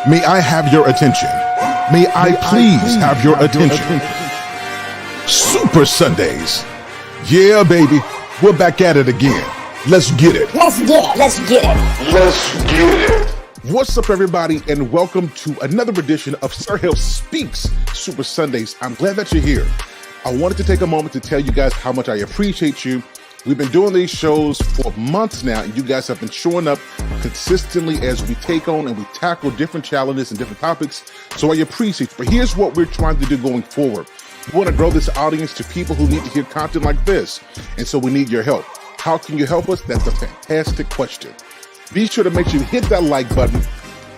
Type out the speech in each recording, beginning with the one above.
May I have your attention? May I please have your attention? Super Sundays. Yeah, baby. We're back at it again. Let's get it. Let's get it. Let's get it. Let's get it. What's up, everybody, and welcome to another edition of Sir Hill Speaks Super Sundays. I'm glad that you're here. I wanted to take a moment to tell you guys how much I appreciate you. We've been doing these shows for months now, and you guys have been showing up consistently as we take on and we tackle different challenges and different topics. So I appreciate you. But here's what we're trying to do going forward. We want to grow this audience to people who need to hear content like this. And so we need your help. How can you help us? That's a fantastic question. Be sure to make sure you hit that like button.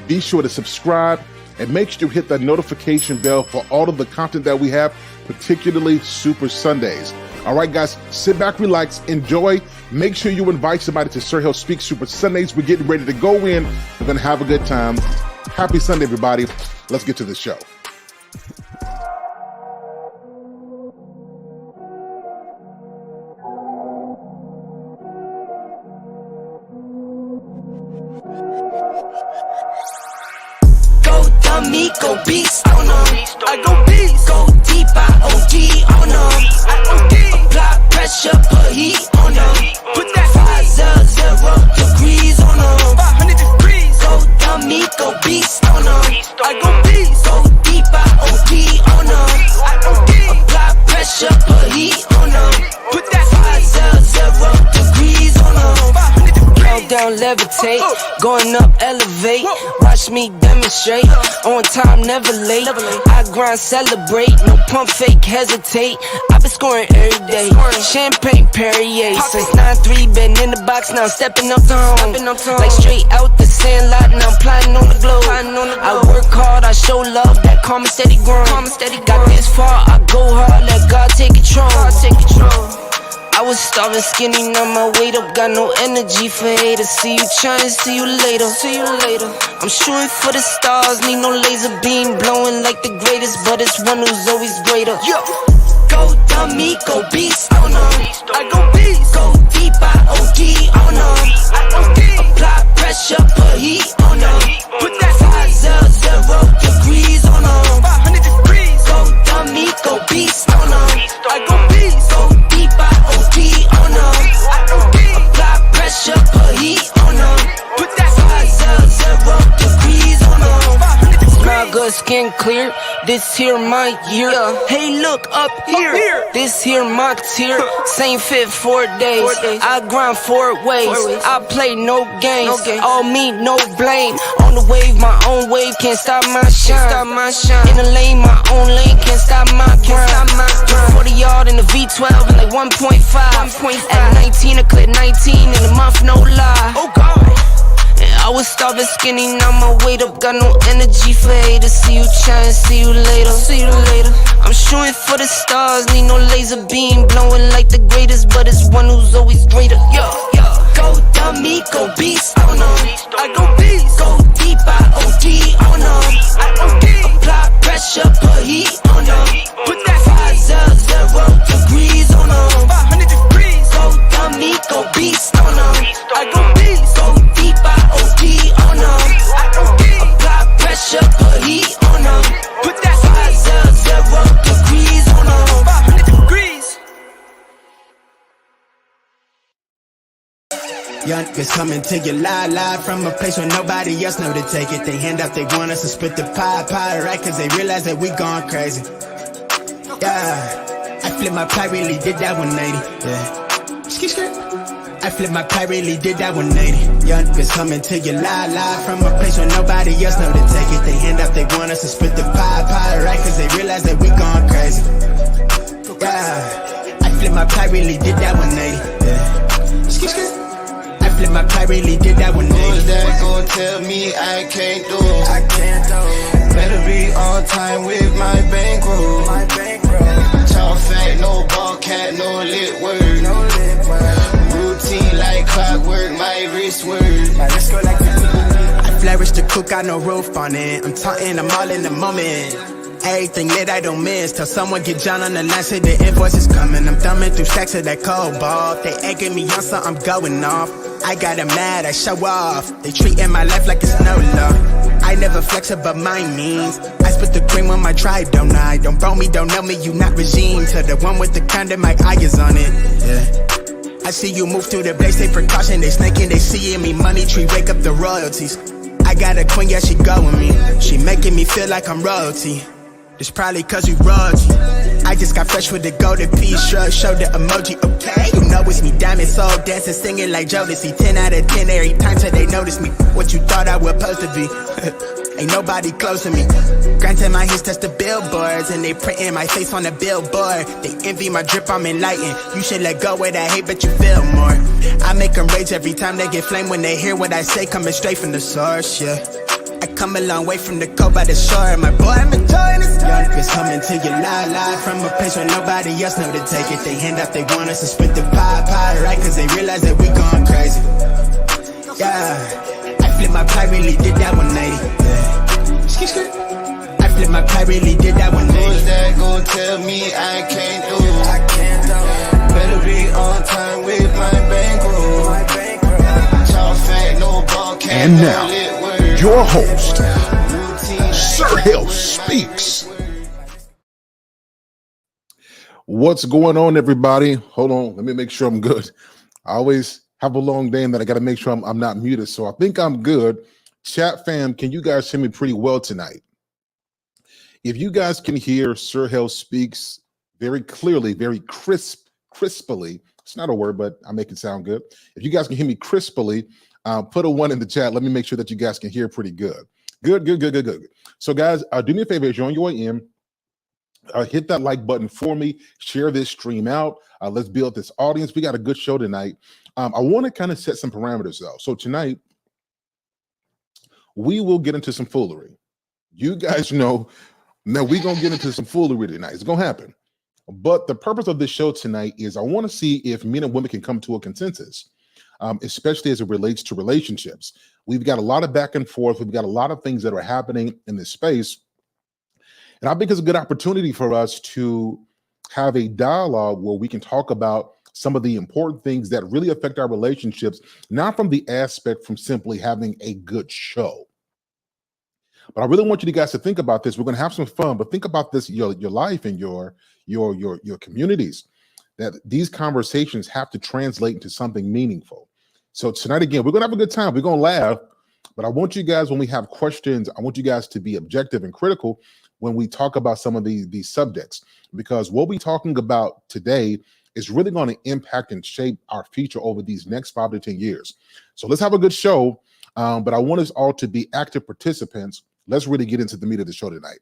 Be sure to subscribe and make sure you hit that notification bell for all of the content that we have, particularly Super Sundays. All right, guys, sit back, relax, enjoy. Make sure you invite somebody to Sir Hill Speaks Super Sundays. We're getting ready to go in. We're going to have a good time. Happy Sunday, everybody. Let's get to the show. Go beast on them. I go beast. Go deep, I OD on them. Apply pressure, put heat on them. Put that 500 degrees on them. 500 degrees. Go dummy, go beast on them. I go beast. Go deep, I OD on them. Apply pressure, put heat on them. Put that 500 degrees on them. Down, levitate, going up, elevate. Watch me demonstrate. On time, never late. I grind, celebrate. No pump, fake, hesitate. I've been scoring every day. Champagne, Perrier. Since 9-3, been in the box, now I'm stepping up home. Like straight out the sandlot, now I'm plotting on the globe. I work hard, I show love, that calm and steady grind. Got this far, I go hard, let God take control. I was starving, skinny, now my weight up. Got no energy for haters. See you trying, see you later. I'm shooting for the stars, need no laser beam. Blowing like the greatest, but it's one who's always greater. Go dummy, go beast on them. I go beast. Go deep, I OD on them. Apply pressure, put heat on them. Put that 500 degrees on them. 500 degrees. Go dummy, go beast on them. I go beast. Go deep, I OD on them. Apply pressure, put heat on them. Put that 500 degrees on them. Smell good, skin clear. This here my year. Hey, look up here. This here my tier. Same fit 4 days. I grind 4 ways. I play no games. All me, no blame. On the wave, my own wave. Can't stop my shine. In the lane, my own lane. Can't stop my grind. 40 yard in the V12 and like 1.5. At 19, I cleared 19 in a month, no lie. Oh God. I was starving, skinny, now my weight up. Got no energy for haters. See you trying, see you later. I'm shooting for the stars, need no laser beam. Blowing like the greatest, but it's one who's always greater. Go dummy, go beast on them. I go beast. Go deep, I OD on them. Apply pressure, put heat on them. Put that 500 degrees on them. 500 degrees. Go dummy, go beast on them. I go beast. Go deep, I OD on them. Apply pressure, put heat on them. Put that 500 degrees on them. 500 degrees. Young niggas coming to you live from a place where nobody else know to take it. They hand out, they want us to split the pie, right? Cause they realize that we gone crazy. Yeah, I flipped my pie, really did that 180. Yeah. I flipped my pie, really did that 180. Young niggas coming to you live from a place where nobody else know to take it. They hand out, they want us to split the pie, right? Cause they realize that we gone crazy. Yeah, I flipped my pie, really did that 180. Yeah. I flipped my pie, really did that 180. Who's that gon' tell me I can't do it? Better be on time with my bankroll. Talk fat, no ball cat, no lit word. Routine like clockwork, my wrist word. I flourish the cook, got no roof on it. I'm taunting, I'm all in the moment. Everything lit, I don't miss. Till someone get John on the line, say the invoice is coming. I'm thumbing through stacks of that cold ball. They egging me on, so I'm going off. I got them mad, I show off. They treating my life like it's no love. I never flex above my means. I spit the cream on my tribe, don't I? Don't bro me, don't know me, you not regime. To the one with the condom, my eye is on it. Yeah. I see you move through the place, take precaution, they snaking, they seeing me. Money tree, wake up the royalties. I got a queen, yeah, she go with me. She making me feel like I'm royalty. It's probably cause we royalty. I just got fresh with the golden piece. Shrug, show the emoji, okay. You know it's me, diamond soul, dancing, singing like Jodeci. 10 out of 10 every time till they notice me. What you thought I was supposed to be. Ain't nobody close to me. Granted, my hits touch the billboards, and they printing my face on the billboard. They envy my drip, I'm enlightened. You should let go of that hate, but you feel more. I make them rage every time they get flame when they hear what I say, coming straight from the source, yeah. I come a long way from the coast by the shore. My boy, I'm enjoying this. Young kids coming to you live from a place where nobody else know to take it. They hand up, they want us to spit the pie, right? Cause they realize that we gone crazy. Yeah, I flip my pie, really did that 180. Yeah. I flip my pie, really did that 180. Who's that gon' tell me I can't do? I can't do. Better be on time with my bankroll. Talk fat, no ball, can't And now, your host, Sir Hill Speaks. What's going on, everybody? Hold on, let me make sure I'm good. I always have a long day and that I got to make sure I'm not muted, so I think I'm good. Chat fam, can you guys hear me pretty well tonight? If you guys can hear Sir Hill Speaks very clearly, very crisply, it's not a word, but I make it sound good. If you guys can hear me crisply, put a 1 in the chat. Let me make sure that you guys can hear pretty good. Good. So guys, do me a favor, as you're on your way in, hit that like button for me, share this stream out. Let's build this audience. We got a good show tonight. I want to kind of set some parameters though. So tonight, we will get into some foolery. You guys know that we're going to get into some foolery tonight. It's going to happen. But the purpose of this show tonight is I want to see if men and women can come to a consensus. Especially as it relates to relationships. We've got a lot of back and forth. We've got a lot of things that are happening in this space. And I think it's a good opportunity for us to have a dialogue where we can talk about some of the important things that really affect our relationships, not from the aspect from simply having a good show. But I really want you guys to think about this. We're going to have some fun, but think about this, your life and your communities, that these conversations have to translate into something meaningful. So tonight, again, we're going to have a good time. We're going to laugh, but I want you guys, when we have questions, I want you guys to be objective and critical when we talk about some of these subjects, because what we're talking about today is really going to impact and shape our future over these next 5 to 10 years. So let's have a good show, but I want us all to be active participants. Let's really get into the meat of the show tonight.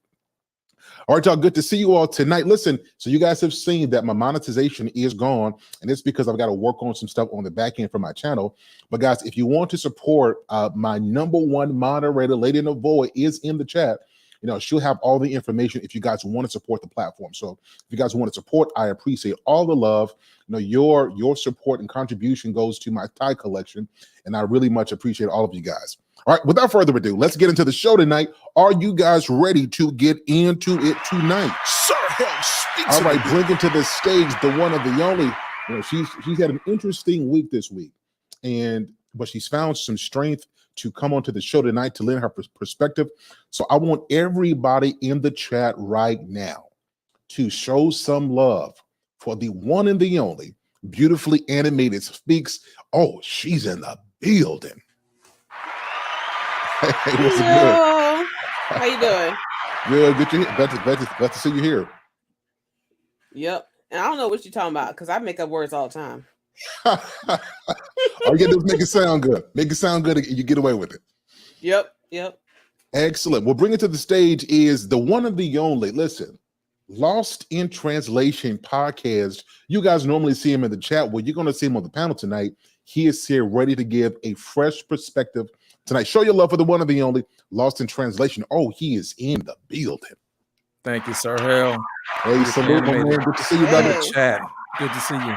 All right, y'all, good to see you all tonight. Listen, so you guys have seen that my monetization is gone, and it's because I've got to work on some stuff on the back end for my channel. But guys, if you want to support my #1 moderator, Lady Navoy, is in the chat. You know, she'll have all the information if you guys want to support the platform. So if you guys want to support, I appreciate all the love. You know, your support and contribution goes to my tie collection, and I really much appreciate all of you guys. All right, without further ado, let's get into the show tonight. Are you guys ready to get into it tonight? Sir Hill Speaks. All right, bringing to the stage the one of the only. You know, she's had an interesting week this week, but she's found some strength to come onto the show tonight to lend her perspective. So I want everybody in the chat right now to show some love for the one and the only beautifully animated Speaks. Oh, she's in the building. Hey, what's good? How you doing? Good to hear. Glad to see you here. Yep. And I don't know what you're talking about because I make up words all the time. All you gotta do is make it sound good. Make it sound good and you get away with it. Yep. Excellent. Well, bring it to the stage is the one and the only. Listen, Lost in Translation podcast. You guys normally see him in the chat. Well, you're going to see him on the panel tonight. He is here ready to give a fresh perspective tonight. Show your love for the one and the only Lost in Translation. Oh, he is in the building. Thank you, Sir Hill. Hey, salute, my man. Good to see you, brother. Hey. Chat. Good to see you.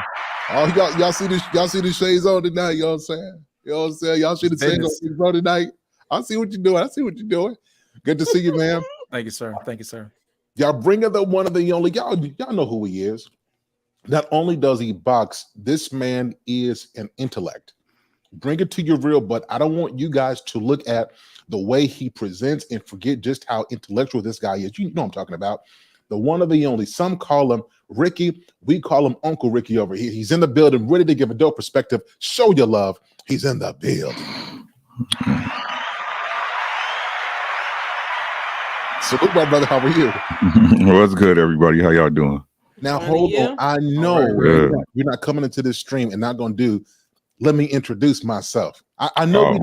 Oh, y'all see this? Y'all see the shades on tonight? You know what I'm saying? You know what I'm saying? Y'all see the shades on tonight? I see what you're doing. Good to see you, man. Thank you, sir. Y'all bring up the one and the only. Y'all know who he is. Not only does he box, this man is an intellect. Bring it to your real, but I don't want you guys to look at the way he presents, and forget just how intellectual this guy is. You know what I'm talking about. The one of the only. Some call him Ricky. We call him Uncle Ricky over here. He's in the building, ready to give a dope perspective. Show your love. He's in the building. Salute, my brother. How are you? What's good, everybody? How y'all doing? Now, hold on. I know you're not coming into this stream and not going to do, let me introduce myself. I know.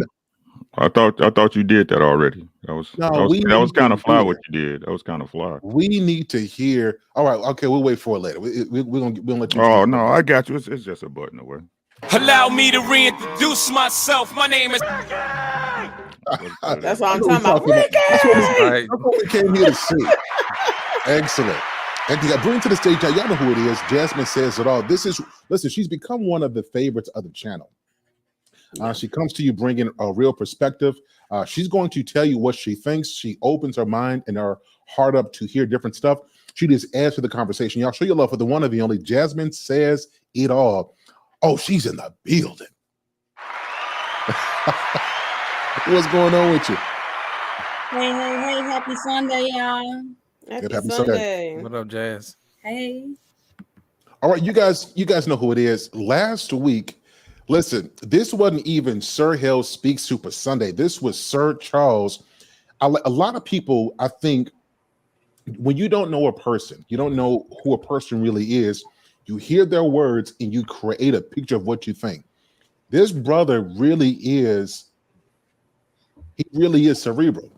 I thought you did that already. That was kind of fly what you did. That was kind of fly. We need to hear. All right. Okay. We'll wait for it later. We're going to let you. Oh, no. I got you. It's just a button away. Allow me to reintroduce myself. My name is. That's what I'm talking about. Ricky! That's what we came here to see. Excellent. And to bring to the stage, y'all know who it is. Jasmine Says It All. Listen, she's become one of the favorites of the channel. She comes to you bringing a real perspective. She's going to tell you what she thinks. She opens her mind and her heart up to hear different stuff. She just adds to the conversation. Y'all show your love for the one of the only. Jasmine Says It All. Oh, she's in the building. What's going on with you? Hey, happy Sunday, y'all. Happy Sunday. What up, Jazz? Hey. All right, you guys know who it is. Last week, listen, this wasn't even Sir Hell Speaks Super Sunday. This was Sir Charles. A lot of people, I think, when you don't know a person, you don't know who a person really is, you hear their words and you create a picture of what you think. This brother really is cerebral.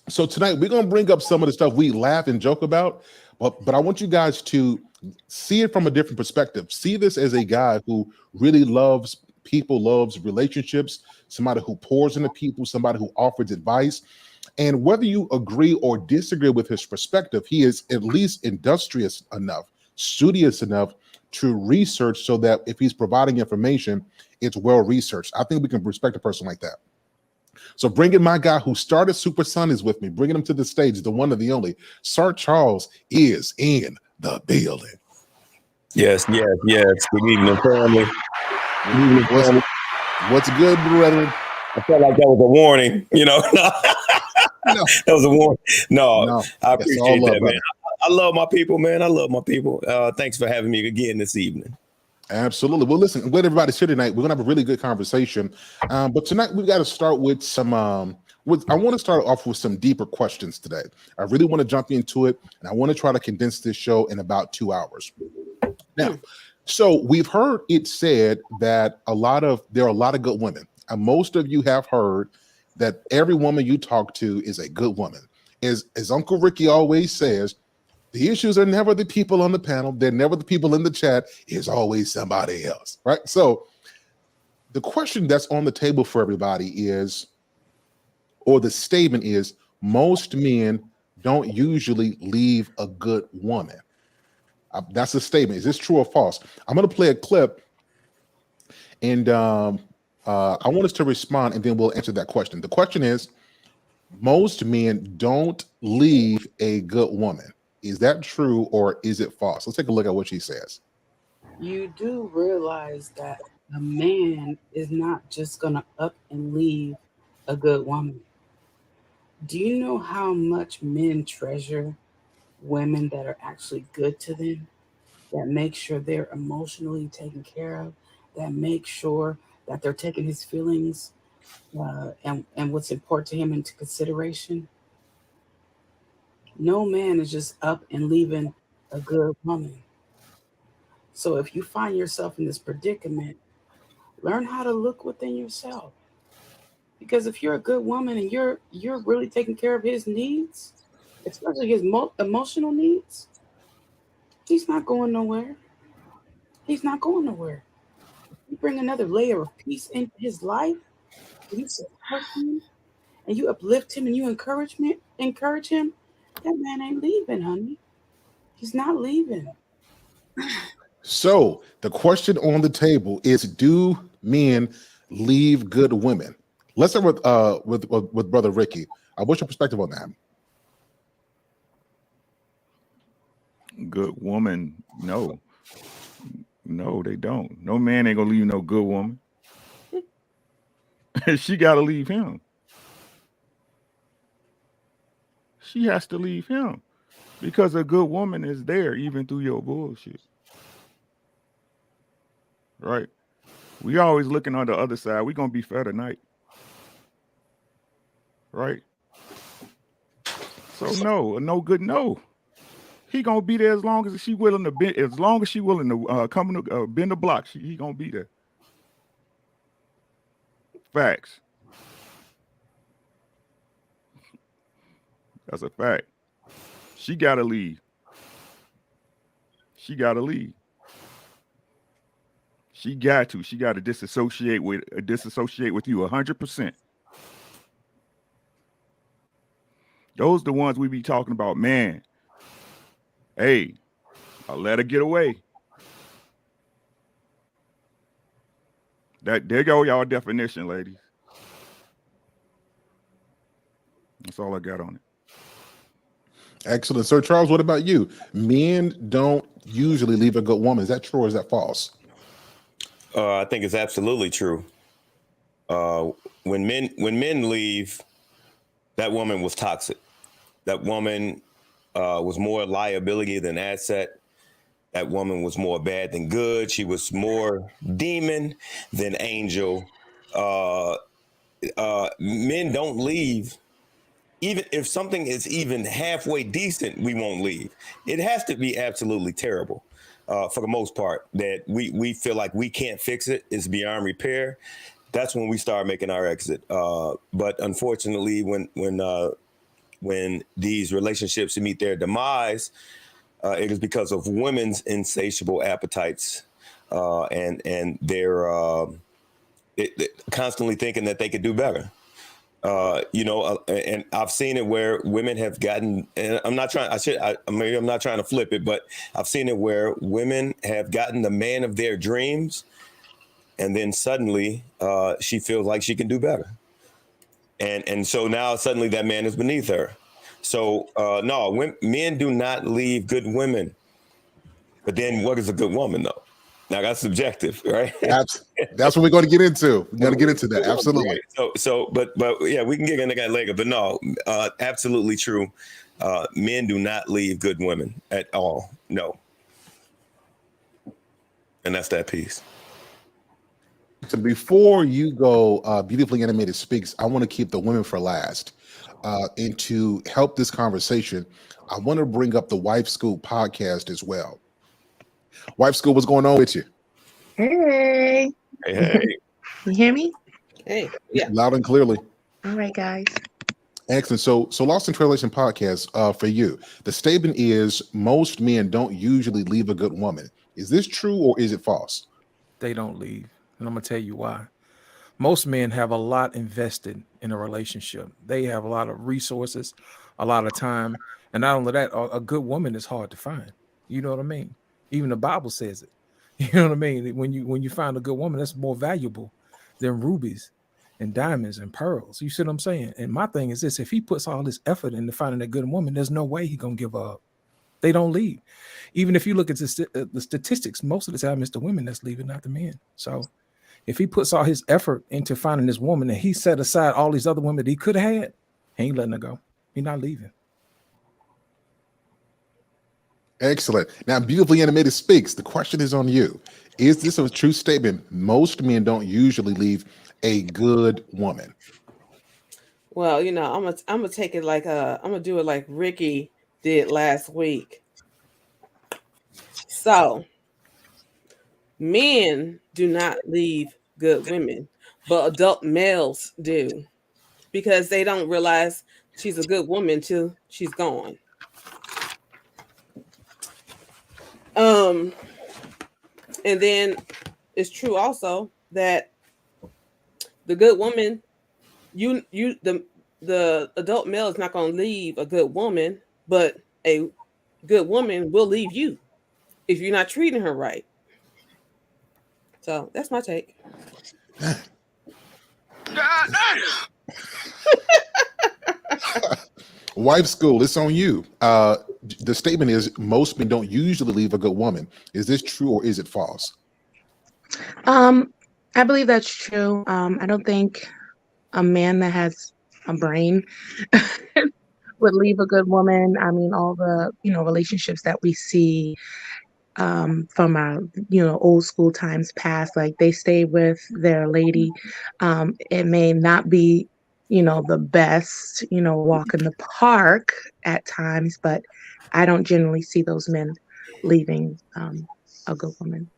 So tonight we're going to bring up some of the stuff we laugh and joke about, but I want you guys to see it from a different perspective. See this as a guy who really loves people, loves relationships, somebody who pours into people, somebody who offers advice. And whether you agree or disagree with his perspective, he is at least industrious enough, studious enough to research so that if he's providing information, it's well researched. I think we can respect a person like that. So bringing my guy who started Super Sundays with me, bringing him to the stage, the one and the only, Sir Charles is in the building. Yes. Good evening, family. What's good, brethren? I felt like that was a warning, No. That was a warning. No. I appreciate that, man. I love my people, man. I love my people. Thanks for having me again this evening. Absolutely. Well, listen, I'm glad everybody's here tonight. We're gonna have a really good conversation. But tonight we've got to start with some I want to start off with some deeper questions today. I really want to jump into it, and I want to try to condense this show in about 2 hours. Now, so we've heard it said that there are a lot of good women. And most of you have heard that every woman you talk to is a good woman. As Uncle Ricky always says, the issues are never the people on the panel. They're never the people in the chat. It's always somebody else, right? So the question that's on the table for everybody is, or the statement is, most men don't usually leave a good woman. That's a statement. Is this true or false? I'm going to play a clip, and I want us to respond, and then we'll answer that question. The question is, most men don't leave a good woman. Is that true or is it false? Let's take a look at what she says. You do realize that a man is not just going to up and leave a good woman. Do you know how much men treasure women that are actually good to them, that make sure they're emotionally taken care of, that make sure that they're taking his feelings and what's important to him into consideration? No man is just up and leaving a good woman. So if you find yourself in this predicament, learn how to look within yourself. Because if you're a good woman and you're really taking care of his needs, especially his emotional needs, he's not going nowhere. He's not going nowhere. You bring another layer of peace into his life, and you support him, and you uplift him, and you encourage him, that man ain't leaving, honey. He's not leaving. So the question on the table is, do men leave good women? Let's start with Brother Ricky. What's your perspective on that? Good woman, no, they don't. No man ain't gonna leave no good woman. She gotta leave him. she has to leave him because a good woman is there even through your bullshit. Right? We always looking on the other side. We're going to be fair tonight. Right? So no good no. He gonna be there as long as she willing to bend, as long as she willing to come to bend the block. He gonna be there. Facts. That's a fact. She gotta leave. She gotta leave. She got to. She got to disassociate with you 100%. Those the ones we be talking about, man. Hey, I'll let her get away. There go y'all definition, ladies. That's all I got on it. Excellent. Sir Charles, what about you? Men don't usually leave a good woman. Is that true or is that false? I think it's absolutely true. When men leave, that woman was toxic. That woman was more liability than asset. That woman was more bad than good. She was more demon than angel. Men don't leave. Even if something is even halfway decent, we won't leave. It has to be absolutely terrible for the most part that we feel like we can't fix it. It's beyond repair. That's when we start making our exit. But unfortunately, when these relationships meet their demise, it is because of women's insatiable appetites and they're constantly thinking that they could do better. And I've seen it where women have gotten, and I'm not trying to flip it, but I've seen it where women have gotten the man of their dreams. And then suddenly she feels like she can do better. And so now suddenly that man is beneath her. So no, men do not leave good women. But then what is a good woman though? Now that's subjective, right? That's what we're going to get into. We're going to get into that. Absolutely. But yeah, we can get into that later. But no, absolutely true. Men do not leave good women at all. No. And that's that piece. So before you go, Beautifully Animated Speaks, I want to keep the women for last. And to help this conversation, I want to bring up the Wife School podcast as well. Wife School, what's going on with you? Hey. Hey. You hear me? Hey. Yeah. Loud and clearly. All right, guys. Excellent. So Lost in Translation podcast, for you, the statement is most men don't usually leave a good woman. Is this true or is it false? They don't leave. And I'm going to tell you why. Most men have a lot invested in a relationship. They have a lot of resources, a lot of time. And not only that, a good woman is hard to find. You know what I mean? Even the Bible says it. You know what I mean? When you find a good woman, that's more valuable than rubies and diamonds and pearls. You see what I'm saying? And my thing is this: if he puts all this effort into finding a good woman, there's no way he's gonna give up. They don't leave. Even if you look at the statistics, most of the time it's the women that's leaving, not the men. So if he puts all his effort into finding this woman and he set aside all these other women that he could have had, he ain't letting her go. He's not leaving. Excellent. Now, Beautifully Animated Speaks. The question is on you. Is this a true statement? Most men don't usually leave a good woman. Well, I'm gonna take it like I'm gonna do it like Ricky did last week. So, men do not leave good women, but adult males do, because they don't realize she's a good woman till she's gone. And then it's true also that the good woman, the adult male is not going to leave a good woman, but a good woman will leave you if you're not treating her right. So that's my take. Wife School, it's on you. The statement is most men don't usually leave a good woman. Is this true or is it false? I believe that's true. I don't think a man that has a brain would leave a good woman? I mean, all the, relationships that we see from our, old school times past, like they stay with their lady. It may not be, the best, walk in the park at times, but I don't generally see those men leaving a good woman.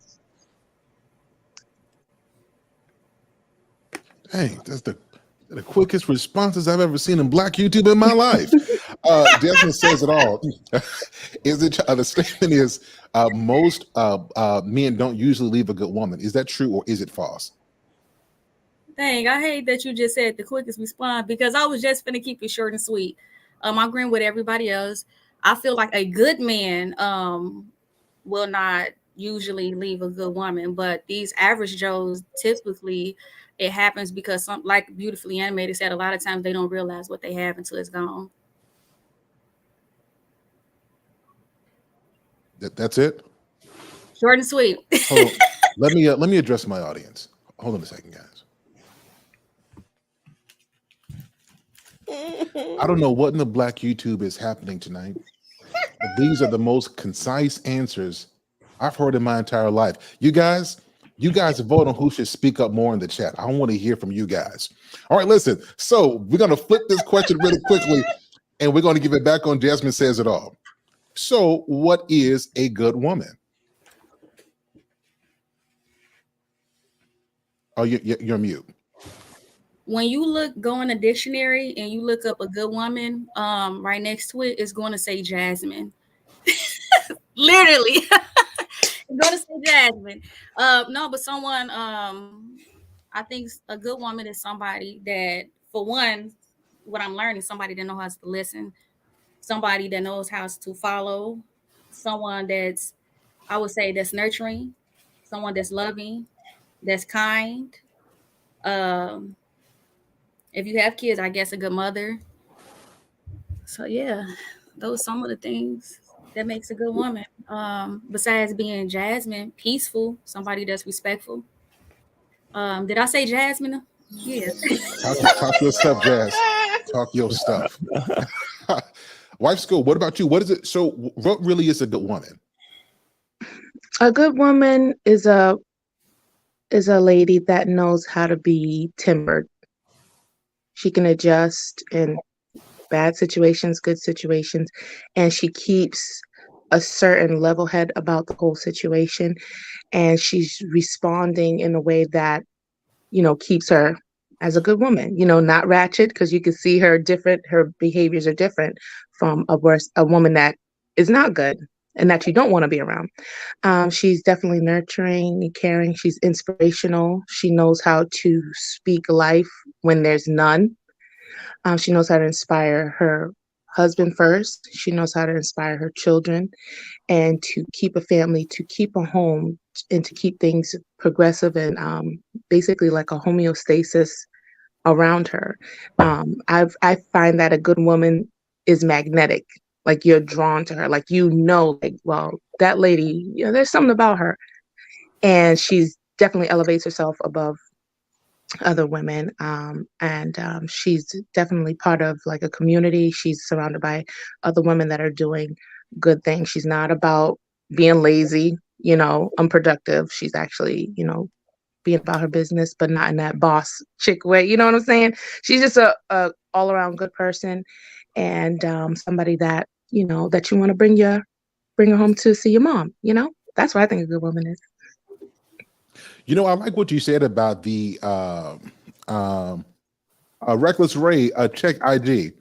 Hey, that's the quickest responses I've ever seen in Black YouTube in my life. Desmond says it all. The statement is most men don't usually leave a good woman. Is that true or is it false? Dang, I hate that you just said the quickest response because I was just finna keep it short and sweet. I'm agreeing with everybody else. I feel like a good man will not usually leave a good woman, but these average Joes typically it happens because some, like Beautifully Animated said, a lot of times they don't realize what they have until it's gone. That's it? Short and sweet. Hold on. Let me address my audience. Hold on a second, guys. I don't know what in the Black YouTube is happening tonight, but these are the most concise answers I've heard in my entire life. You guys vote on who should speak up more in the chat. I want to hear from you guys. All right, listen. So we're going to flip this question really quickly, and we're going to give it back on Jasmine Says It All. So what is a good woman? Oh, you're mute. When you go in a dictionary and you look up a good woman, right next to it is going to say Jasmine. Literally. It's going to say Jasmine. No, but someone, I think a good woman is somebody that, for one, what I'm learning, somebody that knows how to listen, somebody that knows how to follow, someone that's, I would say, that's nurturing, someone that's loving, that's kind. If you have kids, I guess a good mother. So yeah, those are some of the things that makes a good woman. Besides being Jasmine, peaceful, somebody that's respectful. Did I say Jasmine? Yeah. Talk your stuff, Jazz. Talk your stuff. Wife School, what about you? What is it? So what really is a good woman? A good woman is a lady that knows how to be timbered. She can adjust in bad situations, good situations, and she keeps a certain level head about the whole situation. And she's responding in a way that, keeps her as a good woman, not ratchet, because you can see her behaviors are different from a woman that is not good and that you don't want to be around. She's definitely nurturing and caring. She's inspirational. She knows how to speak life when there's none. She knows how to inspire her husband first. She knows how to inspire her children and to keep a family, to keep a home, and to keep things progressive and basically like a homeostasis around her. I find that a good woman is magnetic. Like you're drawn to her, like, well, that lady, there's something about her. And she's definitely elevates herself above other women. And she's definitely part of like a community. She's surrounded by other women that are doing good things. She's not about being lazy, unproductive. She's actually, being about her business, but not in that boss chick way. You know what I'm saying? She's just a all around good person and somebody that, that you want to bring her home to see your mom. That's what I think a good woman is. I like what you said about the Reckless Ray, check IG.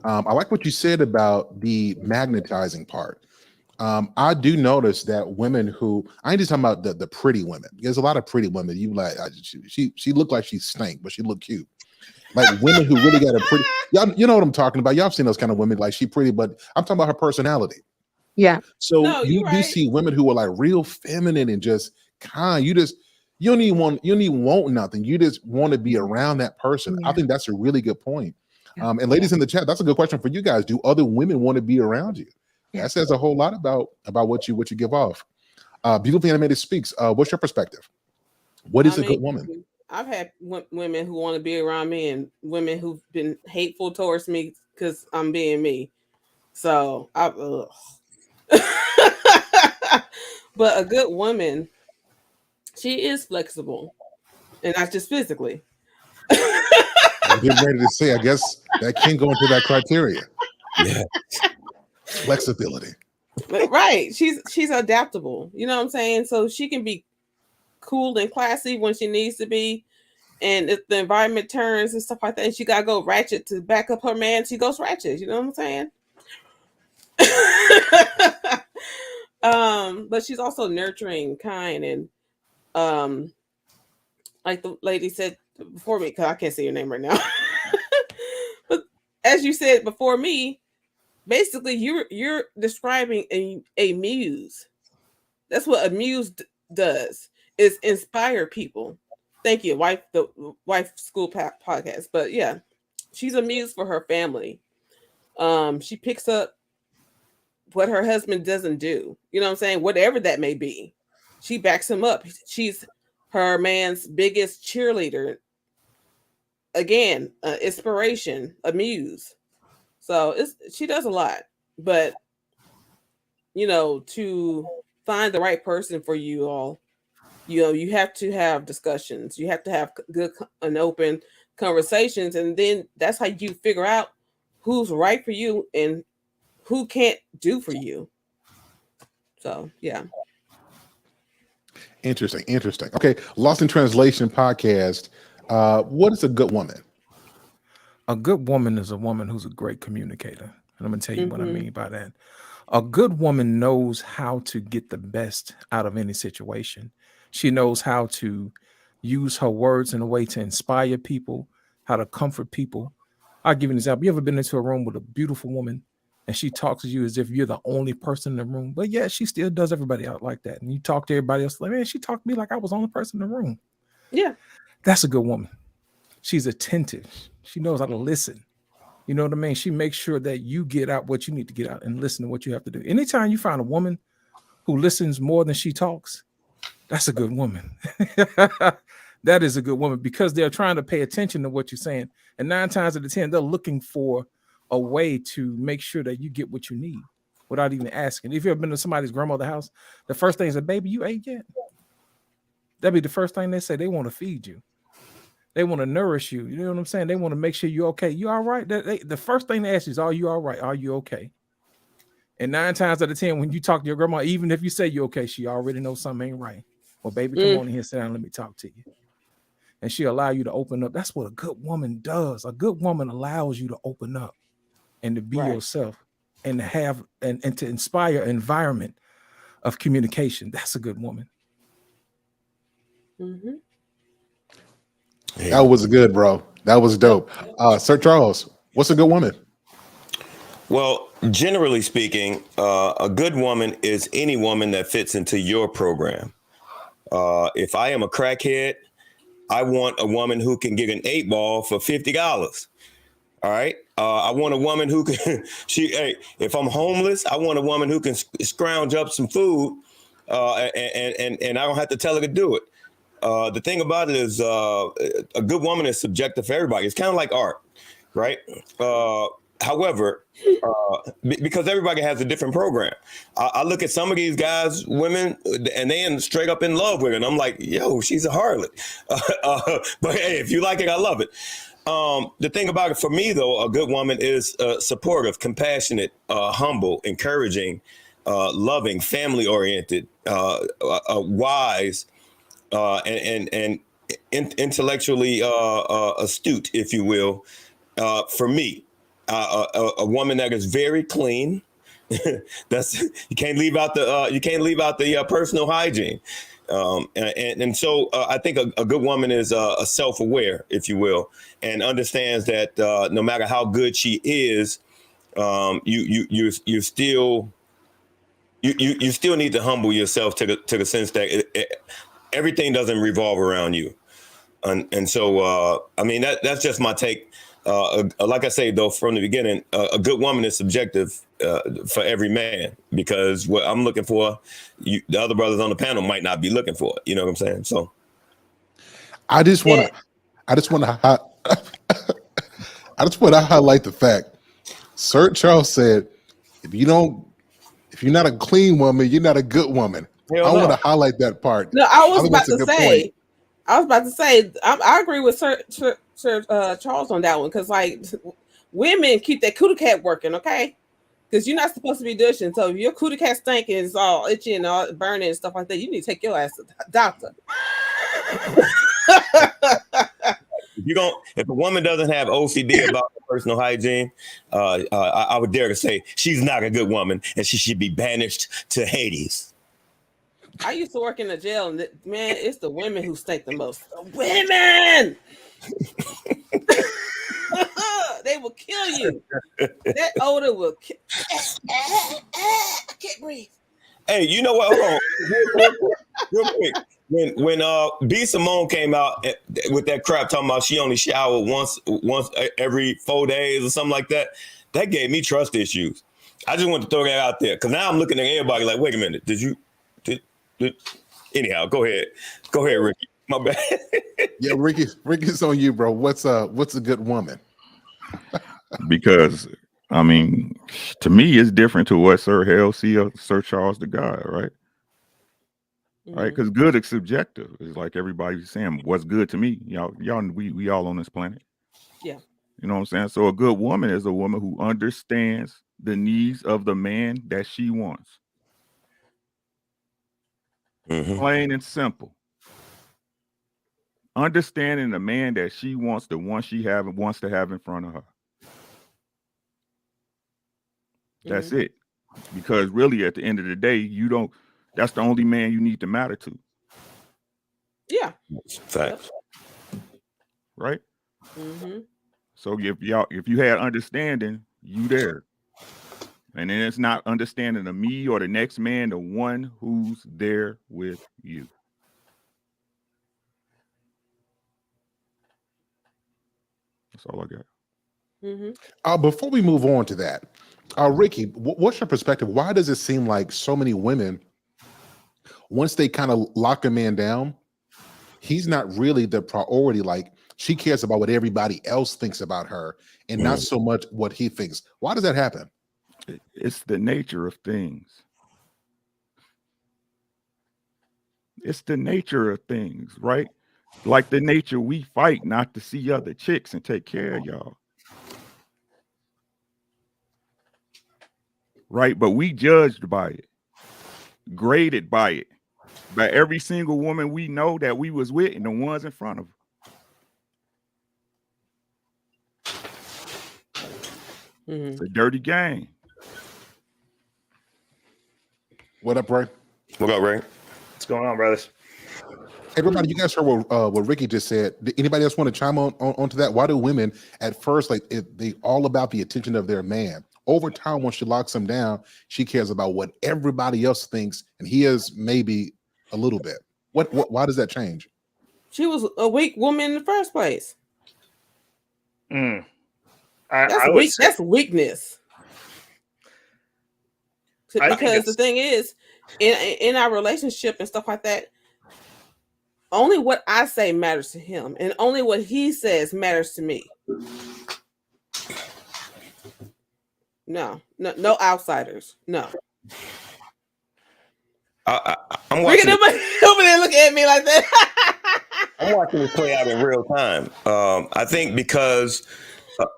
I like what you said about the magnetizing part. I do notice that women who, I ain't just talking about the pretty women. There's a lot of pretty women. You like, she looked like she stank, but she looked cute. Like women who really got a pretty, y'all, you know what I'm talking about. Y'all have seen those kind of women, like she pretty, but I'm talking about her personality. Yeah. So you do see women who are like real feminine and just kind. You don't even want nothing. You just want to be around that person. Yeah. I think that's a really good point. Yeah. And ladies in the chat, that's a good question for you guys. Do other women want to be around you? Yeah. That says a whole lot about what you give off. Beautifully Animated speaks. What's your perspective? What is a good woman? I've had women who want to be around me, and women who've been hateful towards me because I'm being me. So but a good woman, she is flexible, and not just physically. I'm getting ready to say, I guess that can go into that criteria. Yeah. Flexibility. Right. She's adaptable. You know what I'm saying? So she can be cool and classy when she needs to be. And if the environment turns and stuff like that, and she gotta go ratchet to back up her man, she goes ratchet. You know what I'm saying? But she's also nurturing, kind, and like the lady said before me, because I can't say your name right now. But as you said before me, basically you're describing a muse. That's what a muse does, is inspire people. Thank you, the wife school podcast. But yeah, she's a muse for her family. She picks up what her husband doesn't do. You know what I'm saying? Whatever that may be, she backs him up. She's her man's biggest cheerleader. Again, inspiration, a muse. So she does a lot. But to find the right person for you all, you have to have discussions. You have to have good and open conversations, and then that's how you figure out who's right for you and who can't do for you. So yeah. Interesting. Okay, Lost in Translation podcast. What is a good woman? A good woman is a woman who's a great communicator. And I'm going to tell you what I mean by that. A good woman knows how to get the best out of any situation. She knows how to use her words in a way to inspire people, how to comfort people. I'll give you an example. You ever been into a room with a beautiful woman and she talks to you as if you're the only person in the room? But yeah, she still does everybody out like that. And you talk to everybody else like, man, she talked to me like I was the only person in the room. Yeah. That's a good woman. She's attentive. She knows how to listen. You know what I mean? She makes sure that you get out what you need to get out and listen to what you have to do. Anytime you find a woman who listens more than she talks, that's a good woman. That is a good woman, because they're trying to pay attention to what you're saying. And 9 times out of 10, they're looking for a way to make sure that you get what you need without even asking. If you've ever been to somebody's grandmother's house, the first thing is, baby, you ate yet? That'd be the first thing they say. They want to feed you. They want to nourish you. You know what I'm saying? They want to make sure you're okay. You all right? The first thing they ask you is, are you all right? Are you okay? And 9 times out of 10, when you talk to your grandma, even if you say you're okay, she already knows something ain't right. Well, baby, come on in here, sit down, let me talk to you. And she'll allow you to open up. That's what a good woman does. A good woman allows you to open up and to be yourself and to have and to inspire an environment of communication. That's a good woman. Mm-hmm. That was good, bro. That was dope. Sir Charles, what's a good woman? Well, generally speaking, a good woman is any woman that fits into your program. If I am a crackhead, I want a woman who can get an 8-ball for $50. All right. I want a woman who can, if I'm homeless, I want a woman who can scrounge up some food and I don't have to tell her to do it. The thing about it is a good woman is subjective for everybody. It's kind of like art, right? However, because everybody has a different program. I look at some of these guys, women, and they end straight up in love with it. And I'm like, yo, she's a harlot. But hey, if you like it, I love it. The thing about it for me, though, a good woman is supportive, compassionate, humble, encouraging, loving, family-oriented, wise, and intellectually astute, if you will. For me, a woman that is very clean. That's you can't leave out the personal hygiene. And so I think a good woman is a self-aware, if you will, and understands that no matter how good she is, you still need to humble yourself to the sense that everything doesn't revolve around you. And so I mean that's just my take. Like I say, though, from the beginning, a good woman is subjective for every man, because what I'm looking for, the other brothers on the panel might not be looking for. You know what I'm saying? So I just want to I just want to highlight the fact Sir Charles said, if you're not a clean woman, you're not a good woman. Hell I no. want to highlight that part. No, I was think about that's a to good say. point. I was about to say. I agree with Sir Charles on that one because like women keep that cootie cat working, okay? Because you're not supposed to be douching. So if your cootie cat stinking, it's all itchy and all burning and stuff like that, you need to take your ass to the doctor. If a woman doesn't have OCD about her personal hygiene, I would dare to say she's not a good woman and she should be banished to Hades. I used to work in a jail, and man, it's the women who stink the most. The women, they will kill you. That odor will kill. I can't breathe. Hey, you know what? Hold on, real quick. When B Simone came out with that crap talking about she only showered once every 4 days or something like that, that gave me trust issues. I just want to throw that out there because now I'm looking at everybody like, wait a minute, did anyhow? Go ahead, Ricky. My bad. Yeah, Ricky's on you, bro. What's a good woman? Because I mean, to me, it's different to what Sir Hale see of Sir Charles the God, right? Right, because good is subjective. It's like everybody's saying, "What's good to me?" Y'all, we all on this planet. Yeah, you know what I'm saying. So a good woman is a woman who understands the needs of the man that she wants. Plain and simple. Understanding the man that she wants, the one she wants to have in front of her. That's it. Because really, at the end of the day, that's the only man you need to matter to. Yeah. Facts. Right? So if you had understanding, you there. And then it's not understanding of me or the next man, the one who's there with you. That's all I got. Before we move on to that, Ricky, what's your perspective? Why does it seem like so many women, once they kind of lock a man down, he's not really the priority? Like she cares about what everybody else thinks about her and not so much what he thinks. Why does that happen? It's the nature of things. It's the nature of things, right? Like the nature we fight not to see other chicks and take care of y'all. Right? But we judged by it, graded by it, by every single woman we know that we was with and the ones in front of her. It's a dirty game. What up, Ray? What up, Ray? What's going on, brothers? Everybody, you guys heard what Ricky just said. Did anybody else want to chime onto that? Why do women at first they all about the attention of their man? Over time, once she locks him down, she cares about what everybody else thinks, and he is maybe a little bit. Why does that change? She was a weak woman in the first place. That's weakness. Because the thing is, in our relationship and stuff like that, only what I say matters to him, and only what he says matters to me. No outsiders. No. I'm watching. Over there looking at me like that. I'm watching this play out in real time. I think because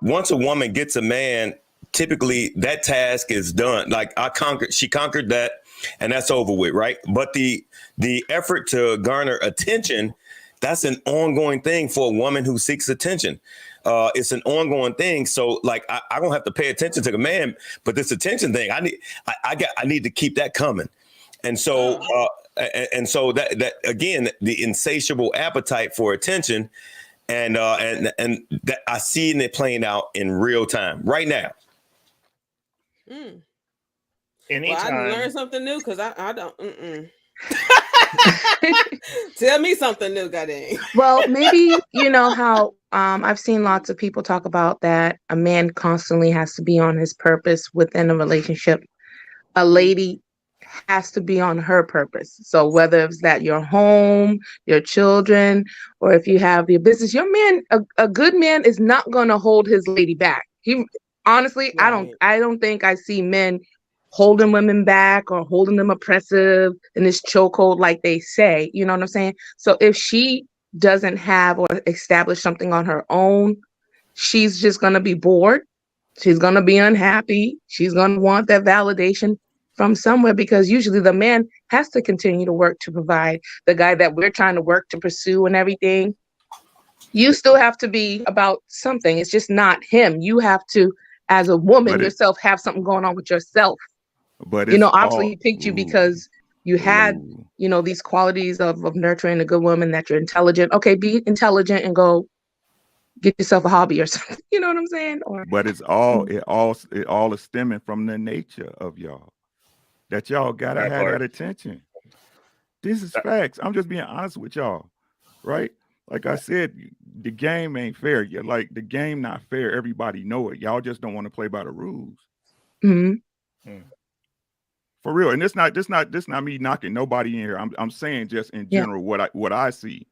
once a woman gets a man, typically that task is done. Like she conquered that, and that's over with, right? But the effort to garner attention, that's an ongoing thing for a woman who seeks attention. It's an ongoing thing. So like I don't have to pay attention to the man, but this attention thing, I need to keep that coming. And so that again, the insatiable appetite for attention, and that I see it playing out in real time right now. Anytime. Well, I learned something new because I don't. Tell me something new, goddamn. Well, maybe you know how I've seen lots of people talk about that a man constantly has to be on his purpose within a relationship. A lady has to be on her purpose. So whether it's that your home, your children, or if you have your business, your man, a good man is not going to hold his lady back. He honestly, Right. I don't think I see men holding women back or holding them oppressive in this chokehold like they say. You know what I'm saying? So if she doesn't have or establish something on her own, she's just going to be bored. She's going to be unhappy. She's going to want that validation from somewhere, because usually the man has to continue to work to provide. The guy that we're trying to work to pursue and everything, you still have to be about something. It's just not him. You have to, as a woman yourself, have something going on with yourself. But you know, obviously he picked you because you had, you know, these qualities of nurturing a good woman, that you're intelligent. Okay, be intelligent and go get yourself a hobby or something. You know what I'm saying? Or but it all is stemming from the nature of y'all. That y'all gotta That have part. that attention. This is facts. I'm just being honest with y'all, right? Like I said, the game ain't fair. You're like, the game not fair. Everybody know it. Y'all just don't want to play by the rules. Mm-hmm. For real. And this not me knocking nobody in here. I'm saying just in general what I see,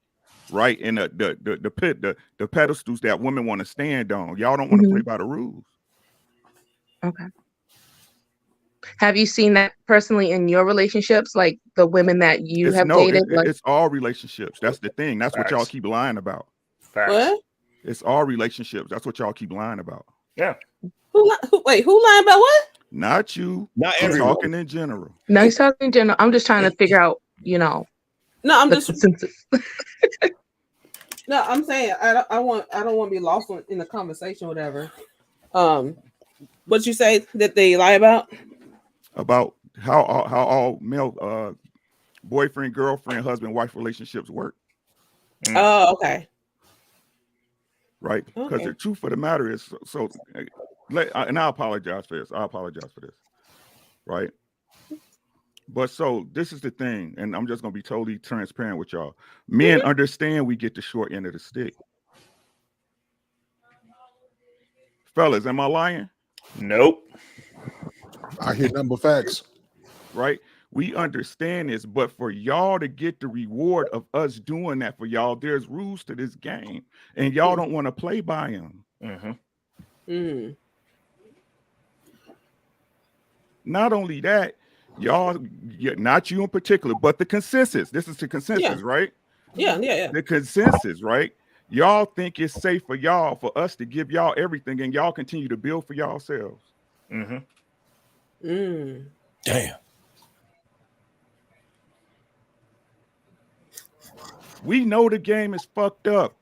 right? And the pedestals that women want to stand on. Y'all don't want to play by the rules. Okay. Have you seen that personally in your relationships, like the women that you have dated? It's all relationships. That's the thing. That's what y'all keep lying about. Facts. What? It's all relationships. That's what y'all keep lying about. Yeah. Who lying about what? Not you. Not I'm everyone. talking in general. No, he's talking in general. I'm just trying to figure out, you know. No, I'm the just consensus. no. I'm saying I don't want to be lost in the conversation, whatever. What you say that they lie about? About how all male boyfriend, girlfriend, husband, wife relationships work. Oh, okay. Right? Because Okay. the truth of the matter is, and I apologize for this. Right? But so this is the thing, and I'm just gonna be totally transparent with y'all. Men understand we get the short end of the stick. Fellas, am I lying? Nope. I hear number facts. Right? We understand this, but for y'all to get the reward of us doing that for y'all, there's rules to this game, and y'all don't want to play by them. Not only that, y'all, not you in particular, but the consensus. This is the consensus, right? Yeah. The consensus, right? Y'all think it's safe for y'all, for us to give y'all everything, and y'all continue to build for yourselves. Damn. We know the game is fucked up,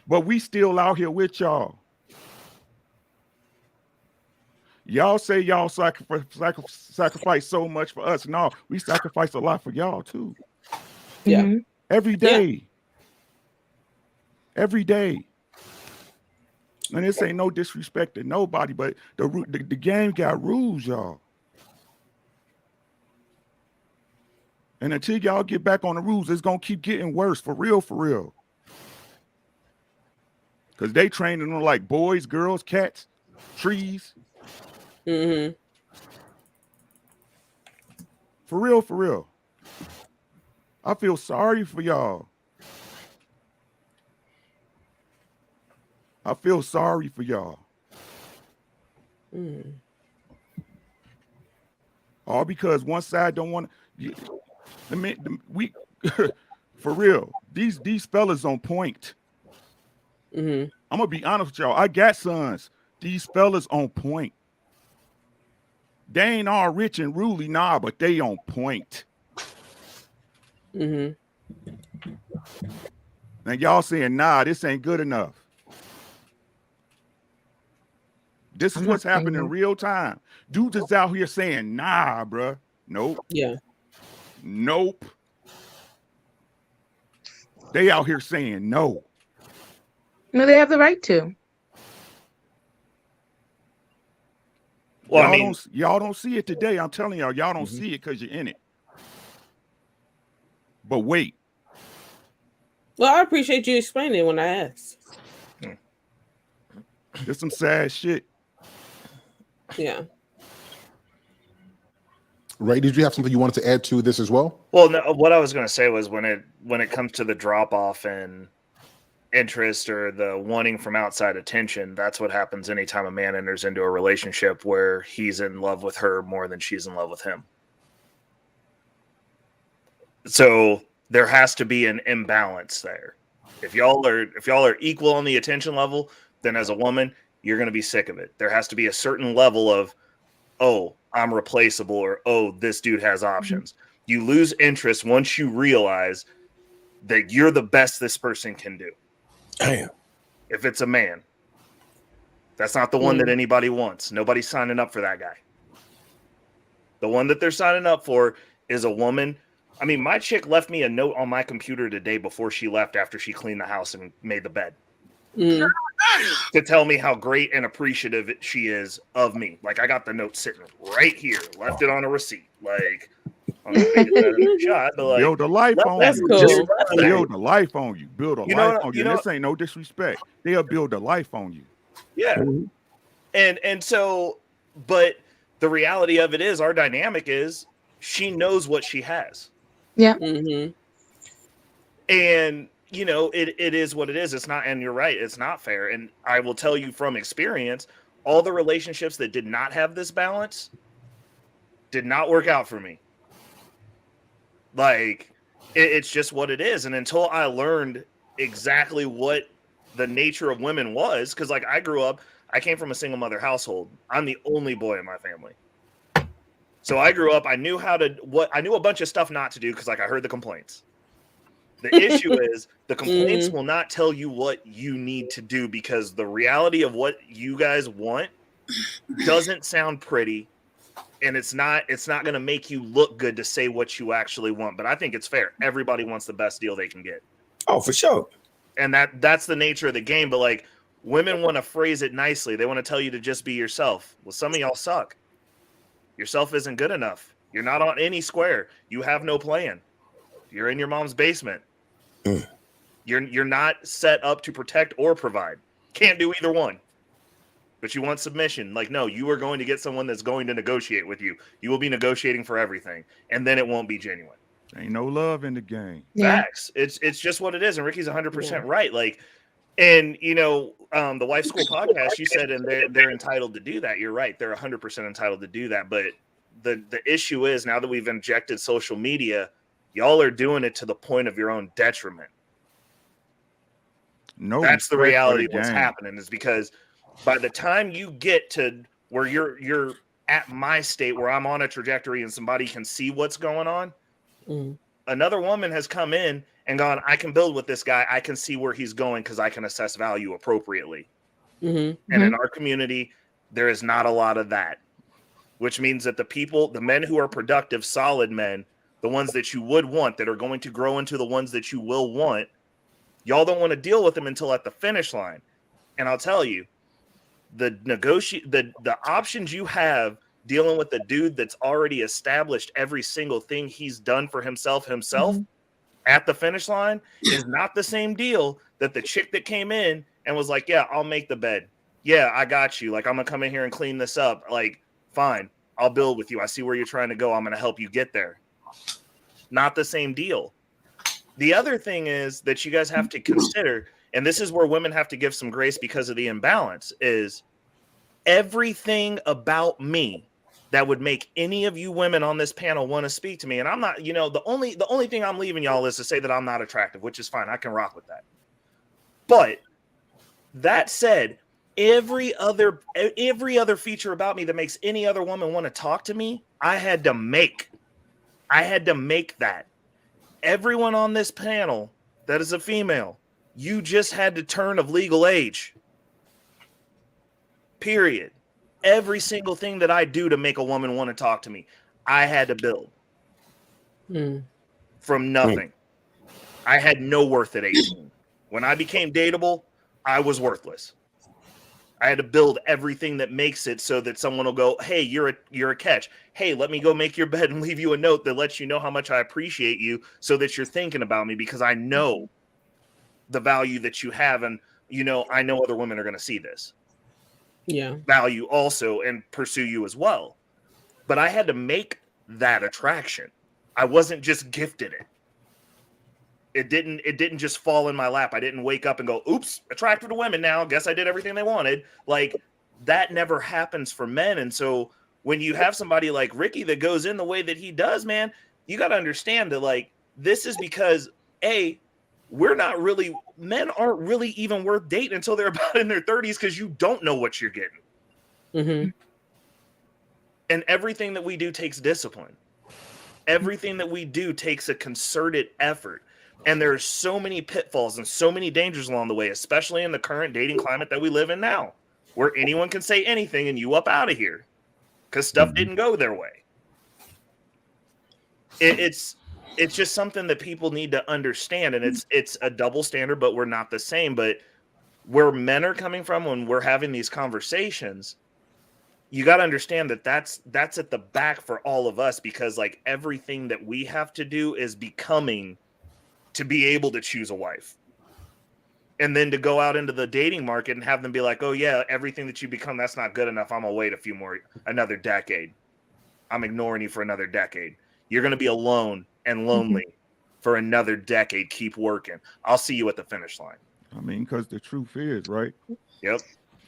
but we still out here with y'all. Y'all say y'all sacrifice so much for us. No, we sacrifice a lot for y'all too. Yeah. Every day. Every day. And this ain't no disrespect to nobody, but the game got rules, y'all. And until y'all get back on the rules, it's gonna keep getting worse, for real, for real. Because they training them like boys, girls, cats, trees. For real, for real. I feel sorry for y'all. I feel sorry for y'all. All because one side don't want to. We for real. These fellas on point. I'm gonna be honest with y'all. I got sons. These fellas on point. They ain't all rich and ruly, nah, but they on point. And y'all saying, nah, this ain't good enough. This is what's happening in real time. Dudes is out here saying, nah, bruh. Nope. Yeah. Nope. They out here saying no. No, they have the right to. Well, y'all don't see it today. I'm telling y'all don't see it because you're in it. But wait. Well, I appreciate you explaining it when I asked. There's some sad shit. Yeah. Ray, did you have something you wanted to add to this as well? Well, no, what I was going to say was when it comes to the drop off and interest or the wanting from outside attention, that's what happens anytime a man enters into a relationship where he's in love with her more than she's in love with him. So there has to be an imbalance there. If y'all are equal on the attention level, then as a woman, you're going to be sick of it. There has to be a certain level of, oh, I'm replaceable, or oh, this dude has options. You lose interest once you realize that you're the best this person can do. Damn. If it's a man, that's not the one that anybody wants. Nobody's signing up for that guy. The one that they're signing up for is a woman. I mean, my chick left me a note on my computer today before she left after she cleaned the house and made the bed. To tell me how great and appreciative she is of me. Like, I got the note sitting right here, left it on a receipt. Like, I'm not making that in the shot, but like, build a life on that's you. cool. Build a life on you. Build a You know life what- on you you. know- This ain't no disrespect. They'll build a life on you. yeah. And so, but the reality of it is, our dynamic is she knows what she has. Yeah. Mm-hmm. And you know, it is what it is. It's not, and you're right, it's not fair. And I will tell you from experience, all the relationships that did not have this balance did not work out for me. Like, it's just what it is. And until I learned exactly what the nature of women was, because like I came from a single mother household. I'm the only boy in my family. So I grew up, I knew a bunch of stuff not to do because like I heard the complaints. The issue is the complaints will not tell you what you need to do, because the reality of what you guys want doesn't sound pretty, and it's not going to make you look good to say what you actually want. But I think it's fair. Everybody wants the best deal they can get. Oh, for sure. And that's the nature of the game. But like, women want to phrase it nicely. They want to tell you to just be yourself. Well, some of y'all suck. Yourself isn't good enough. You're not on any square. You have no plan. You're in your mom's basement. You're not set up to protect or provide. Can't do either one. But you want submission. Like, no, you are going to get someone that's going to negotiate with you. You will be negotiating for everything, and then it won't be genuine. Ain't no love in the game. Facts. It's just what it is. And Ricky's 100% right. Like, and you know, the Wife School podcast, you said, and they're entitled to do that. You're right. They're 100% entitled to do that. But the issue is, now that we've injected social media, y'all are doing it to the point of your own detriment. No, that's the reality of game. what's happening, is because by the time you get to where you're at my state, where I'm on a trajectory and somebody can see what's going on, another woman has come in and gone, I can build with this guy. I can see where he's going because I can assess value appropriately. And in our community, there is not a lot of that, which means that the men who are productive, solid men, the ones that you would want, that are going to grow into the ones that you will want, y'all don't want to deal with them until at the finish line. And I'll tell you, the options you have dealing with a dude that's already established every single thing he's done for himself at the finish line is not the same deal that the chick that came in and was like, yeah, I'll make the bed. Yeah, I got you. Like, I'm going to come in here and clean this up. Like, fine, I'll build with you. I see where you're trying to go. I'm going to help you get there. Not the same deal. The other thing is that you guys have to consider, and this is where women have to give some grace because of the imbalance, is everything about me that would make any of you women on this panel want to speak to me. And I'm not, you know, the only thing I'm leaving y'all is to say that I'm not attractive, which is fine. I can rock with that. But that said, every other feature about me that makes any other woman want to talk to me, I had to make that. Everyone on this panel that is a female, you just had to turn of legal age. Period. Every single thing that I do to make a woman want to talk to me, I had to build from nothing. I had no worth at 18. When I became dateable, I was worthless. I had to build everything that makes it so that someone will go, hey, you're a catch. Hey, let me go make your bed and leave you a note that lets you know how much I appreciate you, so that you're thinking about me, because I know the value that you have. And, you know, I know other women are going to see this value also and pursue you as well. But I had to make that attraction. I wasn't just gifted it. It didn't just fall in my lap. I didn't wake up and go, oops, attracted to women now. Guess I did everything they wanted. Like, that never happens for men. And so when you have somebody like Ricky that goes in the way that he does, man, you got to understand that, like, this is because, men aren't really even worth dating until they're about in their 30s, because you don't know what you're getting. Mm-hmm. And everything that we do takes discipline. Everything that we do takes a concerted effort. And there are so many pitfalls and so many dangers along the way, especially in the current dating climate that we live in now, where anyone can say anything and you up out of here because stuff didn't go their way. It's just something that people need to understand. And it's a double standard, but we're not the same. But where men are coming from when we're having these conversations, you got to understand that that's at the back for all of us, because like everything that we have to do is becoming to be able to choose a wife. And then to go out into the dating market and have them be like, oh yeah, everything that you become, that's not good enough. I'm gonna wait another decade. I'm ignoring you for another decade. You're going to be alone and lonely for another decade. Keep working. I'll see you at the finish line. I mean, because the truth is, right? Yep.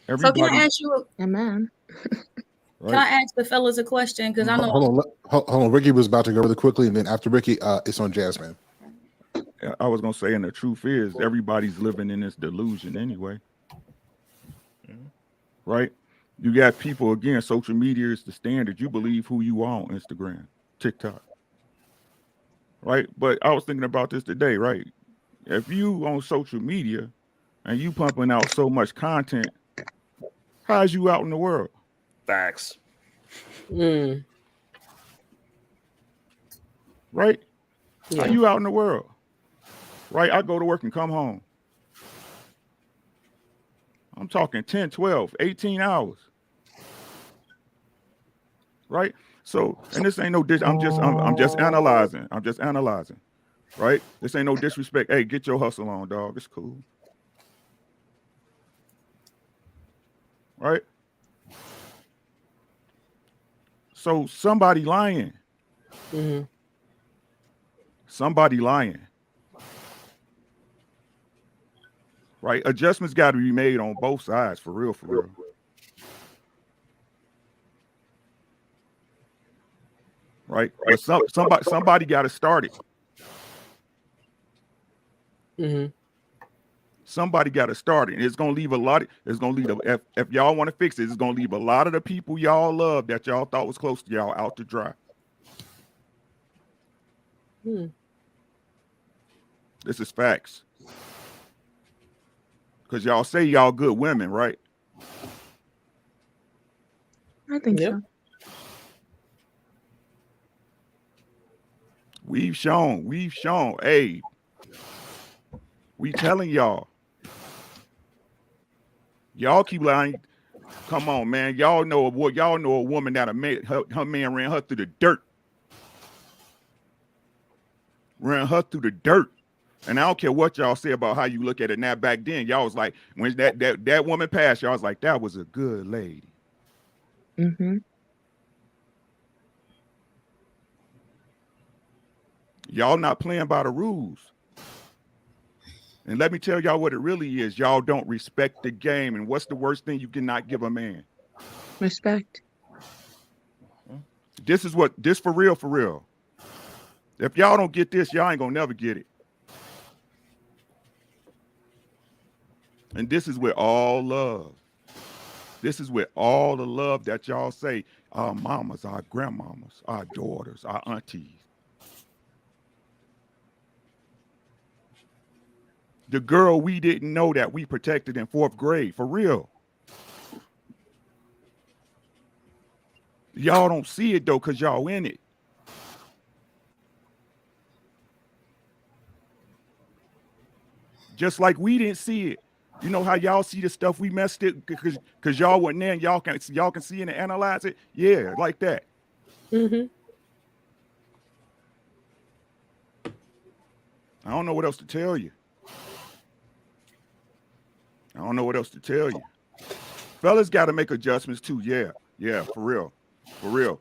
So can I ask you? Amen. Can I ask the fellas a question? Because I know. Hold on. Ricky was about to go really quickly, and then after Ricky, it's on Jasmine. I was gonna say, and the truth is, everybody's living in this delusion anyway. Right? You got people, again, social media is the standard. You believe who you are on Instagram, TikTok. Right? But I was thinking about this today, right? If you on social media and you pumping out so much content, how's you out in the world? Facts. Right? Yeah. How you out in the world? Right? I go to work and come home. I'm talking 10, 12, 18 hours. Right? So, and this ain't no I'm just analyzing. I'm just analyzing. Right? This ain't no disrespect. Hey, get your hustle on, dog. It's cool. Right? So somebody lying. Somebody lying. Right? Adjustments got to be made on both sides, for real, for real. Right? But somebody got to start it. Somebody got to start it. It's gonna leave a lot. It's gonna leave if y'all want to fix it, it's gonna leave a lot of the people y'all love that y'all thought was close to y'all out to dry. This is facts. Because y'all say y'all good women, right? I think so. We've shown. Hey, we telling y'all. Y'all keep lying. Come on, man. Y'all know a woman that her man ran her through the dirt. Ran her through the dirt. And I don't care what y'all say about how you look at it now. Back then, y'all was like, when that woman passed, y'all was like, that was a good lady. Y'all not playing by the rules. And let me tell y'all what it really is. Y'all don't respect the game. And what's the worst thing you cannot give a man? Respect. This for real, for real. If y'all don't get this, y'all ain't gonna never get it. And this is with all love. This is with all the love that y'all say, our mamas, our grandmamas, our daughters, our aunties. The girl we didn't know that we protected in 4th grade, for real. Y'all don't see it though, because y'all in it. Just like we didn't see it. You know how y'all see the stuff we messed it because y'all wasn't there and y'all can see it and analyze it? Yeah, like that. I don't know what else to tell you. Fellas got to make adjustments too. Yeah, for real.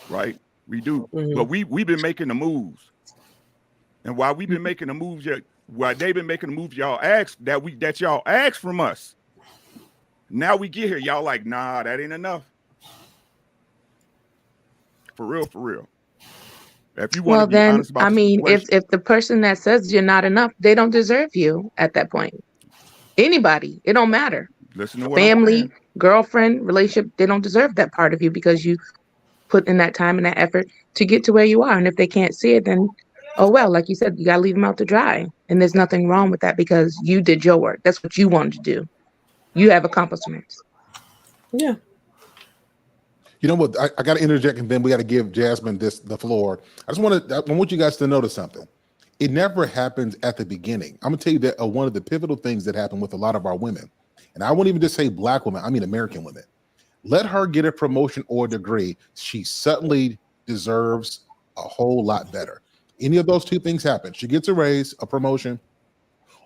Right? We do. But we've been making the moves. And while we've been making the moves, while they've been making the moves, y'all y'all asked from us. Now we get here, y'all like, nah, that ain't enough. For real, for real. If you want to be honest about if the person that says you're not enough, they don't deserve you at that point. Anybody, it don't matter. Listen to what family, girlfriend, relationship, they don't deserve that part of you because you put in that time and that effort to get to where you are. And if they can't see it, then oh well, like you said, you gotta leave them out to dry. And there's nothing wrong with that because you did your work. That's what you wanted to do. You have accomplishments. Yeah. You know what? I got to interject, and then we got to give Jasmine the floor. I want you guys to notice something. It never happens at the beginning. I'm gonna tell you that one of the pivotal things that happen with a lot of our women, and I won't even just say black women, I mean American women. Let her get a promotion or degree. She suddenly deserves a whole lot better. Any of those two things happen. She gets a raise, a promotion,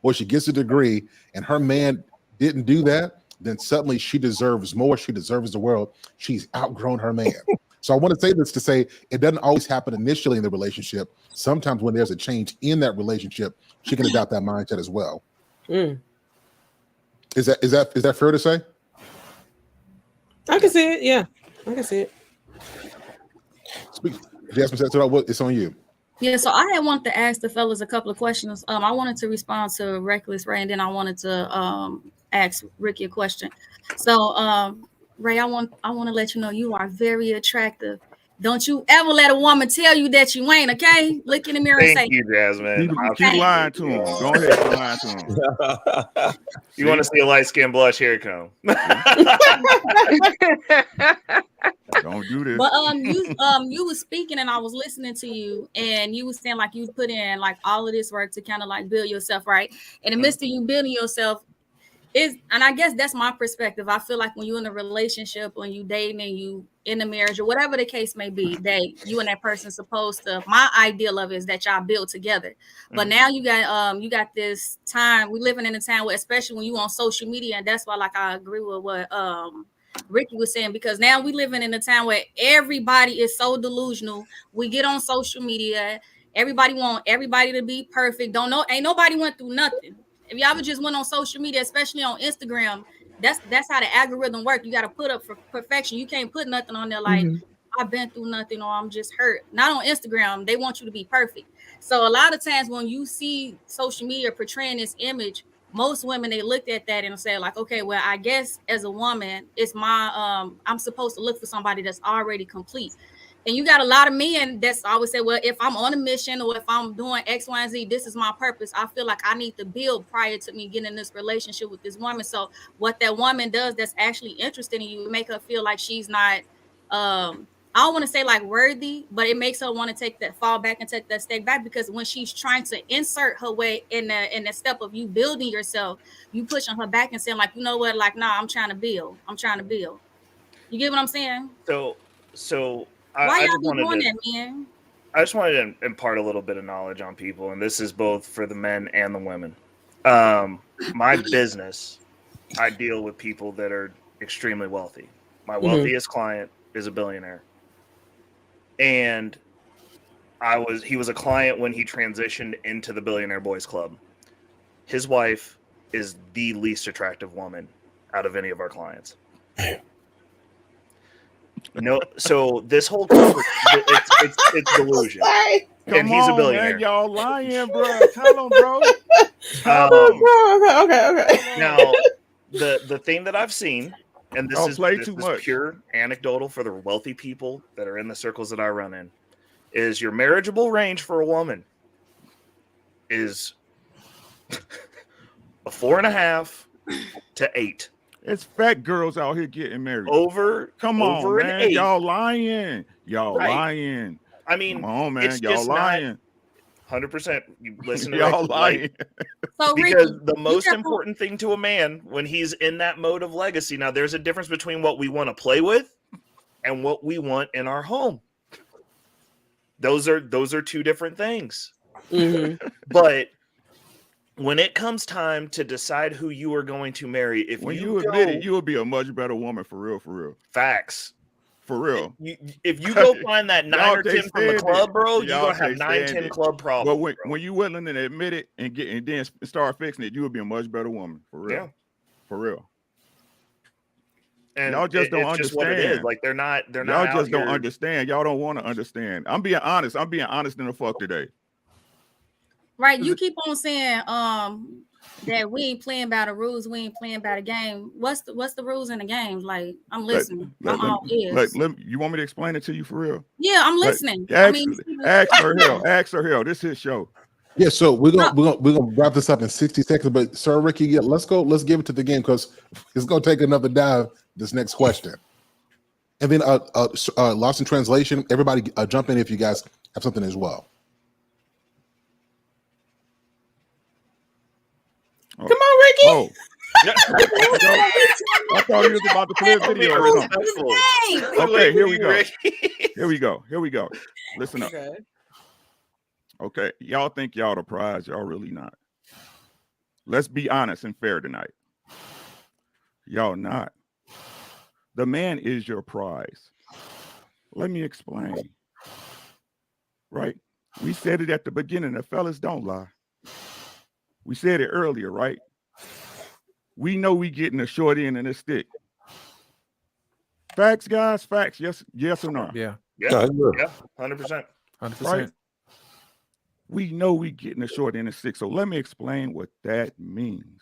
or she gets a degree, and her man didn't do that, then suddenly she deserves more. She deserves the world. She's outgrown her man. So I want to say this to say it doesn't always happen initially in the relationship. Sometimes when there's a change in that relationship, she can adopt that mindset as well. Is that fair to say? I can see it. Yeah, I can see it. Jasmine said, it's on you. Yeah, so I had wanted to ask the fellas a couple of questions. I wanted to respond to Reckless Ray, and then I wanted to ask Ricky a question. So, Ray, I want to let you know you are very attractive. Don't you ever let a woman tell you that you ain't, okay? Look in the mirror and say, thank you, Jasmine. Keep lying to him. Go ahead, keep lying to him. You want to see a light skin blush? Here it comes. Don't do this. But you was speaking and I was listening to you, and you was saying like you put in like all of this work to kind of like build yourself, right? In the midst of you building yourself, and I guess that's my perspective. I feel like when you're in a relationship, when you dating and you in a marriage or whatever the case may be, that you and that person supposed to, my ideal of it is that y'all build together. But now you got this time, we living in a time where, especially when you on social media, and that's why like I agree with what Ricky was saying, because now we living in a time where everybody is so delusional. We get on social media, everybody want everybody to be perfect. Ain't nobody went through nothing. If y'all just went on social media, especially on Instagram, that's how the algorithm works. You got to put up for perfection. You can't put nothing on there like I've been through nothing or I'm just hurt. Not on Instagram. They want you to be perfect. So a lot of times when you see social media portraying this image, most women, they looked at that and say like, okay, well, I guess as a woman, it's my I'm supposed to look for somebody that's already complete. And you got a lot of men that's always say, well, if I'm on a mission or if I'm doing X, Y, and Z, this is my purpose. I feel like I need to build prior to me getting in this relationship with this woman. So what that woman does that's actually interested in you, make her feel like she's not, I don't want to say like worthy, but it makes her want to fall back and take that step back, because when she's trying to insert her way in the step of you building yourself, you pushing her back and saying like, you know what, like, nah, I'm trying to build. You get what I'm saying? So why y'all be doing that, man? I just wanted to impart a little bit of knowledge on people, and this is both for the men and the women. My business, I deal with people that are extremely wealthy. My wealthiest client is a billionaire. And he was a client when he transitioned into the Billionaire Boys Club. His wife is the least attractive woman out of any of our clients. No, so this whole it's delusion. And he's a billionaire. Man, y'all lying, bro. Tell him, bro. Okay. Now, the thing that I've seen, and this is pure anecdotal for the wealthy people that are in the circles that I run in, is your marriageable range for a woman is a 4.5 to 8. It's fat girls out here getting married. Come on, man. 8. Y'all lying. Lying. I mean, come on, man. Y'all lying. 100%. You listen to y'all lying. So because Ricky, the most important thing to a man when he's in that mode of legacy, now there's a difference between what we want to play with and what we want in our home. Those are two different things. But when it comes time to decide who you are going to marry, if when you admit it, you will be a much better woman for real. Facts. For real. If you go find that 9 Y'all or can't 10 from the stand club, it. bro, you're Y'all gonna have can't 9, stand 10 it. club problems. But bro. when you willing to admit it and then start fixing it, you will be a much better woman. For real. Yeah. For real. And Y'all just don't it's just what it is. understand. Like they're not Y'all out just don't here- understand. Y'all don't want to understand. I'm being honest. I'm being honest in the fuck today. Right. You keep on saying that we ain't playing by the rules, we ain't playing by the game. What's the rules in the game? Like, I'm listening. I'm all ears. You want me to explain it to you for real? Yeah, I'm listening. Ask Sir Hill. Ask Sir Hill. This is his show. Yeah, so we're gonna wrap this up in 60 seconds. But Sir Ricky, yeah, let's give it to the game because it's gonna take another dive. This next question, and then lost in translation. Everybody, jump in if you guys have something as well. Come on, Ricky. Oh. I thought he was about to play a video or something. Okay, here we go. Here we go. Listen up. Okay, y'all think y'all the prize. Y'all really not. Let's be honest and fair tonight. Y'all not. The man is your prize. Let me explain. Right? We said it at the beginning. The fellas don't lie. We said it earlier, right? We know we getting a short end of the stick. Facts, guys. Facts. Yes or no? Yeah. Yeah. 100%. 100%. Right? We know we getting a short end of the stick. So let me explain what that means.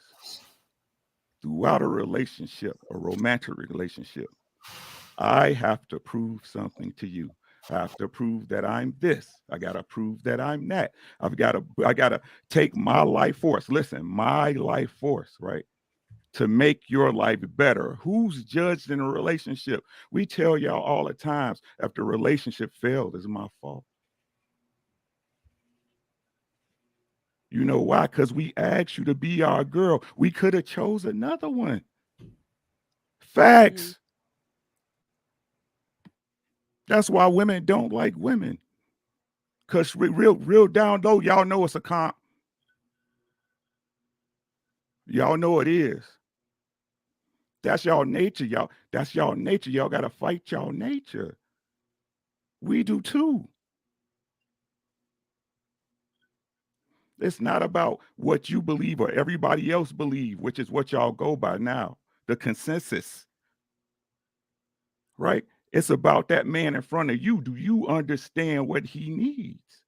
Throughout a relationship, a romantic relationship, I have to prove something to you. I have to prove that I'm this. I gotta prove that I'm that. I gotta take my life force. Listen, my life force, right? To make your life better. Who's judged in a relationship? We tell y'all all the times if the relationship failed, it's my fault. You know why? Because we asked you to be our girl. We could have chose another one. Facts. That's why women don't like women. Because real down low, y'all know it's a comp. Y'all know it is. That's y'all nature, y'all. That's y'all nature. Y'all got to fight y'all nature. We do too. It's not about what you believe or everybody else believe, which is what y'all go by now, the consensus, right? It's about that man in front of you. Do you understand what he needs?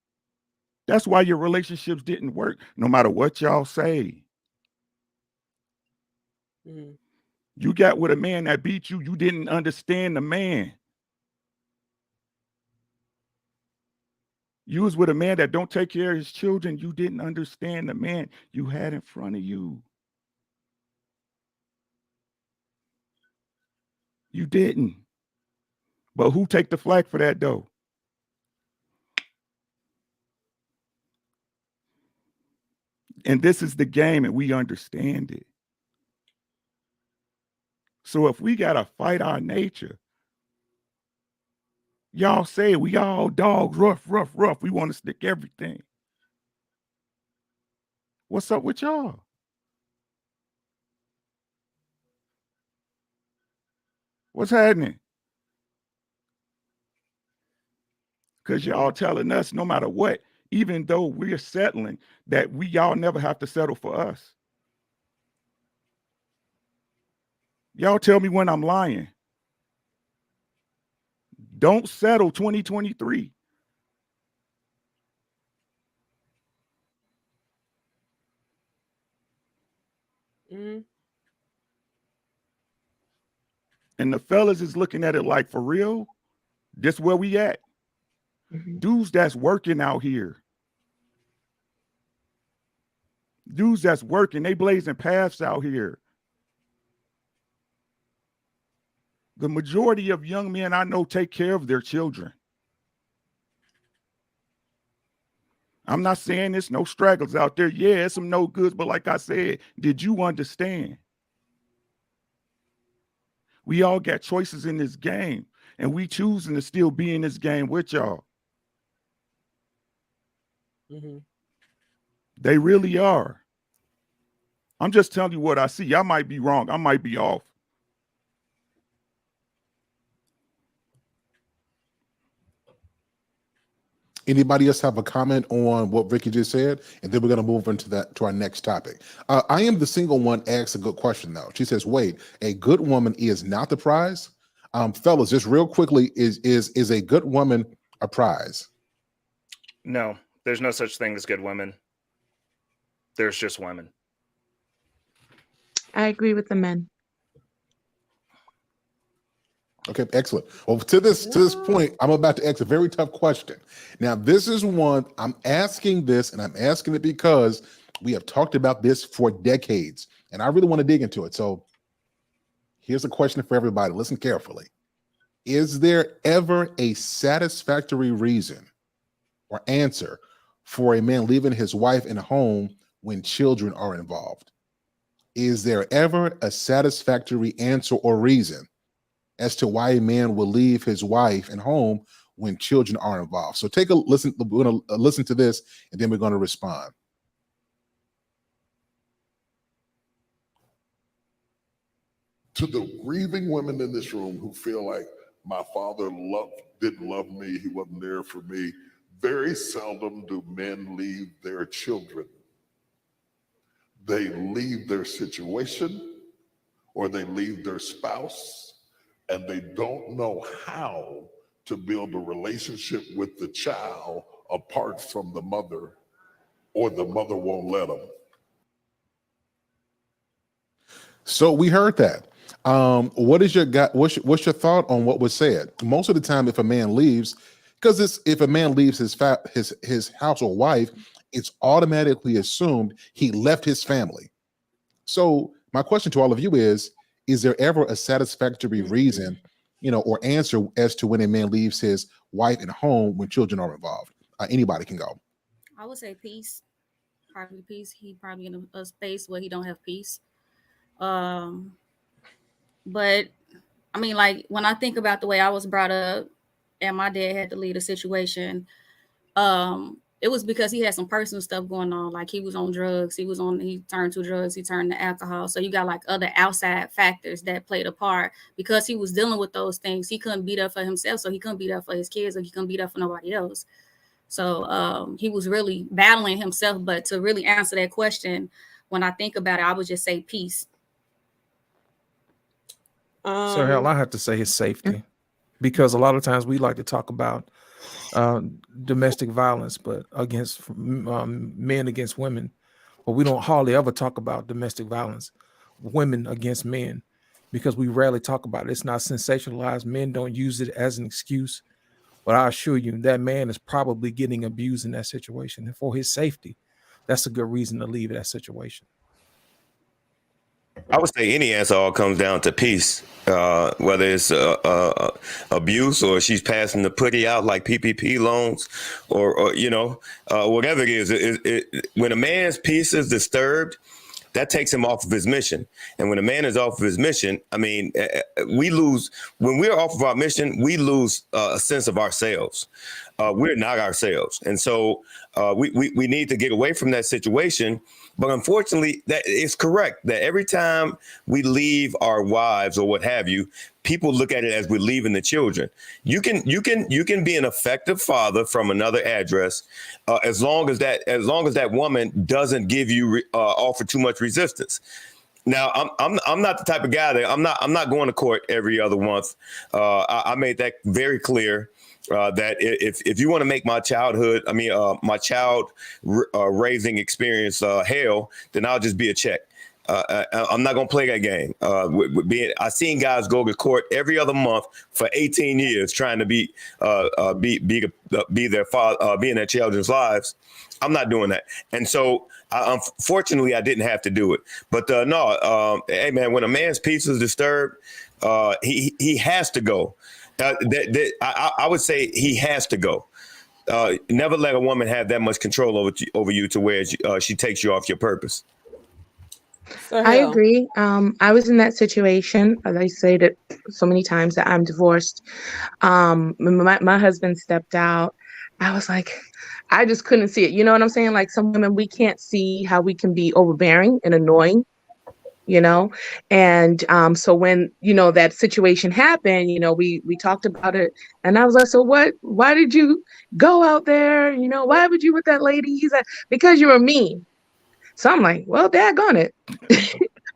That's why your relationships didn't work, no matter what y'all say. You got with a man that beat you, you didn't understand the man. You was with a man that don't take care of his children. You didn't understand the man you had in front of you. You didn't. But who take the flack for that though? And this is the game and we understand it. So if we got to fight our nature, y'all say we all dogs, rough. We want to stick everything. What's up with y'all? What's happening? Because y'all telling us no matter what, even though we're settling, that y'all never have to settle for us. Y'all tell me when I'm lying. Don't settle 2023. And the fellas is looking at it like, for real? This where we at? Dudes that's working out here. Dudes that's working, they blazing paths out here. The majority of young men I know take care of their children. I'm not saying there's no stragglers out there. Yeah, there's some no goods, but like I said, did you understand? We all got choices in this game, and we choosing to still be in this game with y'all. They really are. I'm just telling you what I see. I might be wrong. I might be off. Anybody else have a comment on what Vicky just said? And then we're going to move into to our next topic. I am the single one asks a good question though. She says, wait, a good woman is not the prize? Fellas, just real quickly, is a good woman a prize? No, there's no such thing as good women. There's just women. I agree with the men. Okay, excellent. Well, to this point, I'm about to ask a very tough question. Now, this is one I'm asking this, and I'm asking it because we have talked about this for decades, and I really want to dig into it. So, here's a question for everybody. Listen carefully. Is there ever a satisfactory reason or answer for a man leaving his wife and home when children are involved? Is there ever a satisfactory answer or reason as to why a man will leave his wife and home when children are involved? So take a listen. We're going to listen to this, and then we're going to respond. To the grieving women in this room who feel like my father didn't love me, he wasn't there for me, very seldom do men leave their children. They leave their situation or they leave their spouse, and they don't know how to build a relationship with the child apart from the mother, or the mother won't let them. So we heard that. What is what's your thought on what was said? Most of the time, if a man leaves, because if a man leaves his house or wife, it's automatically assumed he left his family. So my question to all of you is there ever a satisfactory reason, or answer as to when a man leaves his wife and home when children are involved? Anybody can go. I would say peace. Probably peace. He probably in a space where he don't have peace. But I mean, like when I think about the way I was brought up and my dad had to leave the situation, it was because he had some personal stuff going on. Like he was on drugs. He turned to drugs. He turned to alcohol. So you got like other outside factors that played a part. Because he was dealing with those things, he couldn't be there for himself. So he couldn't be there for his kids, or he couldn't be there for nobody else. So he was really battling himself. But to really answer that question, when I think about it, I would just say peace. So hell, I have to say his safety, because a lot of times we like to talk about domestic violence, but against men against women, but we don't hardly ever talk about domestic violence, women against men, because we rarely talk about it. It's not sensationalized. Men don't use it as an excuse, but I assure you that man is probably getting abused in that situation, and for his safety, that's a good reason to leave that situation. I would say any answer all comes down to peace, whether it's abuse or she's passing the putty out like PPP loans or whatever it is. When a man's peace is disturbed, that takes him off of his mission. And when a man is off of his mission, I mean, we lose. When we're off of our mission, we lose a sense of ourselves. We're not ourselves. And so we need to get away from that situation. But unfortunately, that is correct that every time we leave our wives or what have you, people look at it as we're leaving the children. You can be an effective father from another address as long as that woman doesn't give you offer too much resistance. Now, I'm not the type of guy that I'm not going to court every other month. I made that very clear. That if you want to make my child raising experience hell, then I'll just be a check. I'm not gonna play that game. I've seen guys go to court every other month for 18 years trying to be their father, be in their children's lives. I'm not doing that, and so unfortunately, I didn't have to do it. But hey man, when a man's peace is disturbed, he has to go. I would say he has to go. Never let a woman have that much control over you to where she takes you off your purpose. I agree. I was in that situation. As I said it so many times that I'm divorced. My husband stepped out. I was like, I just couldn't see it. You know what I'm saying? Like some women, we can't see how we can be overbearing and annoying you know? And so when, you know, that situation happened, you know, we talked about it, and I was like, so why did you go out there? You know, why would you with that lady? He's like, because you were mean. So I'm like, well, daggone it.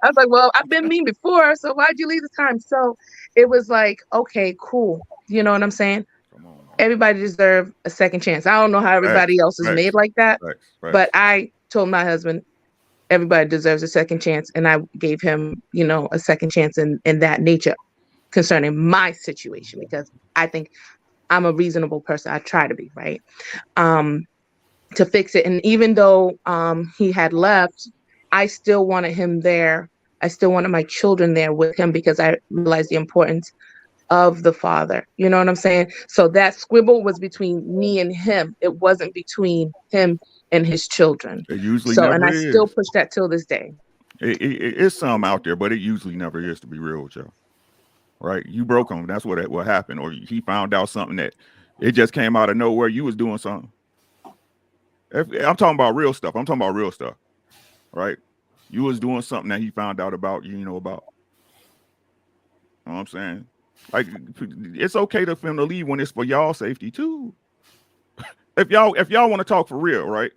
I was like, well, I've been mean before, so why'd you leave this time? So it was like, okay, cool. You know what I'm saying? Everybody deserves a second chance. I don't know how everybody else is made like that, but I told my husband, everybody deserves a second chance. And I gave him, you know, a second chance in that nature concerning my situation, because I think I'm a reasonable person. I try to be, right? To fix it. And even though he had left, I still wanted him there. I still wanted my children there with him, because I realized the importance of the father. You know what I'm saying? So that squabble was between me and him. It wasn't between him and his children. It usually so, never and I is. still push that till this day. It's some out there, but it usually never is, to be real with you. Right? You broke him. That's what happened. Or he found out something that it just came out of nowhere. You was doing something. I'm talking about real stuff. Right? You was doing something that he found out about, you know about. You know what I'm saying? Like, it's okay for him to leave when it's for y'all safety too. If y'all want to talk for real, right?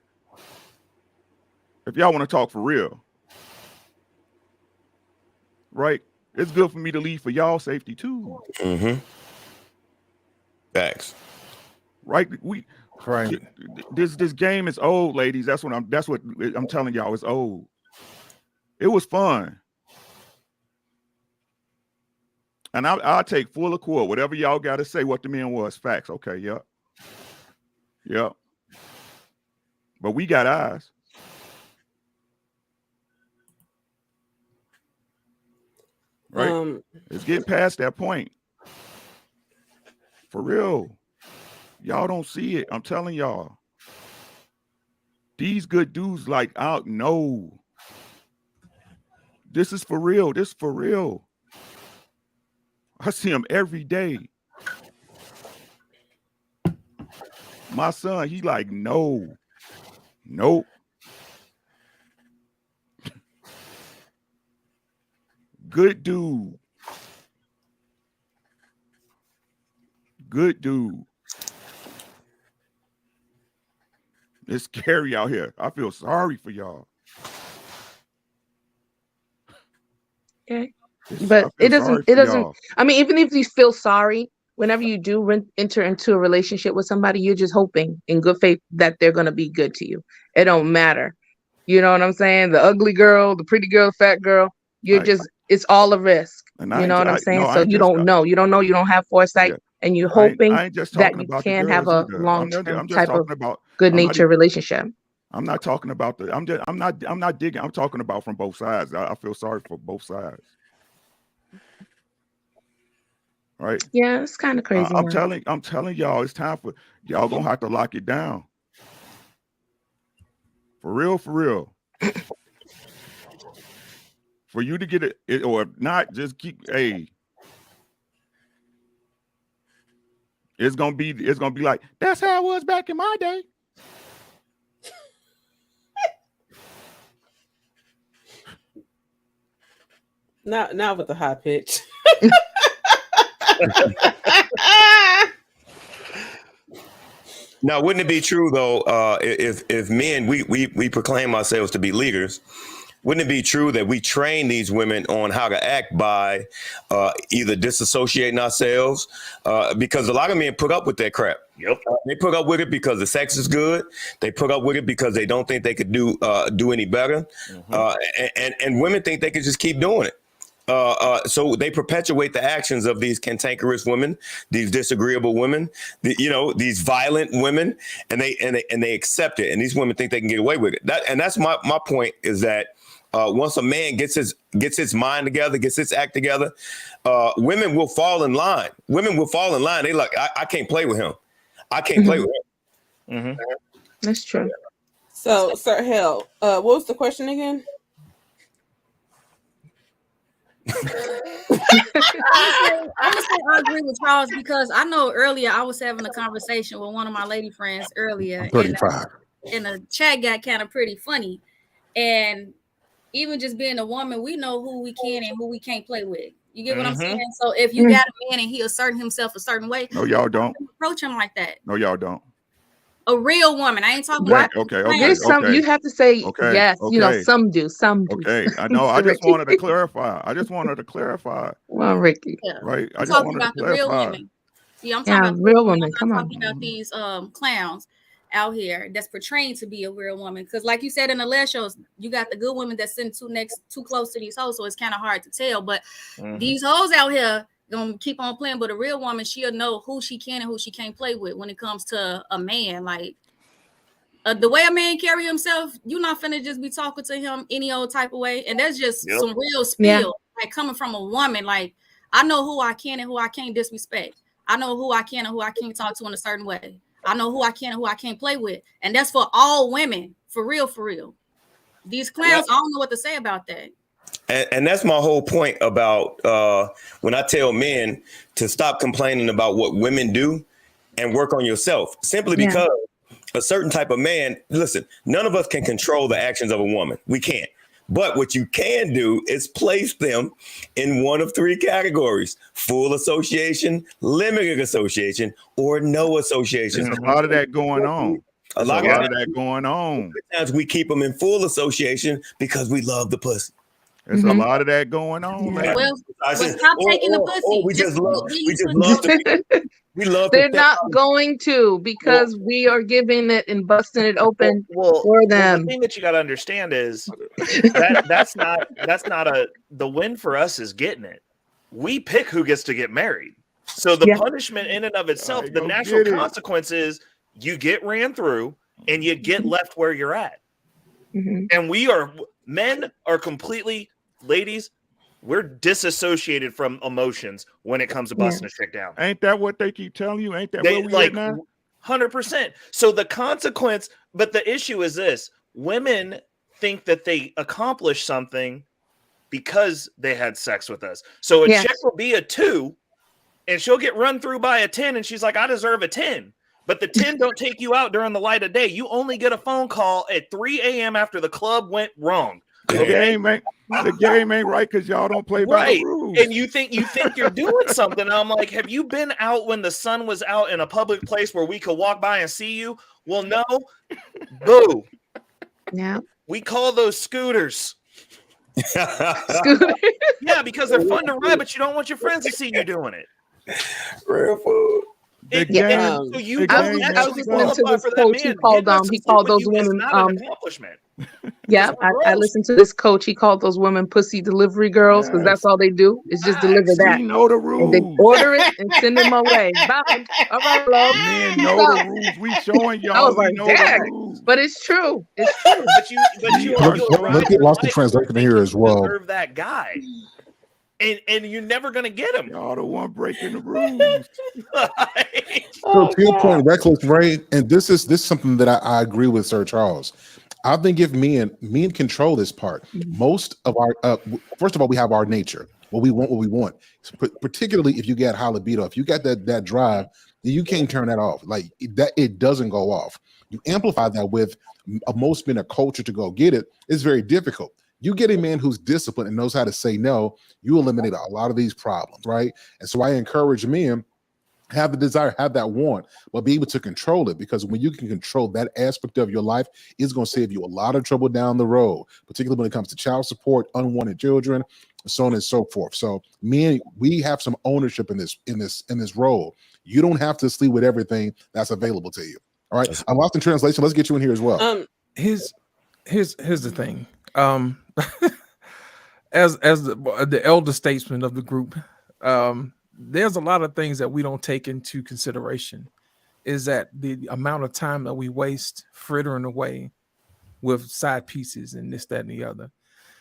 If y'all want to talk for real, right? It's good for me to leave for y'all safety too. Mm-hmm. Facts. Right? This game is old, ladies. That's what I'm telling y'all. It's old. It was fun. And I'll take full accord. Whatever y'all got to say, what the man was. Facts. Okay, yep. Yep. But we got eyes. Right? It's getting past that point. For real. Y'all don't see it. I'm telling y'all. These good dudes like out. No. This is for real. This is for real. I see him every day. My son, he like, no. Nope. Good dude. Good dude. It's scary out here. I feel sorry for y'all. Okay. But it doesn't, I mean, even if you feel sorry, whenever you do enter into a relationship with somebody, you're just hoping in good faith that they're going to be good to you. It don't matter. You know what I'm saying? The ugly girl, the pretty girl, the fat girl, it's all a risk. You know what I'm saying? So you don't know, you don't have foresight, and you're hoping that you can have a long-term type of good nature relationship. I'm not talking about I'm not digging. I'm talking about from both sides. I feel sorry for both sides. Right? Yeah, it's kind of crazy. I'm telling y'all, it's time for y'all gonna have to lock it down. For real, for real. For you to get it or not, just keep it's gonna be like, that's how it was back in my day. Not with the high pitch. Now, wouldn't it be true though, if men we proclaim ourselves to be leaders? Wouldn't it be true that we train these women on how to act by either disassociating ourselves? Because a lot of men put up with that crap. Yep. They put up with it because the sex is good. They put up with it because they don't think they could do any better. Mm-hmm. And women think they could just keep doing it. So they perpetuate the actions of these cantankerous women, these disagreeable women, these violent women, and they accept it. And these women think they can get away with it. That's my point is that once a man gets his mind together, gets his act together, women will fall in line. Women will fall in line. They like, I can't play with him. I can't play with him. Mm-hmm. That's true. So, Sir Hell, what was the question again? I agree with Charles because I know earlier I was having a conversation with one of my lady friends earlier. 35. And the chat got kind of pretty funny. And even just being a woman, we know who we can and who we can't play with. You get what I'm Mhm. saying? So if you got a man and he asserting himself a certain way, No, y'all don't. approach him like that. No, y'all don't. A real woman. I ain't talking Okay, about okay, There's some okay. you have to say Okay, yes. You know, okay. some do. Okay, I know. I Mr. just Ricky. wanted to clarify. I just wanted to clarify. Well, Ricky. Yeah. Right. I I'm just talking wanted to about the real clarify. women. See, I'm talking Yeah, about the real women. woman. I'm Come not on. talking about these clowns out here that's portraying to be a real woman. Because like you said in the last shows, you got the good women that's sitting too close to these hoes, so it's kind of hard to tell. But these hoes out here gonna keep on playing. But a real woman, she'll know who she can and who she can't play with when it comes to a man. Like the way a man carry himself, you're not finna just be talking to him any old type of way. And that's just Yep. some real spill, like coming from a woman. Like I know who I can and who I can't disrespect. I know who I can and who I can't talk to in a certain way. I know who I can and who I can't play with. And that's for all women, for real, for real. These clowns, I don't know what to say about that. And that's my whole point about when I tell men to stop complaining about what women do and work on yourself, simply because a certain type of man, listen, none of us can control the actions of a woman. We can't. But what you can do is place them in one of three categories: full association, limited association, or no association. There's a lot of that going on. A lot of that going on. Sometimes we keep them in full association because we love the pussy. There's a lot of that going on, man. Well, stop taking the pussy. We just love to. We love. They're not going to because we are giving it and busting it open for them. The thing that you got to understand is that's not the win for us is getting it. We pick who gets to get married. So the punishment in and of itself, the natural consequence is you get ran through and you get left where you're at. And men are completely, ladies, we're disassociated from emotions when it comes to busting a chick down. Ain't that what they keep telling you? Ain't that what we like at now? 100%. So the consequence, but the issue is this: women think that they accomplish something because they had sex with us. So a chick will be a 2 and she'll get run through by a 10 and she's like, I deserve a 10. But the 10 don't take you out during the light of day. You only get a phone call at 3 a.m. after the club went wrong. The game ain't right because y'all don't play by the rules. And you think you're doing something. And I'm like, have you been out when the sun was out in a public place where we could walk by and see you? Well, no. Boo. Yeah. We call those scooters. Yeah, because they're fun to ride, but you don't want your friends to see you doing it. Real food. I was listening to this coach. He called those women. I listened to this coach. He called those women pussy delivery girls because that's all they do is just deliver that. We know the rules. And they order it and send them away. Bye. All right, love. Men know the rules. We showing y'all. I was like, we know the dang. rules. But it's true. It's true. Let's get lost in translation here as well. Deserve that guy. And you're never gonna get him. Y'all the one breaking the rules. So to your point, reckless, right? And this is something that I agree with Sir Charles. I think if men control this part, most of our first of all, we have our nature. What we want. Particularly if you get high libido, if you got that drive, you can't turn that off. Like that, it doesn't go off. You amplify that with most men a culture to go get it. It's very difficult. You get a man who's disciplined and knows how to say no, you eliminate a lot of these problems, right? And so I encourage men, have the desire, have that want, but be able to control it, because when you can control that aspect of your life, it's going to save you a lot of trouble down the road, particularly when it comes to child support, unwanted children, so on and so forth. So men, we have some ownership in this role. You don't have to sleep with everything that's available to you. All right. I'm lost in translation. Let's get you in here as well. Here's the thing. As the elder statesman of the group, there's a lot of things that we don't take into consideration. Is that the amount of time that we waste frittering away with side pieces and this, that, and the other,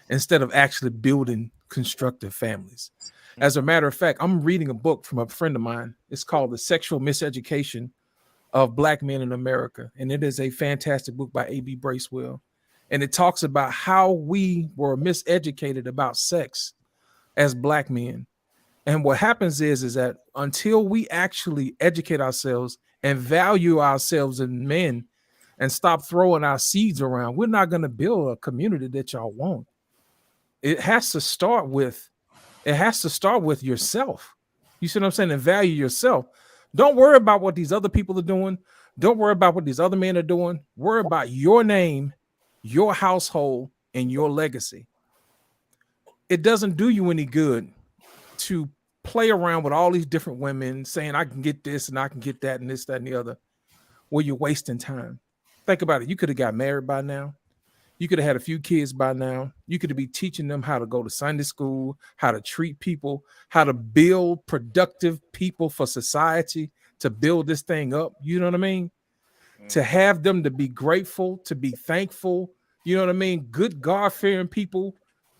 instead of actually building constructive families. As a matter of fact, I'm reading a book from a friend of mine. It's called The Sexual Miseducation of Black Men in America. And it is a fantastic book by A.B. Bracewell. And it talks about how we were miseducated about sex as Black men. And what happens is that until we actually educate ourselves and value ourselves as men and stop throwing our seeds around, we're not going to build a community that y'all want. It has to start with yourself. You see what I'm saying? And value yourself. Don't worry about what these other people are doing. Don't worry about what these other men are doing. Worry about your name, your household, and your legacy. It doesn't do you any good to play around with all these different women saying I can get this and I can get that and this, that, and the other, where you're wasting time. Think about it. You could have got married by now. You could have had a few kids by now. You could be teaching them how to go to Sunday school, how to treat people, how to build productive people for society, to build this thing up. You know what I mean? To have them to be grateful, to be thankful. You know what I mean? Good God-fearing people,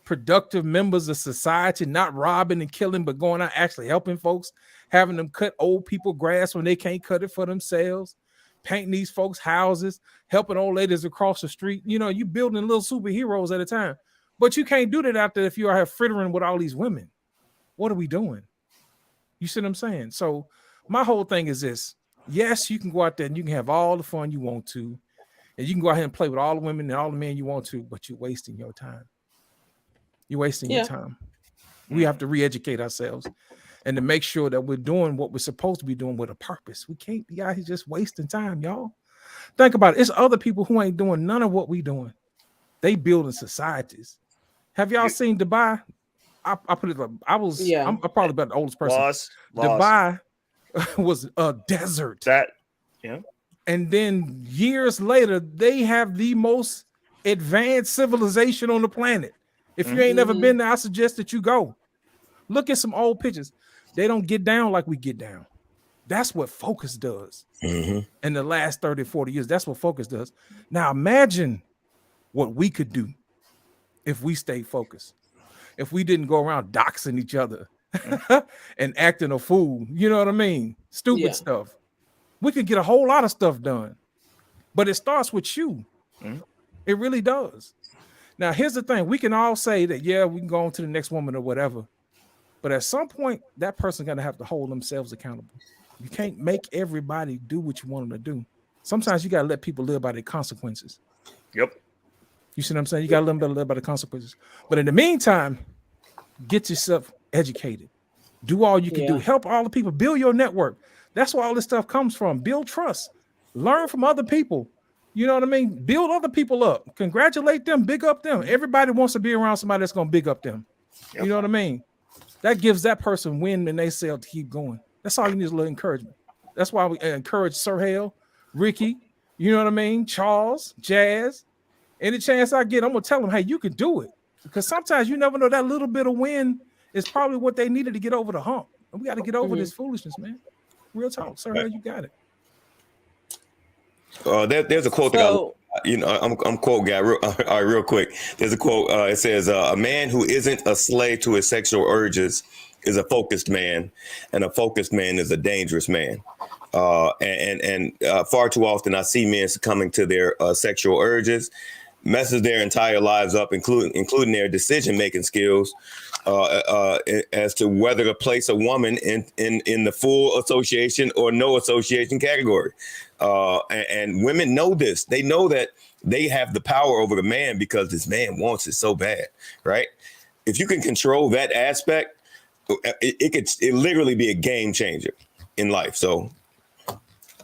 productive members of society, not robbing and killing, but going out actually helping folks, having them cut old people grass when they can't cut it for themselves, painting these folks' houses, helping old ladies across the street. You know, you building little superheroes at a time. But you can't do that out there if you are frittering with all these women. What are we doing? You see what I'm saying? So my whole thing is this. Yes, you can go out there and you can have all the fun you want to. And you can go out here and play with all the women and all the men you want to, but you're wasting your time. You're wasting your time. We have to re-educate ourselves and to make sure that we're doing what we're supposed to be doing with a purpose. We can't be out here just wasting time, y'all. Think about it. It's other people who ain't doing none of what we doing. They building societies. Have y'all seen Dubai? I put it like I'm probably about the oldest person. Lost. Dubai was a desert. And then years later, they have the most advanced civilization on the planet. If you ain't never been there, I suggest that you go. Look at some old pictures. They don't get down like we get down. That's what Focus does. In the last 30, 40 years, that's what Focus does. Now imagine what we could do if we stayed focused. If we didn't go around doxing each other and acting a fool, you know what I mean? Stupid stuff. We could get a whole lot of stuff done. But it starts with you. It really does. Now, here's the thing. We can all say that, yeah, we can go on to the next woman or whatever. But at some point, that person's going to have to hold themselves accountable. You can't make everybody do what you want them to do. Sometimes you got to let people live by their consequences. Yep. You see what I'm saying? You got to let them live by the consequences. But in the meantime, get yourself educated. Do all you can do. Help all the people. Build your network. That's where all this stuff comes from. Build trust. Learn from other people. You know what I mean? Build other people up. Congratulate them. Big up them. Everybody wants to be around somebody that's going to big up them. You know what I mean? That gives that person wind in their sail to keep going. That's all you need is a little encouragement. That's why we encourage Sir Hale, Ricky, you know what I mean? Charles, Jazz. Any chance I get, I'm going to tell them, hey, you can do it. Because sometimes you never know, that little bit of wind is probably what they needed to get over the hump. And we got to get over this foolishness, man. Real talk. Sir Hale, you got it. There's a quote that I'm quote guy. Real quick. There's a quote. It says, "A man who isn't a slave to his sexual urges is a focused man, and a focused man is a dangerous man." And far too often, I see men succumbing to their sexual urges, messes their entire lives up, including their decision-making skills, as to whether to place a woman in the full association or no association category. And women know this. They know that they have the power over the man because this man wants it so bad, right? If you can control that aspect, it could literally be a game changer in life. So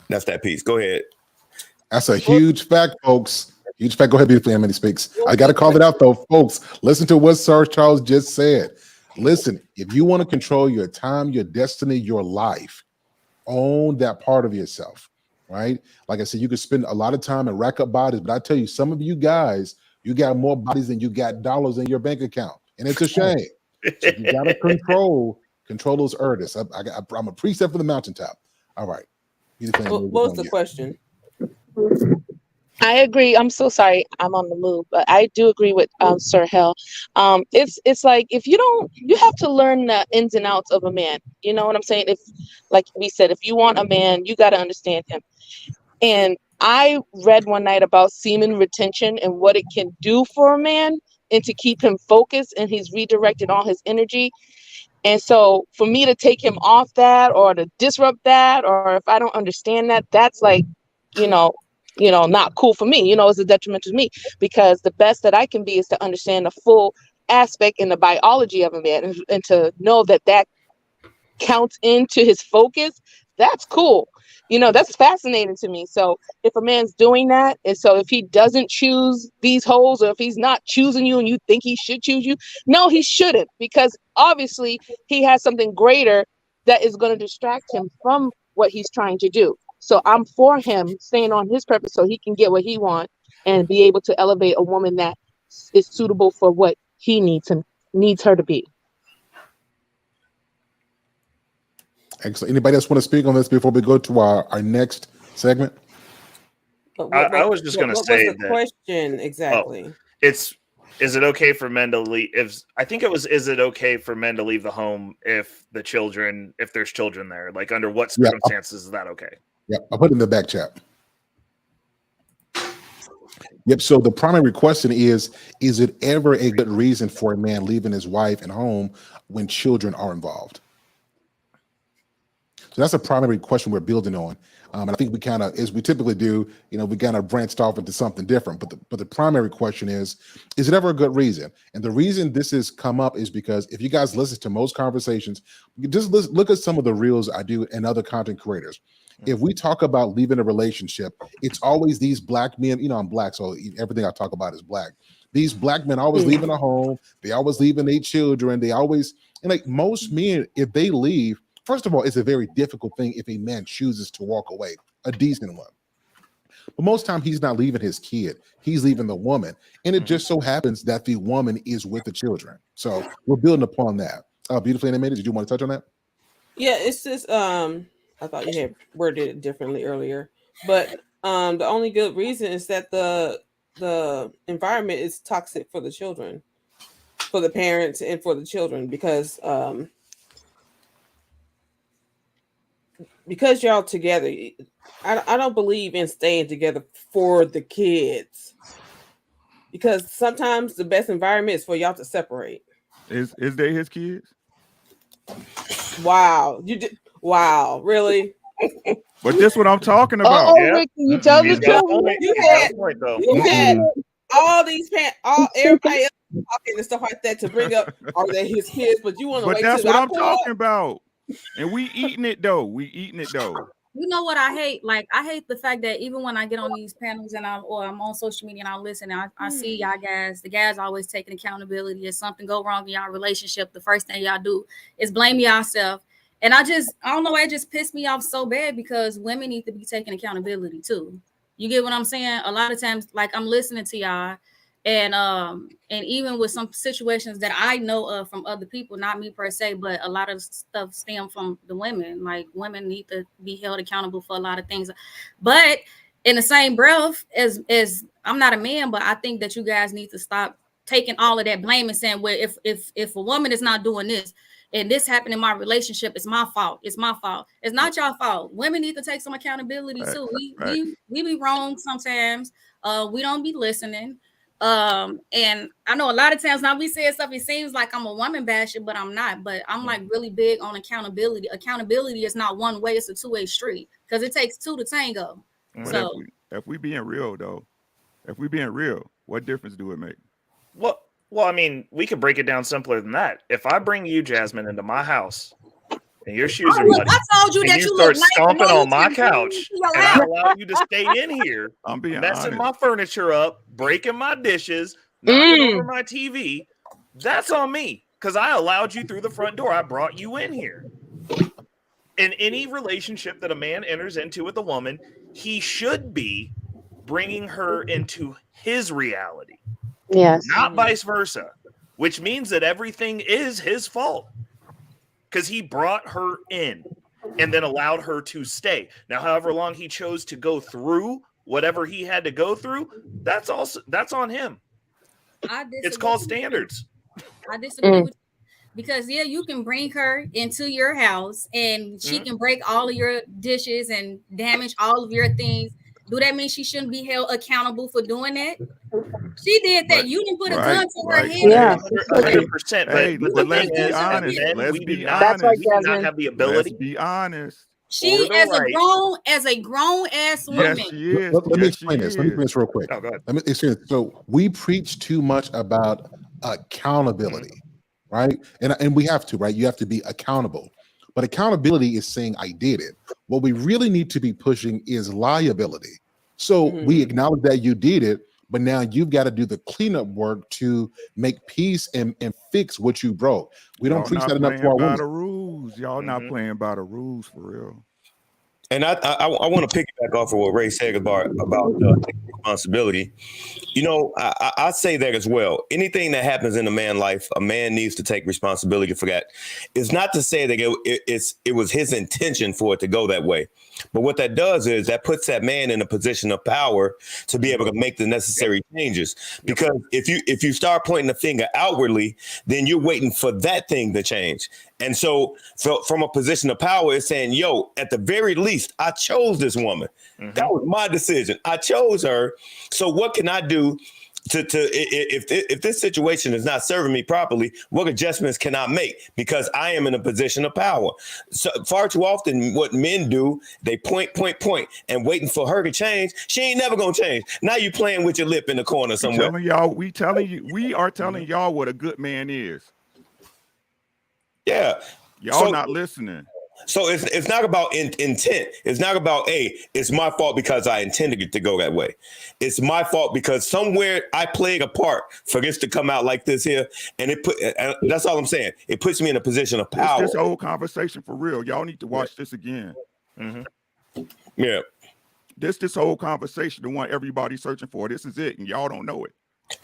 that's that piece. Go ahead. That's a huge fact, folks. Huge fact. Go ahead, beautiful Amity Speaks. I got to call it out, though, folks. Listen to what Sir Charles just said. Listen, if you want to control your time, your destiny, your life, own that part of yourself, right? Like I said, you could spend a lot of time and rack up bodies, but I tell you, some of you guys, you got more bodies than you got dollars in your bank account, and it's a shame. So you got to control those urges. I'm a precept for the mountaintop. All right. What was the question? I agree. I'm so sorry. I'm on the move, but I do agree with Sir Hell. It's like if you have to learn the ins and outs of a man. You know what I'm saying? If, like we said, if you want a man, you got to understand him. And I read one night about semen retention and what it can do for a man and to keep him focused, and he's redirected all his energy. And so for me to take him off that or to disrupt that, or if I don't understand that, that's like, not cool for me. It's a detriment to me, because the best that I can be is to understand the full aspect in the biology of a man, and to know that that counts into his focus, that's cool. You know, that's fascinating to me. So if a man's doing that, and so if he doesn't choose these holes, or if he's not choosing you and you think he should choose you, no, he shouldn't, because obviously he has something greater that is going to distract him from what he's trying to do. So I'm for him staying on his purpose so he can get what he wants and be able to elevate a woman that is suitable for what he needs her to be. Excellent. Anybody else want to speak on this before we go to our next segment? I was just going to say was the question exactly? Is it okay for men to leave? Is it okay for men to leave the home if there's children there? Like, under what circumstances is that okay? Yeah, I'll put it in the back chat. Yep. So the primary question is it ever a good reason for a man leaving his wife and home when children are involved? So that's a primary question we're building on. And I think we kind of, as we typically do, we kind of branched off into something different. But the primary question is it ever a good reason? And the reason this has come up is because if you guys listen to most conversations, you just look at some of the reels I do and other content creators. If we talk about leaving a relationship, it's always these black men. I'm black, so everything I talk about is black. These black men always leaving a home. They always leaving their children. They always, and like most men, if they leave, first of all, it's a very difficult thing if a man chooses to walk away, a decent one. But most time he's not leaving his kid. He's leaving the woman. And it just so happens that the woman is with the children. So we're building upon that. Beautifully Animated, did you want to touch on that? Yeah, it's just I thought you had worded it differently earlier. But the only good reason is that the environment is toxic for the children, for the parents and for the children, because y'all together. I don't believe in staying together for the kids, because sometimes the best environment is for y'all to separate. Is they his kids? Wow, you did. Wow, really? But this what I'm talking about. Ricky, you tell the truth. You had all these everybody else talking and stuff like that to bring up, are they his kids? But you want to wait. But that's what I'm talking about. And we eating it though. You know what I hate? Like, I hate the fact that even when I get on these panels and I'm on social media and I listen, and I see y'all guys, the guys always taking accountability. If something go wrong in y'all relationship, the first thing y'all do is blame yourself. And I don't know, it just pissed me off so bad, because women need to be taking accountability too. You get what I'm saying? A lot of times, like, I'm listening to y'all, and even with some situations that I know of from other people, not me per se, but a lot of stuff stem from the women. Like, women need to be held accountable for a lot of things. But in the same breath, as I'm not a man, but I think that you guys need to stop taking all of that blame and saying, well, if a woman is not doing this, and this happened in my relationship, it's my fault. It's my fault. It's not your fault. Women need to take some accountability too. We be wrong sometimes. We don't be listening. And I know a lot of times now we say stuff, it seems like I'm a woman basher, but I'm not. But I'm like really big on accountability. Accountability is not one way, it's a two-way street, because it takes two to tango. But so if we being real though, what difference do it make? Well, I mean, we could break it down simpler than that. If I bring you, Jasmine, into my house and your shoes are muddy, I told you that you start stomping on my couch, and I allow you to stay in here, I'm being messing honest. my furniture up, breaking my dishes, knocking over my TV, that's on me, because I allowed you through the front door. I brought you in here. In any relationship that a man enters into with a woman, he should be bringing her into his reality. Yes. Not vice versa, which means that everything is his fault, because he brought her in and then allowed her to stay. Now, however long he chose to go through whatever he had to go through, that's on him. It's called standards. I disagree with you, because you can bring her into your house and she can break all of your dishes and damage all of your things. Do that mean she shouldn't be held accountable for doing that? She did that. You didn't put a gun to her head. Yeah. 100%. Hey, But let's be honest. we do That's right, not Jasmine. have the ability. Let's be honest. She as a grown ass woman. Yes, she is. Let me Yes, explain she this. Let me is. explain this real quick. Oh, go ahead. Let me explain this. So we preach too much about accountability, right? And we have to, right? You have to be accountable. But accountability is saying I did it. What we really need to be pushing is liability. So we acknowledge that you did it, but now you've got to do the cleanup work to make peace and fix what you broke. We don't preach that enough to our women. The rules. Y'all not playing by the rules for real. And I want to piggyback off of what Ray said about taking responsibility. You know, I say that as well. Anything that happens in a man's life, a man needs to take responsibility for that. It's not to say that it was his intention for it to go that way. But what that does is that puts that man in a position of power to be able to make the necessary changes. Because if you start pointing the finger outwardly, then you're waiting for that thing to change. And so from a position of power, it's saying, yo, at the very least, I chose this woman. That was my decision. I chose her. So what can I do if this situation is not serving me properly? What adjustments can I make? Because I am in a position of power. So far too often, what men do, they point, and waiting for her to change. She ain't never gonna change. Now you playing with your lip in the corner somewhere. We are telling y'all what a good man is. Yeah, y'all not listening. So it's not about intent. It's not about, hey, it's my fault because I intended it to go that way. It's my fault because somewhere I played a part for this to come out like this here. And that's all I'm saying. It puts me in a position of power. This whole conversation for real. Y'all need to watch this again. Yeah. This whole conversation, the one everybody searching for. This is it. And y'all don't know it.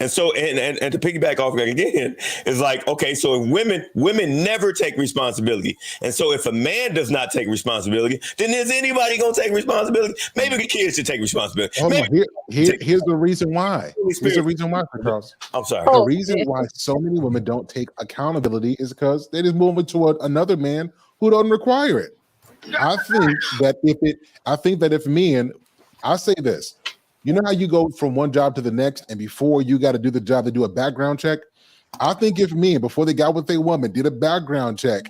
And so, and to piggyback off that again, is like, okay, so if women never take responsibility. And so if a man does not take responsibility, then is anybody going to take responsibility? Maybe the kids should take responsibility. Here's the reason why. Here's the reason why, Charles. I'm sorry. The reason why so many women don't take accountability is because they just move into another man who don't require it. I think that if men, I say this, you know how you go from one job to the next, and before you got to do the job, they do a background check? I think if men, before they got with a woman, did a background check,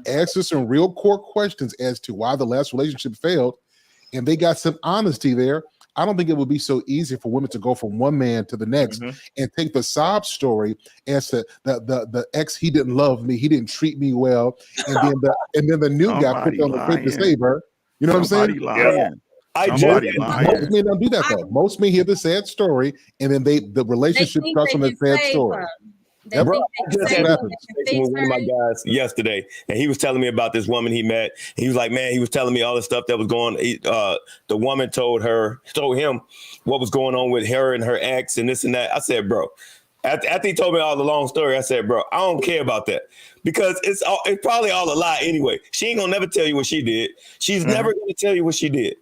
asked her some real core questions as to why the last relationship failed, and they got some honesty there, I don't think it would be so easy for women to go from one man to the next and take the sob story as to the ex, he didn't love me, he didn't treat me well, and then the new guy put on the plate to save her. You know what I'm saying? Most men don't do that though. Most men hear the sad story, and then the relationship starts on the sad story. I just had a conversation with one of my guys yesterday, and he was telling me about this woman he met. He was like, man, he was telling me all the stuff that was going on. The woman told him what was going on with her and her ex and this and that. I said, bro, after he told me all the long story, I said, bro, I don't care about that because it's probably all a lie anyway. She ain't gonna never tell you what she did. She's never gonna tell you what she did.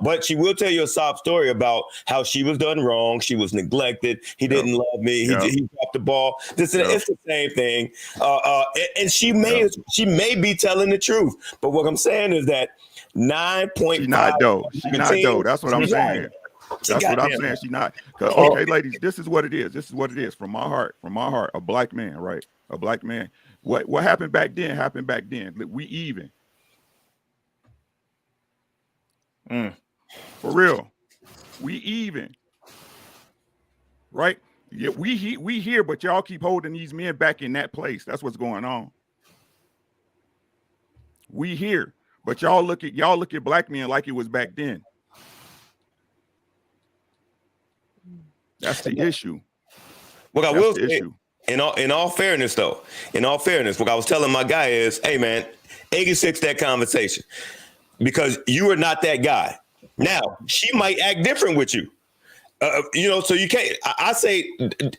But she will tell you a sob story about how she was done wrong. She was neglected. He didn't love me. He dropped the ball. It's the same thing. And she may be telling the truth. But what I'm saying is that 9.5. She's not though. She's not though. That's what I'm saying. That's what I'm saying. She's not. Okay, ladies, this is what it is. This is what it is from my heart. From my heart, a black man, right? A black man. What happened back then happened back then. We even. For real, we even, right? Yeah, we here, but y'all keep holding these men back in that place. That's what's going on. We here, but y'all look at black men like it was back then. That's the issue. What I will say, in all fairness, though, what I was telling my guy is, hey man, 86 that conversation. Because you are not that guy. Now, she might act different with you. So you can't. I say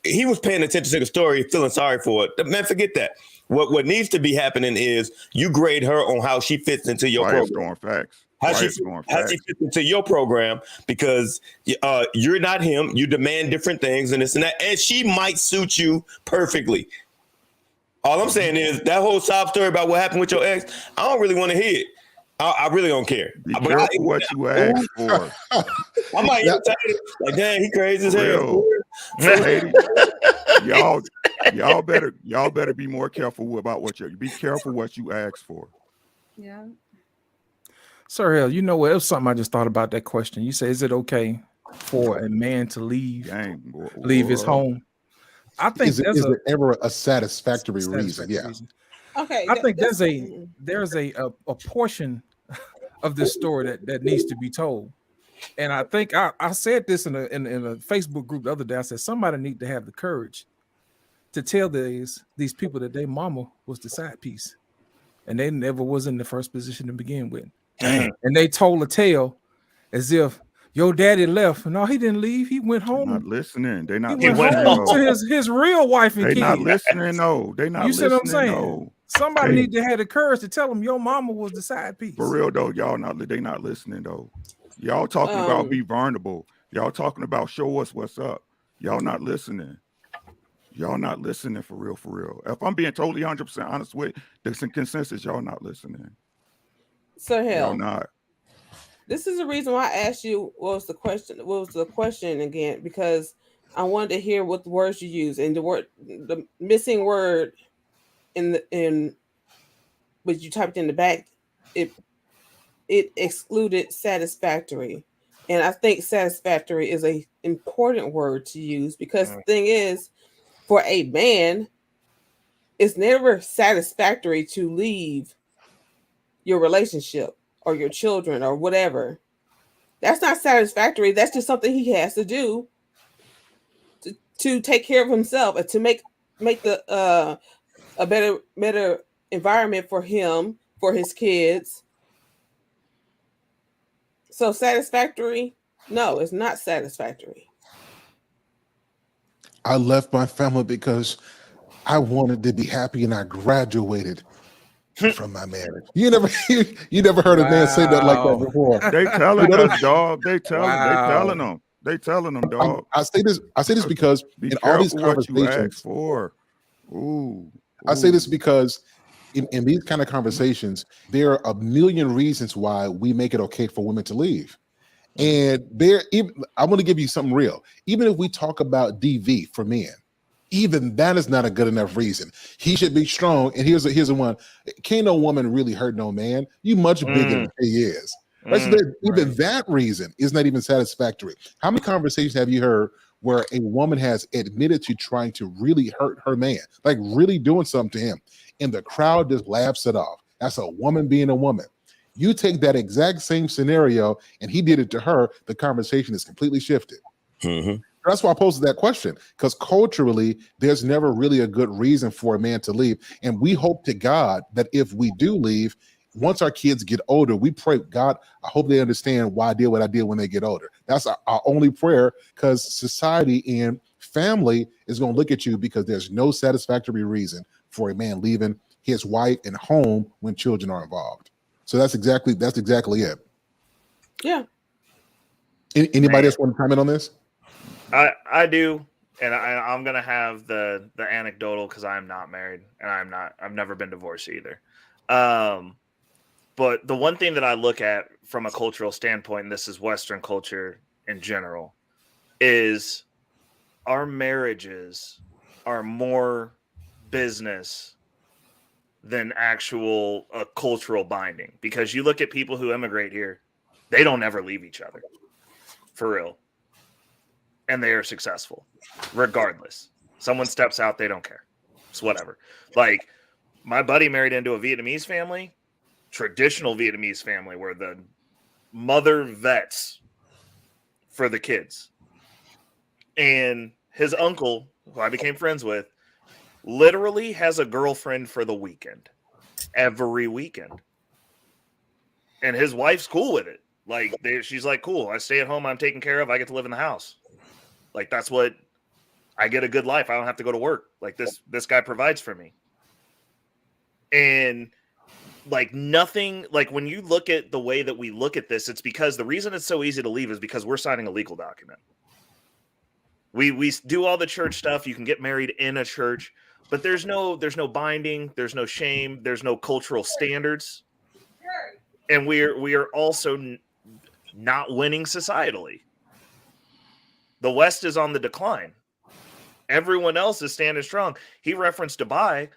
he was paying attention to the story, feeling sorry for it. Man, forget that. What needs to be happening is you grade her on how she fits into your program. How she fits into your program, because you're not him. You demand different things and this and that. And she might suit you perfectly. All I'm saying is that whole sob story about what happened with your ex, I don't really want to hear it. I really don't care. Be careful what you ask for. I might irritate like, dang, he crazy as hell. Y'all better be more careful about be careful what you ask for. Yeah. Sir Hill, you know what? It was something I just thought about that question. You say, is it okay for a man to leave his home? I think Is there's there ever a satisfactory reason? satisfactory Yeah. reason. Okay, I think that's there's a portion of this story that needs to be told. And I think I said this in a Facebook group the other day. I said somebody need to have the courage to tell these people that their mama was the side piece, and they never was in the first position to begin with. Dang. And they told a tale as if your daddy left. No, he didn't leave. He went They're home. not listening. They're not He went listening. home to his real wife and They kids. not listening. No, they not You see listening. what I'm saying? No. Somebody Hey. need to have the courage to tell them your mama was the side piece. For real though, they not listening though. Y'all talking about be vulnerable. Y'all talking about show us what's up. Y'all not listening. Y'all not listening for real, for real. If I'm being totally 100% honest with the consensus, y'all not listening. So hell, Y'all not. this is the reason why I asked you what was the question again, because I wanted to hear what the words you use, and the missing word in what you typed in the back, it excluded satisfactory. And I think satisfactory is a important word to use, because the thing is, for a man, it's never satisfactory to leave your relationship or your children or whatever. That's not satisfactory. That's just something he has to do to take care of himself and to make the a better environment for him, for his kids. So satisfactory? No, it's not satisfactory. I left my family because I wanted to be happy, and I graduated from my marriage. You never heard a man say that like that before. They telling us, dog. They telling them. They telling them, dog. I say this because Be in all these careful what you ask conversations, for. Ooh. I say this because in these kind of conversations, there are a million reasons why we make it okay for women to leave. And I want to give you something real. Even if we talk about DV for men, even that is not a good enough reason. He should be strong. And here's the one: can't no woman really hurt no man. You much bigger than he is. Right? So even that reason is not even satisfactory. How many conversations have you heard where a woman has admitted to trying to really hurt her man, like really doing something to him, and the crowd just laughs it off? That's a woman being a woman. You take that exact same scenario and he did it to her, the conversation is completely shifted. Mm-hmm. That's why I posted that question, because culturally, there's never really a good reason for a man to leave. And we hope to God that if we do leave, once our kids get older, we pray, God, I hope they understand why I did what I did when they get older. That's our only prayer, because society and family is going to look at you because there's no satisfactory reason for a man leaving his wife and home when children are involved. So that's exactly it. Yeah. Anybody else want to comment on this? I do, and I'm gonna have the anecdotal because I'm not married and I've never been divorced either. But the one thing that I look at from a cultural standpoint, and this is Western culture in general, is our marriages are more business than actual cultural binding. Because you look at people who immigrate here, they don't ever leave each other, for real. And they are successful, regardless. Someone steps out, they don't care. It's whatever. Like, my buddy married into a Vietnamese family, traditional Vietnamese family, where the mother vets for the kids. And his uncle, who I became friends with, literally has a girlfriend for the weekend. Every weekend. And his wife's cool with it. Like, she's like, cool, I stay at home, I'm taken care of, I get to live in the house. Like, that's what I get, a good life. I don't have to go to work. Like, this guy provides for me. And like, nothing, like, when you look at the way that we look at this, it's because the reason it's so easy to leave is because we're signing a legal document. We do all the church stuff. You can get married in a church, but there's no binding, there's no shame, there's no cultural standards. And we are also not winning societally. The West is on the decline. Everyone else is standing strong. He referenced Dubai.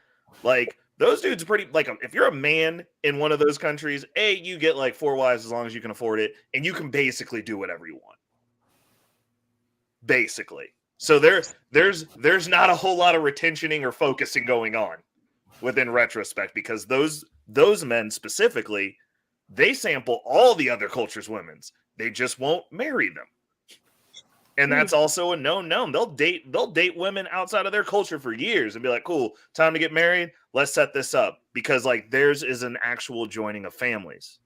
Like, those dudes are pretty, like, if you're a man in one of those countries, you get like 4 wives as long as you can afford it, and you can basically do whatever you want. Basically. So there's not a whole lot of retentioning or focusing going on within retrospect, because those men specifically, they sample all the other culture's women's. They just won't marry them. And that's also a known. They'll date women outside of their culture for years and be like, cool, time to get married. Let's set this up. Because like theirs is an actual joining of families.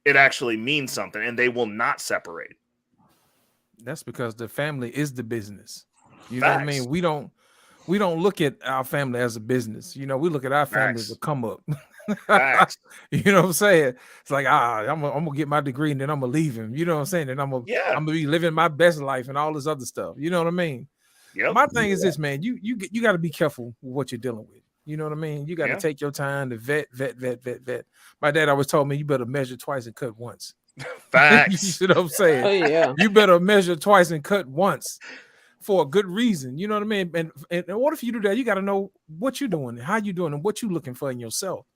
It actually means something, and they will not separate. That's because the family is the business. You know what I mean? We don't look at our family as a business. You know, we look at our family as a come up. You know what I'm saying? It's like, I'm gonna get my degree and then I'm gonna leave him. You know what I'm saying? And I'm gonna be living my best life and all this other stuff. You know what I mean? Yep. My thing is this, man. You got to be careful with what you're dealing with. You know what I mean? You got to take your time to vet. My dad always told me you better measure twice and cut once. Facts. You know what I'm saying? Oh, yeah. You better measure twice and cut once for a good reason. You know what I mean? And in order for you to do that, you got to know what you're doing, how you doing, and what you're looking for in yourself.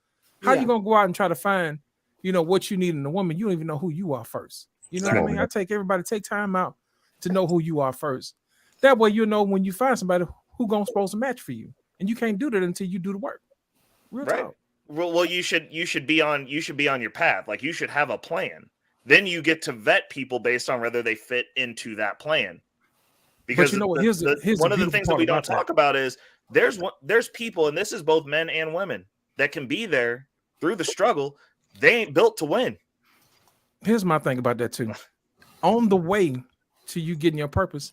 How you gonna go out and try to find, what you need in a woman? You don't even know who you are first. You know what I mean? I take everybody take time out to know who you are first. That way, you know when you find somebody who gonna supposed to match for you, and you can't do that until you do the work. Real talk. Well, you should be on your path. Like you should have a plan. Then you get to vet people based on whether they fit into that plan. Because here's one of the things that we don't talk about is there's people, and this is both men and women, that can be there through the struggle. They ain't built to win. Here's my thing about that too. On the way to you getting your purpose,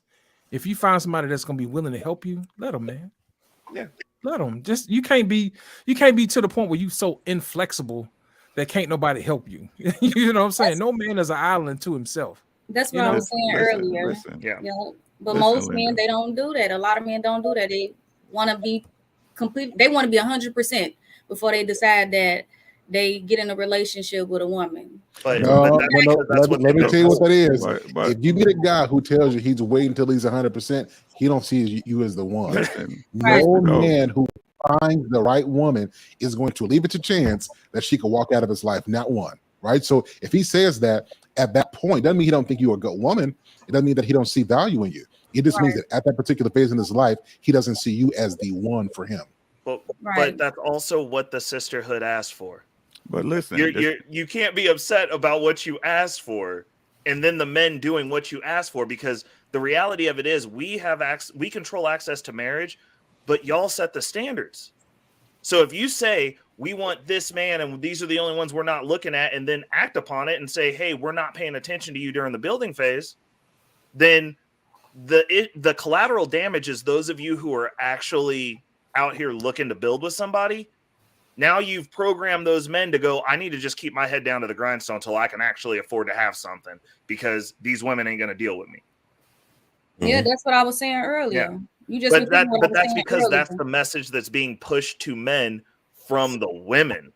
if you find somebody that's gonna be willing to help you, let them, man. Yeah, let them. Just you can't be to the point where you so inflexible that can't nobody help you. You know what I'm saying? No man is an island to himself. That's what I was saying earlier. But most men, they don't do that. A lot of men don't do that. They want to be complete. They want to be 100% before they decide that they get in a relationship with a woman. Let me tell you what that is. If you get a guy who tells you he's waiting until he's 100%, he don't see you as the one. No man who finds the right woman is going to leave it to chance that she can walk out of his life. Not one, right? So if he says that at that point, doesn't mean he don't think you're a good woman. It doesn't mean that he don't see value in you. It just means that at that particular phase in his life, he doesn't see you as the one for him. But that's also what the sisterhood asked for. But listen, you can't be upset about what you asked for, and then the men doing what you asked for, because the reality of it is we control access to marriage, but y'all set the standards. So if you say we want this man and these are the only ones we're not looking at, and then act upon it and say, hey, we're not paying attention to you during the building phase, then the collateral damage is those of you who are actually out here looking to build with somebody. Now you've programmed those men to go, I need to just keep my head down to the grindstone until I can actually afford to have something, because these women ain't going to deal with me. Yeah, that's what I was saying earlier. Yeah. You just but that's because that's the message that's being pushed to men from the women.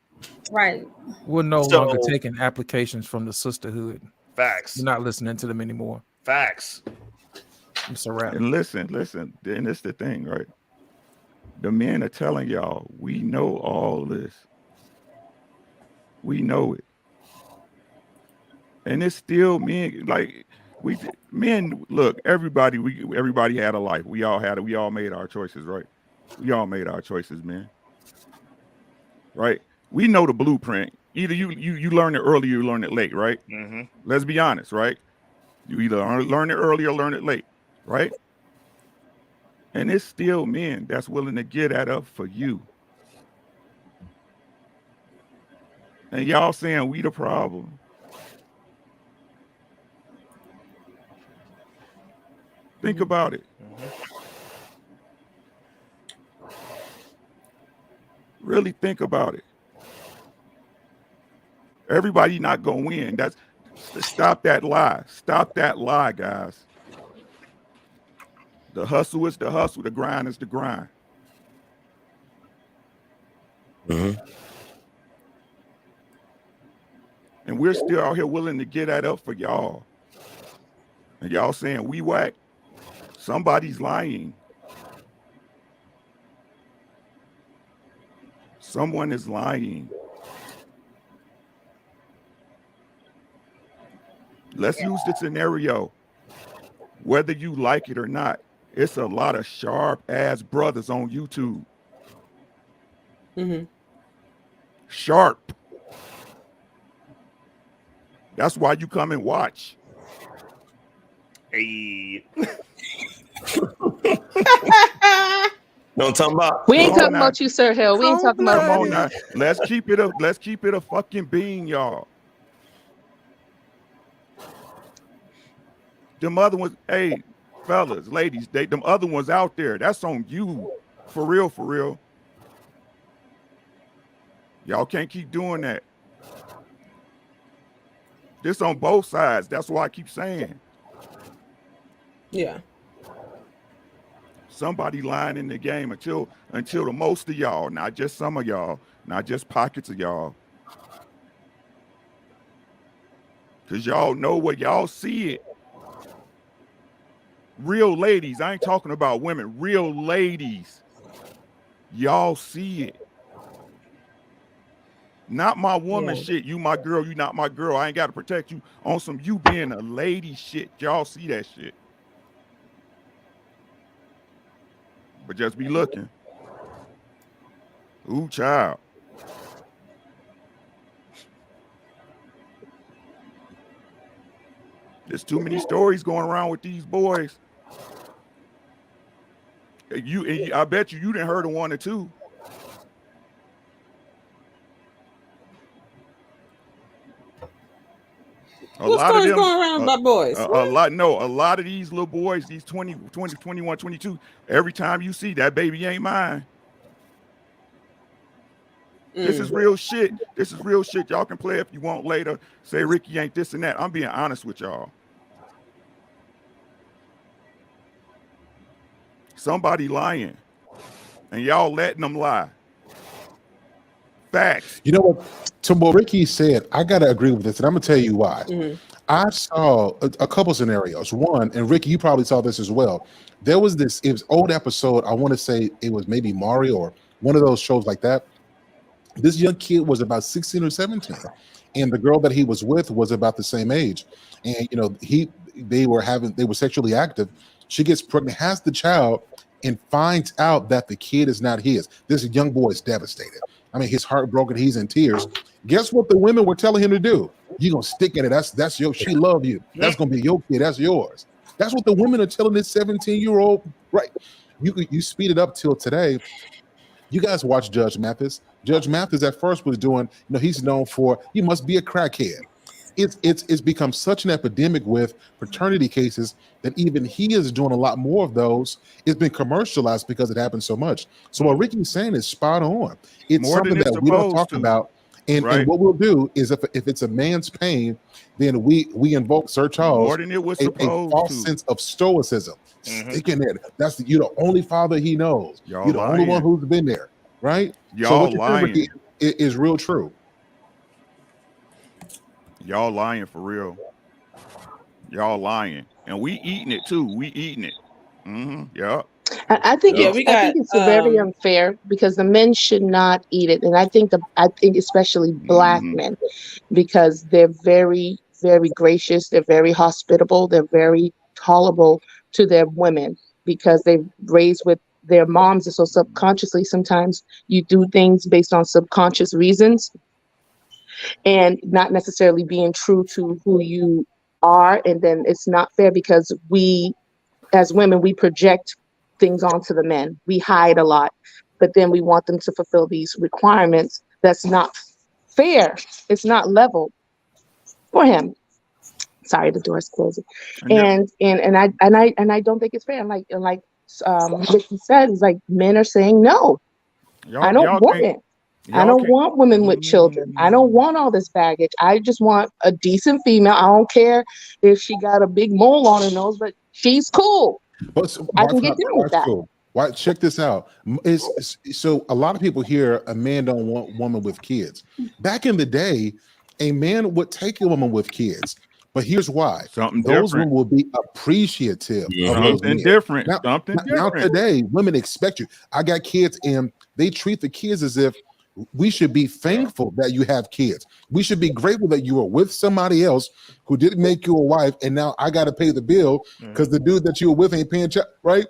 Right. We're no longer taking applications from the sisterhood. Facts. You're not listening to them anymore. Facts. It's a wrap. And listen, then it's the thing, right? The men are telling y'all, we know all this. We know it. And it's still men, like look, everybody had a life. We all made our choices, right? We all made our choices, man. Right? We know the blueprint. Either you learn it early or you learn it late, right? Mm-hmm. Let's be honest, right? You either learn it early or learn it late, right? And it's still men that's willing to get that up for you. And y'all saying we the problem. Think about it. Really think about it. Everybody not gonna win. Stop that lie. Stop that lie, guys. The hustle is the hustle. The grind is the grind. Mm-hmm. And we're still out here willing to get that up for y'all. And y'all saying we whack. Somebody's lying. Someone is lying. Let's use the scenario. Whether you like it or not, It's a lot of sharp ass brothers on YouTube. Mm-hmm. Sharp. That's why you come and watch. Hey. No, I'm talking about. We ain't talking about you, Sir Hill. We ain't talking about Come on you. now. Let's keep it a fucking bean, y'all. Them other ones, hey, fellas, ladies, them other ones out there, that's on you. For real, for real. Y'all can't keep doing that. This on both sides. That's why I keep saying. Yeah. Somebody lying in the game until the most of y'all, not just some of y'all, not just pockets of y'all. Because y'all know what y'all see it. Real ladies, I ain't talking about women, real ladies. Y'all see it. Not my woman shit. You my girl, you not my girl. I ain't got to protect you on some you being a lady shit. Y'all see that shit. But just be looking. Ooh, child. There's too many stories going around with these boys. I bet you didn't heard of one or two. What stories going around about boys? A lot of these little boys, these 20, 21, 22, every time you see that baby ain't mine. This is real shit. This is real shit. Y'all can play if you want later. Say Ricky ain't this and that. I'm being honest with y'all. Somebody lying, and y'all letting them lie. Facts. You know what? To what Ricky said, I got to agree with this, and I'm going to tell you why. Mm-hmm. I saw a couple scenarios. One, and Ricky, you probably saw this as well. There was this, it was old episode. I want to say it was maybe Mario or one of those shows like that. This young kid was about 16 or 17, and the girl that he was with was about the same age. And, you know, they were sexually active. She gets pregnant, has the child, and finds out that the kid is not his. This young boy is devastated. I mean, his heart broken. He's in tears. Guess what the women were telling him to do? You're gonna stick in it. That's your. She love you. That's gonna be your kid. That's yours. That's what the women are telling this 17-year-old. Right? You speed it up till today. You guys watch Judge Mathis. Judge Mathis at first was doing. You know, he's known for he must be a crackhead. It's become such an epidemic with paternity cases that even he is doing a lot more of those. It's been commercialized because it happens so much. So what Ricky's saying is spot on. It's More something that we don't talk about. And what we'll do is if it's a man's pain, then we invoke Sir Charles, More than it was a supposed false to. sense of stoicism. Stick in there. You're the only father he knows. Y'all You're the only one who's been there, right? Y'all what you're saying, lying. Ricky, is real true. Y'all lying for real. Y'all lying. And we eating it too. We eating it. Yeah. I think Yeah, it's very unfair because the men should not eat it, and I think especially black men, because they're very, very gracious, they're very hospitable, they're very tolerable to their women because they've raised with their moms, and so subconsciously sometimes you do things based on subconscious reasons and not necessarily being true to who you are, and then it's not fair because we as women we project things onto the men. We hide a lot, but then we want them to fulfill these requirements. That's not fair. It's not level for him. Sorry, the door's closing. And I don't think it's fair. Like Ricky said, it's like men are saying no. I don't want it. I don't want women with children. I don't want all this baggage. I just want a decent female. I don't care if she got a big mole on her nose, but she's cool. But I can get down with that. Cool. Why? Check this out. So a lot of people hear a man don't want a woman with kids. Back in the day, a man would take a woman with kids. But here's why. Those women will be appreciative of those men. Something different. Now today, women expect you. I got kids, and they treat the kids as if we should be thankful that you have kids. We should be grateful that you were with somebody else who didn't make you a wife, and now I got to pay the bill because the dude that you were with ain't paying check, right?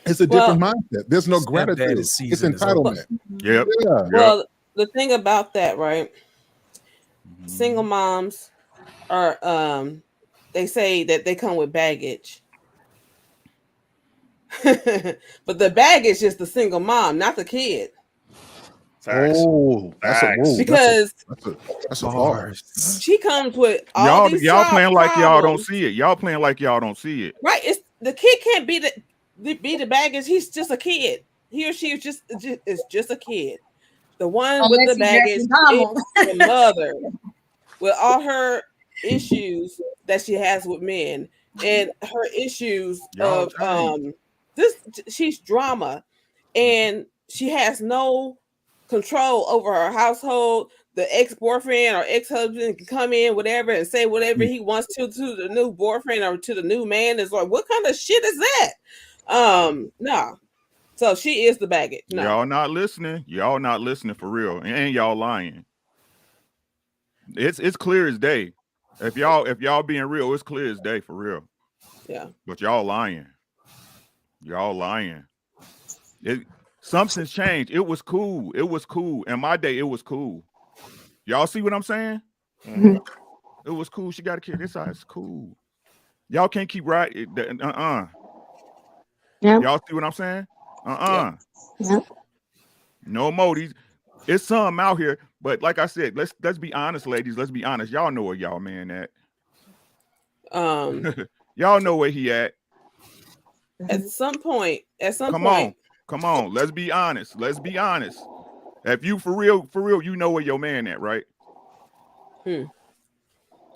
It's a different mindset. There's no Stepdad gratitude. is It's seasoned is over. entitlement. Yep. Yeah. Well, the thing about that, right? Single moms are they say that they come with baggage. But the baggage is the single mom, not the kid. Facts. Oh, that's a Facts. whoa. Because that's a bar. she comes with all these Y'all playing like y'all don't problems. see it. Y'all playing like y'all don't see it. Right? It's the kid can't be the baggage. He's just a kid. He or she is just a kid. The one with the baggage is the mother with all her issues that she has with men and her issues of she's drama and she has no control over her household. The ex-boyfriend or ex-husband can come in, whatever, and say whatever he wants to the new boyfriend or to the new man. It's like, what kind of shit is that? No. So she is the baggage. No. Y'all not listening. Y'all not listening for real. And y'all lying. It's clear as day. If y'all being real, it's clear as day for real. Yeah. But y'all lying. Y'all lying. Something's changed. It was cool. It was cool. In my day, it was cool. Y'all see what I'm saying? Mhm. It was cool. She got a kid. This side's cool. Y'all can't keep right. Yep. Y'all see what I'm saying? Yep. No more. It's some out here, but like I said, let's be honest, ladies. Let's be honest. Y'all know where y'all man at. Y'all know where he at. At some point. Come on. Let's be honest. Let's be honest. If you for real, you know where your man at, right?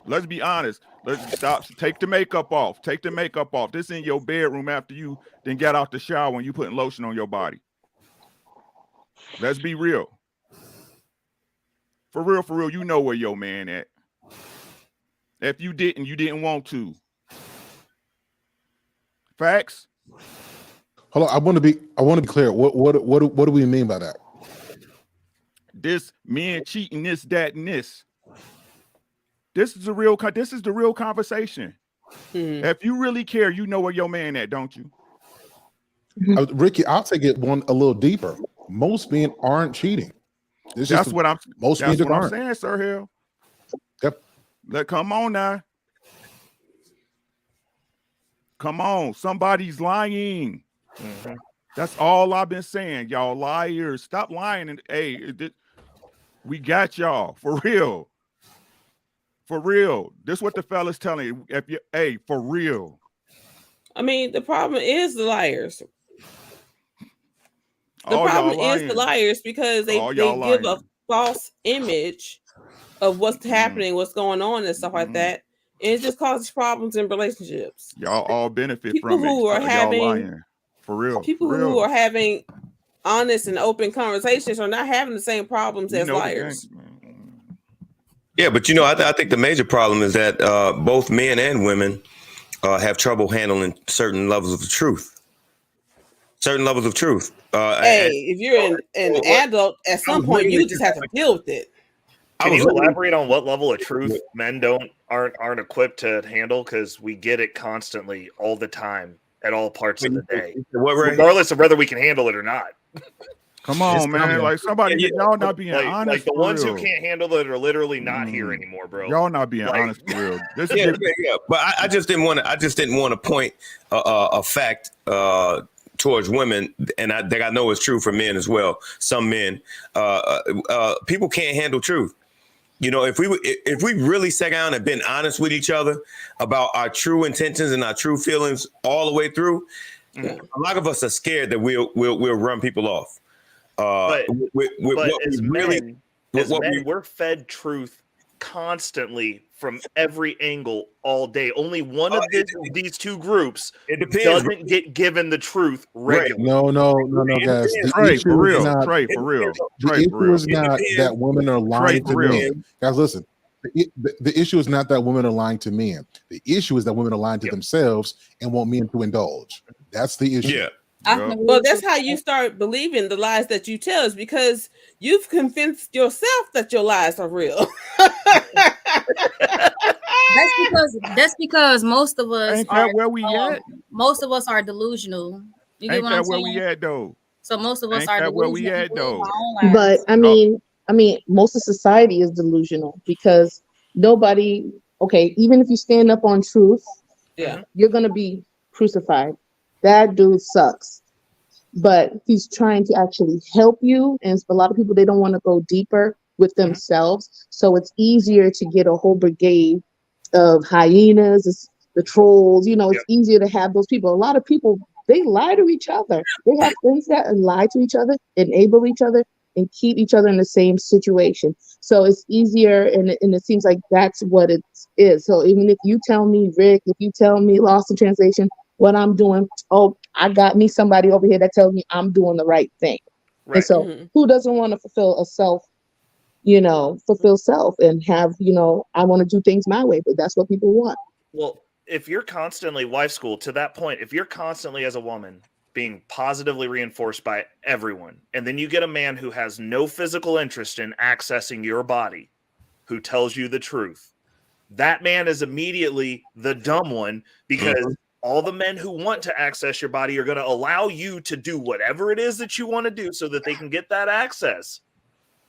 Let's be honest. Let's stop. Take the makeup off. Take the makeup off. This in your bedroom after you then get out the shower when you putting lotion on your body. Let's be real. For real, you know where your man at. If you didn't want to. Facts. Hold on. I want to be clear. What do we mean by that? This men cheating, this, that, and this. This is the real conversation. If you really care, you know where your man at, don't you? Ricky, I'll take it a little deeper. Most men aren't cheating. That's what I'm aren't. saying, Sir Hill. Yep. Come on now. Come on. Somebody's lying. That's all I've been saying. Y'all liars. Stop lying. And we got y'all. For real. For real. This is what the fella's telling you. If you for real. I mean, the problem is the liars. The problem is the liars because they give a false image of what's happening, what's going on, and stuff like that. And it just causes problems in relationships. Y'all all benefit People from it. who are having lying. For real. People who are having honest and open conversations are not having the same problems as liars. Yeah, but I think the major problem is that both men and women have trouble handling certain levels of truth. If you're an adult, at some point you just have to deal with it. Can you elaborate on what level of truth men aren't equipped to handle? Because we get it constantly, all the time, at all parts of the day, regardless of whether we can handle it or not. Come on, man! Like somebody, y'all not being honest. Like the ones who can't handle it are literally not here anymore, bro. Y'all not being honest for real. But I just didn't want to point a fact towards women, and I know it's true for men as well. Some men, people can't handle truth. If we really sat down and been honest with each other about our true intentions and our true feelings all the way through, a lot of us are scared that we'll run people off. We're fed truth constantly from every angle all day. Only one of these two groups doesn't get given the truth regularly. No, guys. Trey, for real. The issue is not that women are lying to men. Guys, listen. The issue is not that women are lying to men. The issue is that women are lying to themselves and want men to indulge. That's the issue. Yeah. Well, that's how you start believing the lies that you tell, is because you've convinced yourself that your lies are real. That's because most of us Ain't that where we at? most of us are delusional. You get Ain't what I'm that where we saying? at though? So most of us Ain't are that where we delusional at people in though? our own But lives. I mean, most of society is delusional because nobody. Okay, even if you stand up on truth, Yeah. you're gonna be crucified. That dude sucks. But he's trying to actually help you, and a lot of people they don't want to go deeper with themselves. So it's easier to get a whole brigade of hyenas, the trolls. You know, it's easier to have those people. A lot of people they lie to each other. They have friends that lie to each other, enable each other, and keep each other in the same situation. So it's easier, and it seems like that's what it is. So even if you tell me, Rick, if you tell me, Lost in Translation, what I'm doing, oh, I got me somebody over here that tells me I'm doing the right thing. Right. And so who doesn't want to fulfill self and have, I want to do things my way, but that's what people want. Well, if you're constantly wife school to that point, if you're constantly as a woman being positively reinforced by everyone, and then you get a man who has no physical interest in accessing your body, who tells you the truth, that man is immediately the dumb one because all the men who want to access your body are going to allow you to do whatever it is that you want to do so that they can get that access.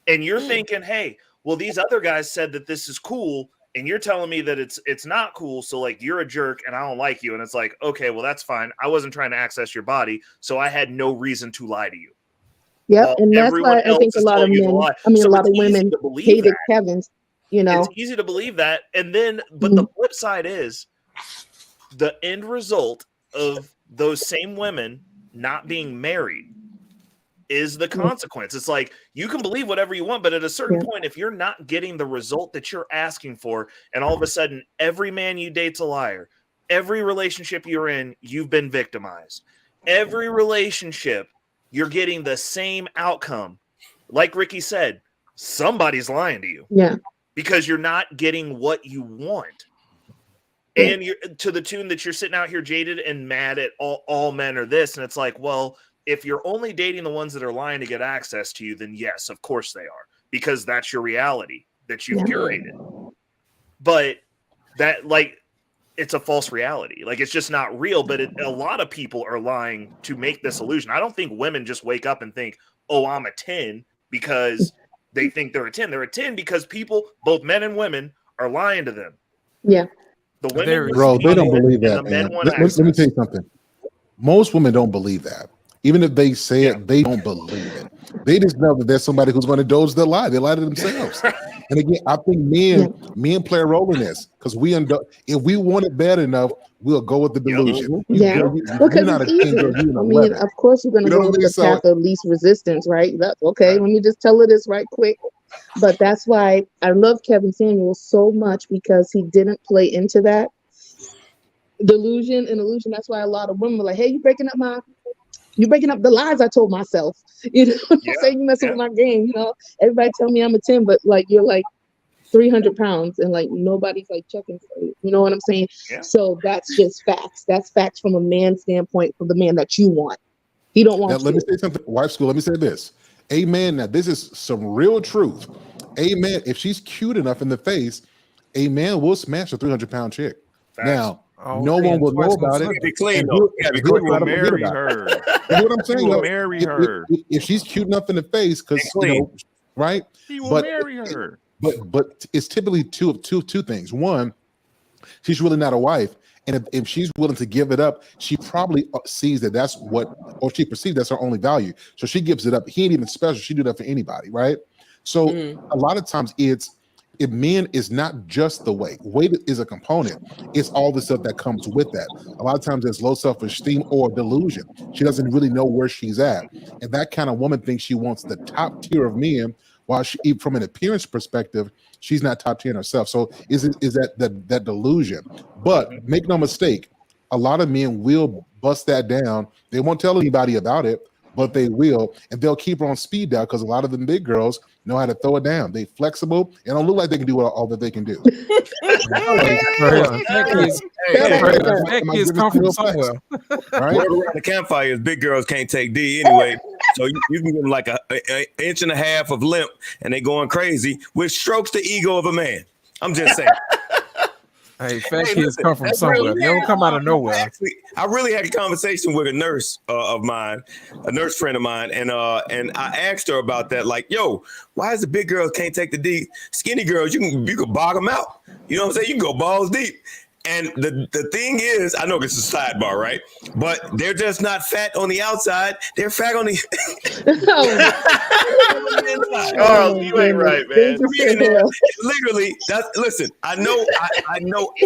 And you're thinking, hey, well, these other guys said that this is cool, and you're telling me that it's not cool, so like you're a jerk and I don't like you. And it's like, okay, well, that's fine. I wasn't trying to access your body, so I had no reason to lie to you. Yep, and that's why I think a lot of men, a lot of women hated Kevin's, It's easy to believe that. And then, but the flip side is the end result of those same women not being married is the consequence. It's like you can believe whatever you want, but at a certain point, if you're not getting the result that you're asking for, and all of a sudden every man you date's a liar, every relationship you're in, you've been victimized. Every relationship, you're getting the same outcome. Like Ricky said, somebody's lying to you. Yeah. Because you're not getting what you want. And you're to the tune that you're sitting out here jaded and mad at all men are this. And it's like, well, if you're only dating the ones that are lying to get access to you, then yes, of course they are, because that's your reality that you've curated. But that, like, it's a false reality. Like, it's just not real. But a lot of people are lying to make this illusion. I don't think women just wake up and think, oh, I'm a 10 because they think they're a 10. They're a 10 because people, both men and women, are lying to them. Yeah. The women, bro, they don't believe that, the men man. want Let me tell you something. Most women don't believe that. Even if they say it, they don't believe it. They just know that there's somebody who's going to indulge their lie. They lie to themselves. And again, I think men play a role in this because if we want it bad enough, we'll go with the delusion. Because it's easy. I mean, of course, you're going to go with the path of least resistance, right? That's okay. Let me just tell her this right quick. But that's why I love Kevin Samuels so much, because he didn't play into that delusion and illusion. That's why a lot of women were like, hey, you're breaking up the lies I told myself. You know what I'm saying? You messing with my game. Everybody tell me I'm a 10, but like you're like 300 pounds and like nobody's like checking for you. You know what I'm saying? Yeah. So that's just facts. That's facts from a man's standpoint, from the man that you want. He don't want. Now, let me say something, wife school. Let me say this. Amen. Now, this is some real truth. Amen. If she's cute enough in the face, a man will smash a 300-pound chick. Facts. Now, no one will know about it. Be clean, though. He will marry her. You know what I'm saying? He will marry her. If she's cute enough in the face, because right? He will marry her. But it's typically two things. One, she's really not a wife. And if she's willing to give it up, she probably sees that that's what, or she perceives that's her only value. So she gives it up. He ain't even special. She do that for anybody, right? So a lot of times if men is not just the weight. Weight is a component. It's all the stuff that comes with that. A lot of times it's low self-esteem or delusion. She doesn't really know where she's at. And that kind of woman thinks she wants the top tier of men, while she, from an appearance perspective, she's not top tier herself. So is that delusion? But make no mistake, a lot of men will bust that down. They won't tell anybody about it, but they will, and they'll keep her on speed dial because a lot of them big girls know how to throw it down. They flexible and don't look like they can do all that they can do. Kids come from somewhere. Right? Word around the campfire is big girls can't take D anyway. So you can give them like an inch and a half of limp, and they going crazy, which strokes the ego of a man. I'm just saying. Hey, fat Hey, kids listen, come from that's somewhere. really- They don't come out of nowhere. Actually, I really had a conversation with a nurse of mine, a nurse friend of mine, and I asked her about that. Like, yo, why is the big girls can't take the deep? Skinny girls, you can bog them out. You know what I'm saying? You can go balls deep. And the thing is, I know this is a sidebar, right? But they're just not fat on the outside. They're fat on the Charles, you ain't right, man. Literally, listen. I know.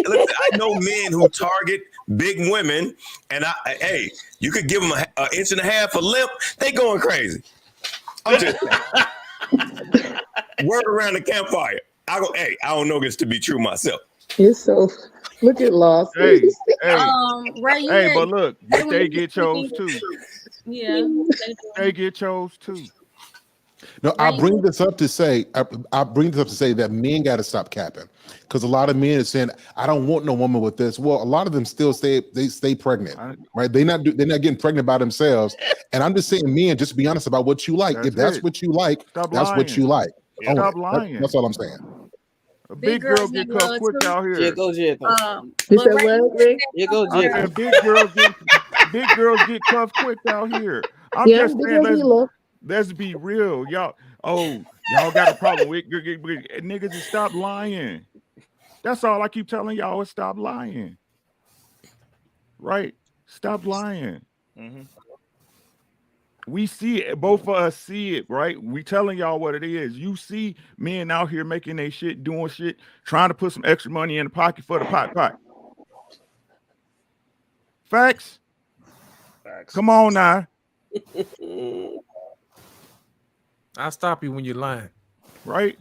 Listen, I know men who target big women, and hey, you could give them an inch and a half of limp, they going crazy. I'm just word around the campfire. I go, hey, I don't know this to be true myself. You're so look at Lost. Hey, Ray, hey, but look, but they get chose too. Yeah, They get chose too. No, I bring this up to say, that men got to stop capping, because a lot of men are saying, "I don't want no woman with this." Well, a lot of them still stay pregnant, right? They're not getting pregnant by themselves. And I'm just saying, men, just be honest about what you like. If that's what you like, that's what you like. Yeah, stop lying. That's all I'm saying. A big girl get cut quick out here. Jiggle. You said what, Rick? Jiggle. I said big girls get cuffed quick out here. I'm Yeah, just big saying, girls let's be real, y'all. Oh, y'all got a problem with niggas to stop lying. That's all I keep telling y'all is stop lying. Right? Stop lying. Mm-hmm. We see it, both of us see it, right? We telling y'all what it is. You see men out here making their shit, doing shit, trying to put some extra money in the pocket for the pot. Facts. Come on now. I'll stop you when you're lying. Right?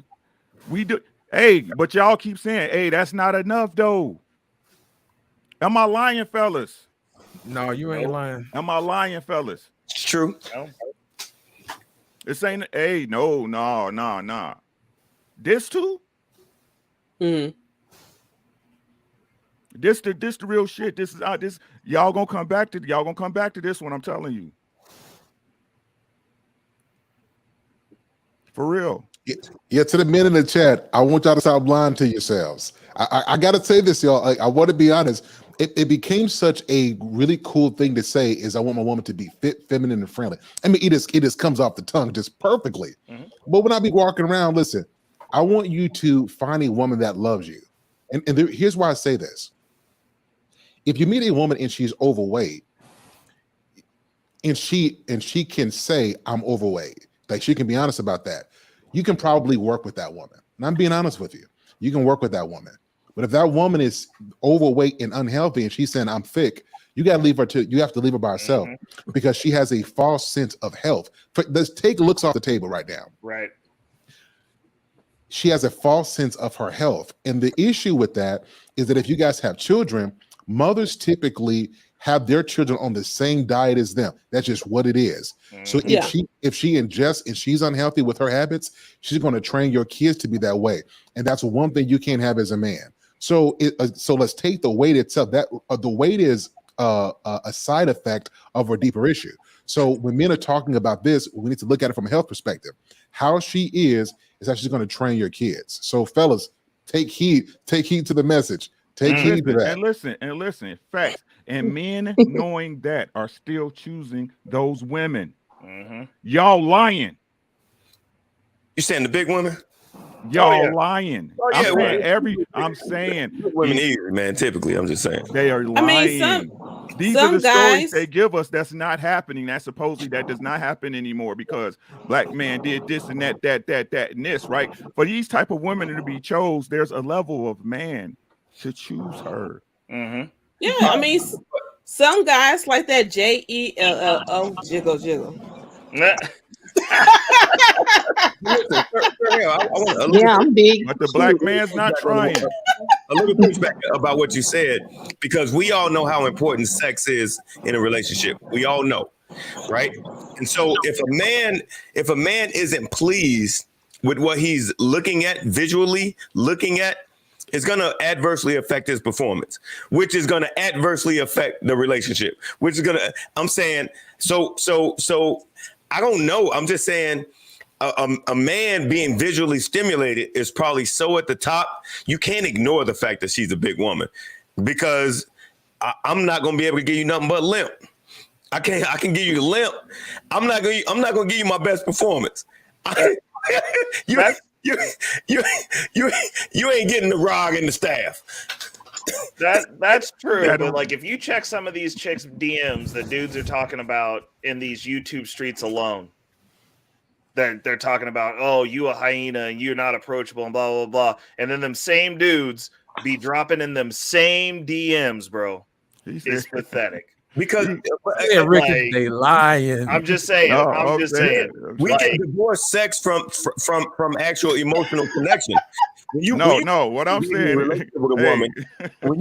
We do. Hey, but y'all keep saying, hey, that's not enough though. Am I lying, fellas? No, you ain't lying. Am I lying, fellas? It's true. No. This ain't. Hey, no. This too. This the real shit. This is this. Y'all gonna come back to this one. I'm telling you. For real. Yeah, to the men in the chat, I want y'all to stop lying to yourselves. I gotta say this, y'all. I want to be honest. It became such a really cool thing to say is I want my woman to be fit, feminine, and friendly. I mean, it just comes off the tongue just perfectly. Mm-hmm. But when I be walking around, listen, I want you to find a woman that loves you. And here's why I say this. If you meet a woman and she's overweight, and she can say, I'm overweight, like she can be honest about that, you can probably work with that woman. And I'm being honest with you. You can work with that woman. But if that woman is overweight and unhealthy and she's saying I'm thick, you have to leave her by herself because she has a false sense of health. Let's take looks off the table right now. Right. She has a false sense of her health. And the issue with that is that if you guys have children, mothers typically have their children on the same diet as them. That's just what it is. So if she ingests and she's unhealthy with her habits, she's going to train your kids to be that way. And that's one thing you can't have as a man. So so let's take the weight itself. That the weight is a side effect of a deeper issue. So when men are talking about this, we need to look at it from a health perspective. How she is how she's going to train your kids. So fellas, take heed to the message. Take heed to that. And listen, facts. And men knowing that are still choosing those women. Mm-hmm. Y'all lying. You saying the big women? Y'all lying. I'm saying women easy, man. Typically, I'm just saying they are lying. I mean, these are the stories they give us. That's not happening. That supposedly that does not happen anymore because black man did this and that, and this, right? For these type of women to be chose, there's a level of man to choose her. Mm-hmm. Yeah, I mean, some guys like that JELLO jiggle. Yeah, I'm big. But the black man's not trying. A little pushback about what you said, because we all know how important sex is in a relationship. We all know, right? And so if a man isn't pleased with what he's looking at visually, it's going to adversely affect his performance, which is going to adversely affect the relationship, which is going to, I'm saying, so I don't know. I'm just saying, a man being visually stimulated is probably so at the top, you can't ignore the fact that she's a big woman, because I'm not going to be able to give you nothing but limp. I can give you a limp. I'm not going to give you my best performance. You ain't getting the rog and the staff. That's true. But like, if you check some of these chicks' DMs that dudes are talking about in these YouTube streets alone, they're talking about, oh, you a hyena and you're not approachable and blah blah blah, and then them same dudes be dropping in them same DMs, bro. It's pathetic. Because they lying. I'm just saying. I'm just saying. We can divorce sex from actual emotional connection. What I'm saying with a woman, when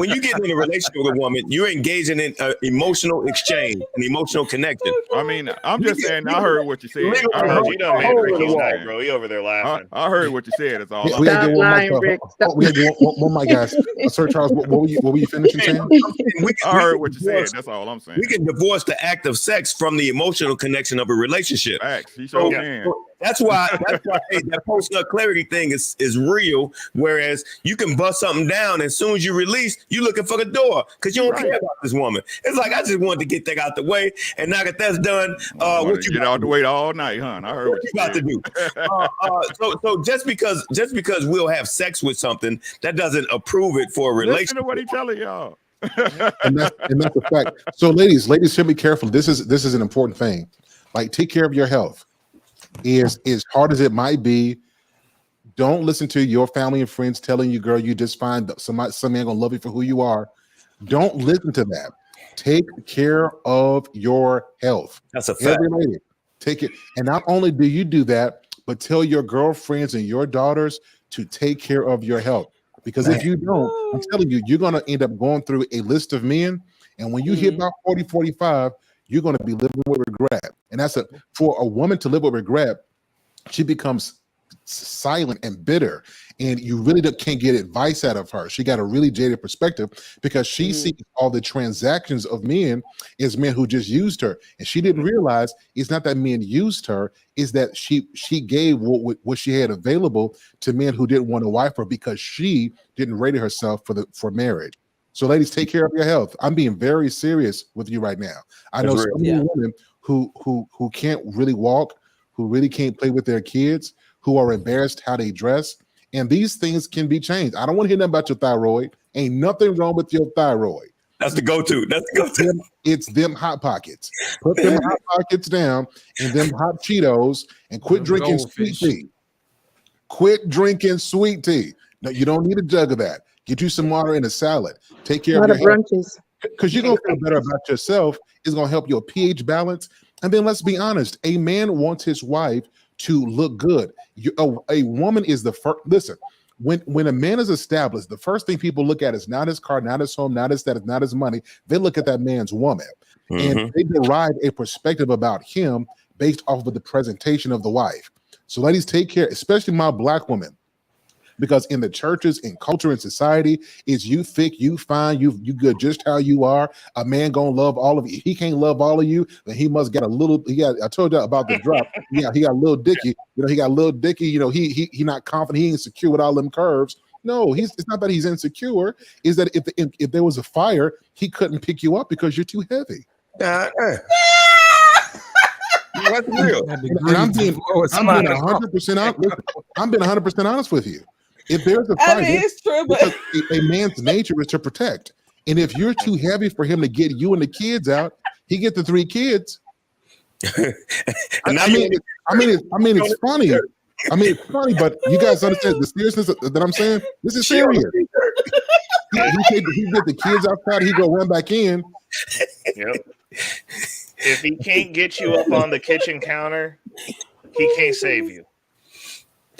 you get in a relationship with a woman, you're engaging in an emotional exchange, an emotional connection. I mean, I'm just saying. I heard what you said. I heard you done made Ricky's night, bro. He over there laughing. I heard what you said. That's all. We had to get one mic. We had to get one mic, guys. Sir Charles, what were you finishing saying? I heard what you said. That's all I'm saying. We can divorce the act of sex from the emotional connection of a relationship. Facts. He sure can. That's why that post-nut clarity thing is real. Whereas you can bust something down, as soon as you release, you looking for the door because you don't care about this woman. It's like, I just wanted to get that out the way, and now that that's done, what you get out the way all night, huh? I heard what you about to do. So just because we'll have sex with something, that doesn't approve it for a relationship. Listen to what he telling y'all. and that's the fact. So ladies should be careful. This is an important thing. Like, take care of your health. As hard as it might be, don't listen to your family and friends telling you, girl, you just fine. Some man gonna love you for who you are. Don't listen to that. Take care of your health. That's a fact. Every lady, take it. And not only do you do that, but tell your girlfriends and your daughters to take care of your health. Because if you don't, I'm telling you, you're gonna end up going through a list of men. And when you hit about 40, 45, you're going to be living with regret. And for a woman to live with regret, she becomes silent and bitter. And you really can't get advice out of her. She got a really jaded perspective because she sees all the transactions of men as men who just used her. And she didn't realize it's not that men used her, is that she gave what she had available to men who didn't want to wife her because she didn't rate herself for marriage. So ladies, take care of your health. I'm being very serious with you right now. I know some women who can't really walk, who really can't play with their kids, who are embarrassed how they dress. And these things can be changed. I don't want to hear nothing about your thyroid. Ain't nothing wrong with your thyroid. That's the go-to. It's them Hot Pockets. Put them Hot Pockets down and them hot Cheetos and quit drinking sweet tea. Quit drinking sweet tea. No, you don't need a jug of that. Get you some water and a salad. Take care of your brunches. Because you're going to feel better about yourself. It's going to help your pH balance. And then let's be honest. A man wants his wife to look good. A woman is the first. Listen, when a man is established, the first thing people look at is not his car, not his home, not his status, not his money. They look at that man's woman. And they derive a perspective about him based off of the presentation of the wife. So ladies, take care, especially my Black women. Because in the churches, in culture, and society, is you thick, you fine, you good just how you are. A man gonna love all of you. He can't love all of you, then he must get a little. I told you about the drop. Yeah, he got a little dicky. He got a little dicky. He not confident. He ain't secure with all them curves. No, it's not that he's insecure. Is that if there was a fire, he couldn't pick you up because you're too heavy. That's real. And I'm being 100% honest. I'm being 100% honest with you. If there's a fire, it's true, but a man's nature is to protect. And if you're too heavy for him to get you and the kids out, he get the 3 kids. I mean, it's funny. I mean, it's funny, but you guys understand the seriousness that I'm saying? This is serious. He get the kids outside, he go run back in. Yep. If he can't get you up on the kitchen counter, he can't save you.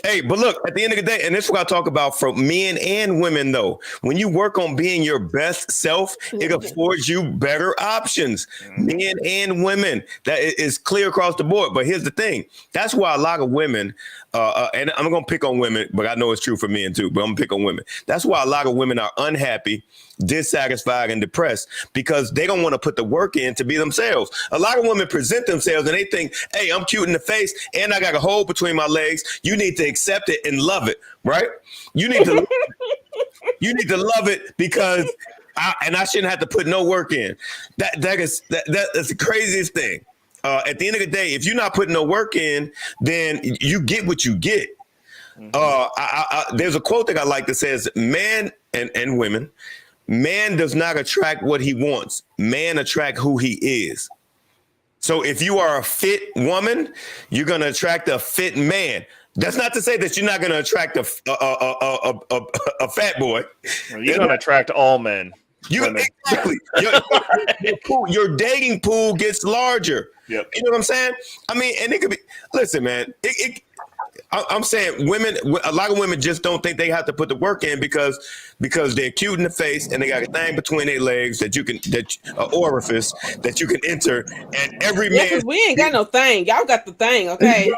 Hey, but look, at the end of the day, and this is what I talk about for men and women, though. When you work on being your best self, it affords you better options. Men and women. That is clear across the board. But here's the thing. That's why a lot of women and I'm gonna pick on women, but I know it's true for men too. But I'm gonna pick on women. That's why a lot of women are unhappy, dissatisfied, and depressed because they don't want to put the work in to be themselves. A lot of women present themselves and they think, "Hey, I'm cute in the face, and I got a hole between my legs." You need to accept it and love it, right? You need to love it because I shouldn't have to put no work in. That's the craziest thing. At the end of the day, if you're not putting no work in, then you get what you get. There's a quote that I like that says, "Man and women, man does not attract what he wants. Man attract who he is." So if you are a fit woman, you're going to attract a fit man. That's not to say that you're not going to attract a fat boy. Well, you're going to attract all men. Exactly. Your dating pool gets larger. Yep. You know what I'm saying? I mean, and it could be. Listen, man. I'm saying women. A lot of women just don't think they have to put the work in because they're cute in the face and they got a thing between their legs that orifice that you can enter. And every man. Because we ain't got no thing. Y'all got the thing, okay?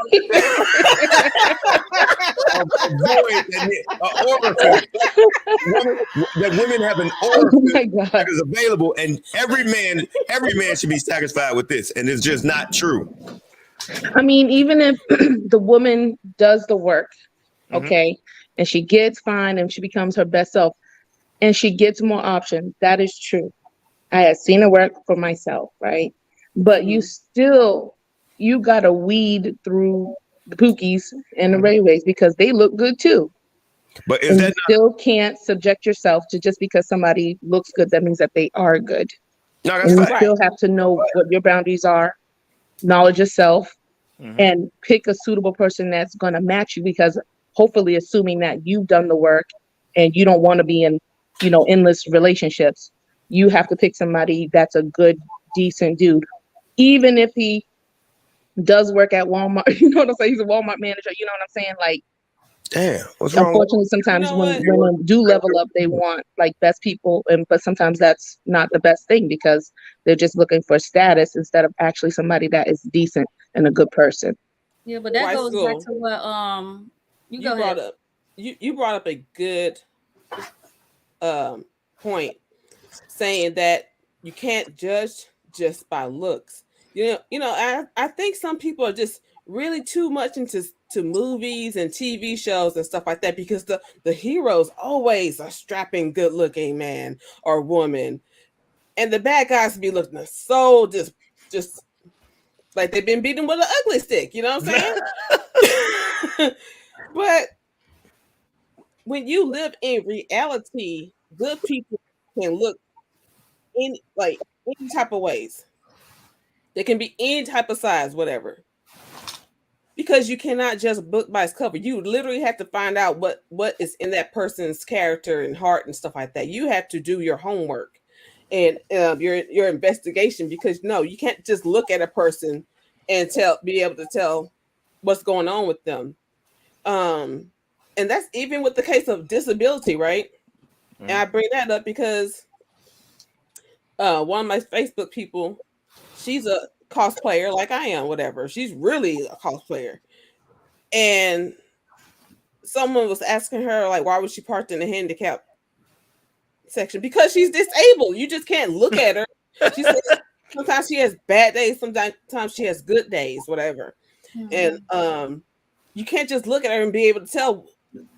Orifice. That women have an orifice that is available, and every man should be satisfied with this, and it's just not true. I mean, even if the woman does the work, okay, and she gets fine and she becomes her best self and she gets more options, that is true. I have seen it work for myself, right? But you got to weed through the Pookies and the Rayways because they look good too. But you still can't subject yourself to just because somebody looks good, that means that they are good. No, and you still have to know what your boundaries are, knowledge yourself, and pick a suitable person that's going to match you, because hopefully, assuming that you've done the work and you don't want to be in, endless relationships, you have to pick somebody that's a good, decent dude, even if he does work at Walmart. You know what I'm saying? He's a Walmart manager. You know what I'm saying? Like, damn, what's wrong? Unfortunately, sometimes when women do level up, they want like best people, but sometimes that's not the best thing because they're just looking for status instead of actually somebody that is decent and a good person. Yeah, but that goes back to what you brought up. You brought up a good point, saying that you can't judge just by looks. I think some people are just really too much into movies and TV shows and stuff like that, because the heroes always are strapping, good looking man or woman, and the bad guys be looking so just like they've been beaten with an ugly stick. You know what I'm saying? But when you live in reality, good people can look in like any type of ways. They can be any type of size, whatever. Because you cannot just book by its cover. You literally have to find out what is in that person's character and heart and stuff like that. You have to do your homework and your investigation, because you can't just look at a person and be able to tell what's going on with them. And that's even with the case of disability, right? And I bring that up because one of my Facebook people, she's a cosplayer like I am, whatever. She's really a cosplayer. And someone was asking her, like, why was she parked in the handicap section? Because she's disabled. You just can't look at her. She says sometimes she has bad days, sometimes she has good days, whatever. And you can't just look at her and be able to tell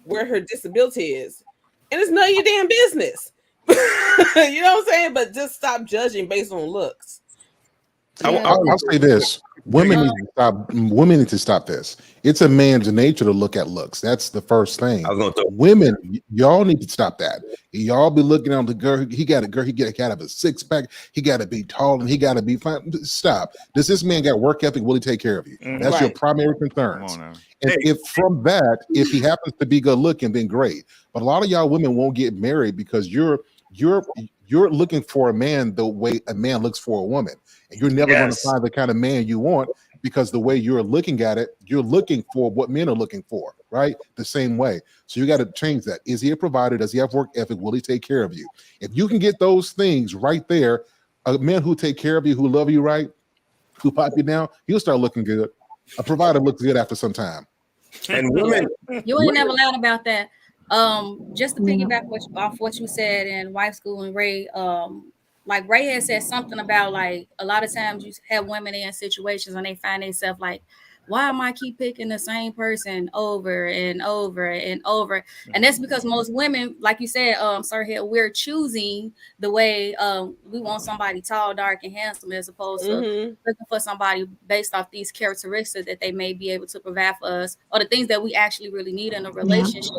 where her disability is. And it's none of your damn business. You know what I'm saying? But just stop judging based on looks. I'll say this: women need to stop this. It's a man's nature to look at looks. That's the first thing. Women, y'all need to stop that. Y'all be looking at the girl. He got to have a six pack. He got to be tall and he got to be fine. Stop. Does this man got work ethic? Will he take care of you? That's your primary concerns. And if from that, if he happens to be good looking, then great. But a lot of y'all women won't get married because you're looking for a man the way a man looks for a woman. And you're never going to find the kind of man you want, because the way you're looking at it, you're looking for what men are looking for, right? The same way. So you got to change that. Is he a provider? Does he have work ethic? Will he take care of you? If you can get those things right there, a man who take care of you, who love you right, who pop you down, he'll start looking good. A provider looks good after some time. And women, You ain't never lied about that. Just to piggyback off what you said in wife school and Ray, like Ray had said something about like a lot of times you have women in situations and they find themselves like, why am I keep picking the same person over and over and over? And that's because most women, like you said, Sir Hill, we're choosing the way we want somebody tall, dark, and handsome, as opposed to looking for somebody based off these characteristics that they may be able to provide for us, or the things that we actually really need in a relationship.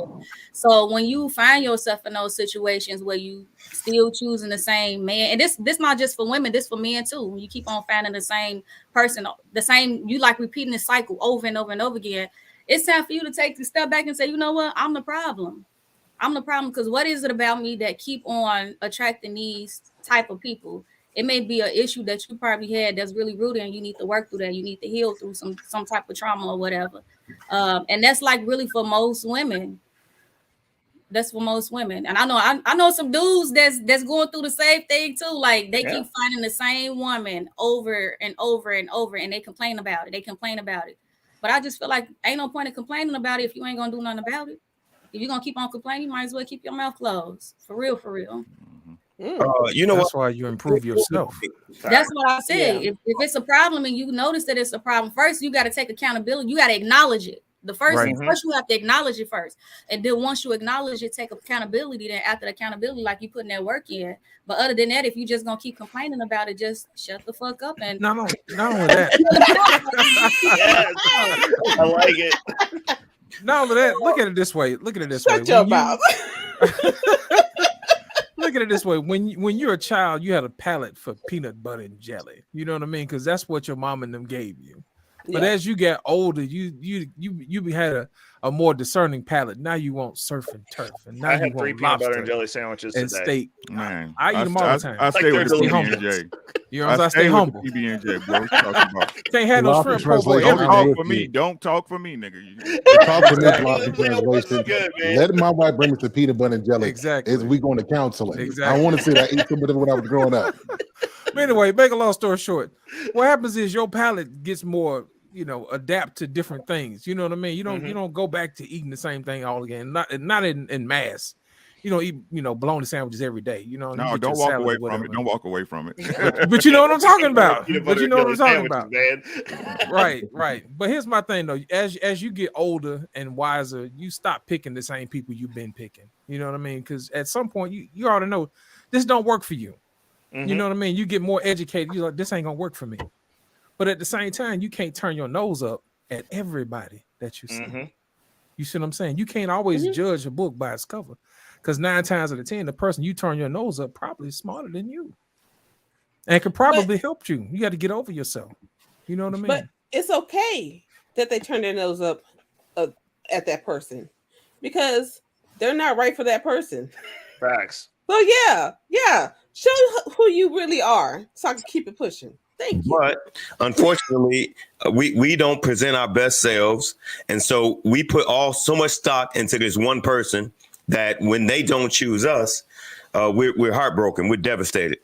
So when you find yourself in those situations where you still choosing the same man, and this not just for women, this for men too. When you keep on finding the same person, the same, you like repeating the cycle over and over and over again, it's time for you to take the step back and say, you know what, I'm the problem. I'm the problem, because what is it about me that keep on attracting these type of people? It may be an issue that you probably had that's really rooted, and you need to work through that. You need to heal through some type of trauma or whatever. And that's like really for most women. That's for most women. And I know some dudes that's going through the same thing too. Like they keep finding the same woman over and over and over, and they complain about it. But I just feel like ain't no point in complaining about it if you ain't gonna do nothing about it. If you're gonna keep on complaining, you might as well keep your mouth closed. For real. you know That's what? why you improve yourself. That's what I said. If it's a problem and you notice that it's a problem, first you got to take accountability. You got to acknowledge it. First you have to acknowledge it first. And then once you acknowledge it, take accountability. Then after the accountability, like you putting that work in. But other than that, if you just gonna keep complaining about it, just shut the fuck up. And not only that. Yes, I like it. Not only that, look at it this way. Shut your mouth. Look at it this way. When you're a child, you had a palate for peanut butter and jelly. You know what I mean? Because that's what your mom and them gave you. But as you get older, you had a more discerning palate. Now you want surf and turf, and now I you had want 3 peanut butter lobster and jelly sandwiches and today. steak. Man, I eat them all the time. I stay with the humble. PB&J. You know what I'm saying? I stay humble. PB&J, bro. What you talking about? Can't have no shrimp po' boy Don't every talk day. for me. Don't talk for me, nigga. Talk to me, Floppy Translation. Letting my wife bring me some peanut butter and jelly is we going to counseling. Exactly. I want to say that I ate some of it when I was growing up. But anyway, make a long story short, what happens is your palate gets more, adapt to different things. You know what I mean? You don't go back to eating the same thing all again. Not in mass. You don't eat, bologna sandwiches every day. No, don't walk away from it. Don't walk away from it. But you know what I'm talking about. But you know what I'm talking about, man. Right. But here's my thing though. As you get older and wiser, you stop picking the same people you've been picking. You know what I mean? Because at some point you already know this don't work for you. You know what I mean? You get more educated. You're like, this ain't gonna work for me. But at the same time, you can't turn your nose up at everybody that you see. You see what I'm saying? You can't always judge a book by its cover, because 9 times out of 10, the person you turn your nose up probably is smarter than you and could probably help you. You got to get over yourself. You know what I mean? But it's okay that they turn their nose up at that person, because they're not right for that person. Facts. So yeah. Show who you really are, so I can keep it pushing. Thank you. But unfortunately, we don't present our best selves, and so we put so much stock into this one person that when they don't choose us, we're heartbroken, we're devastated.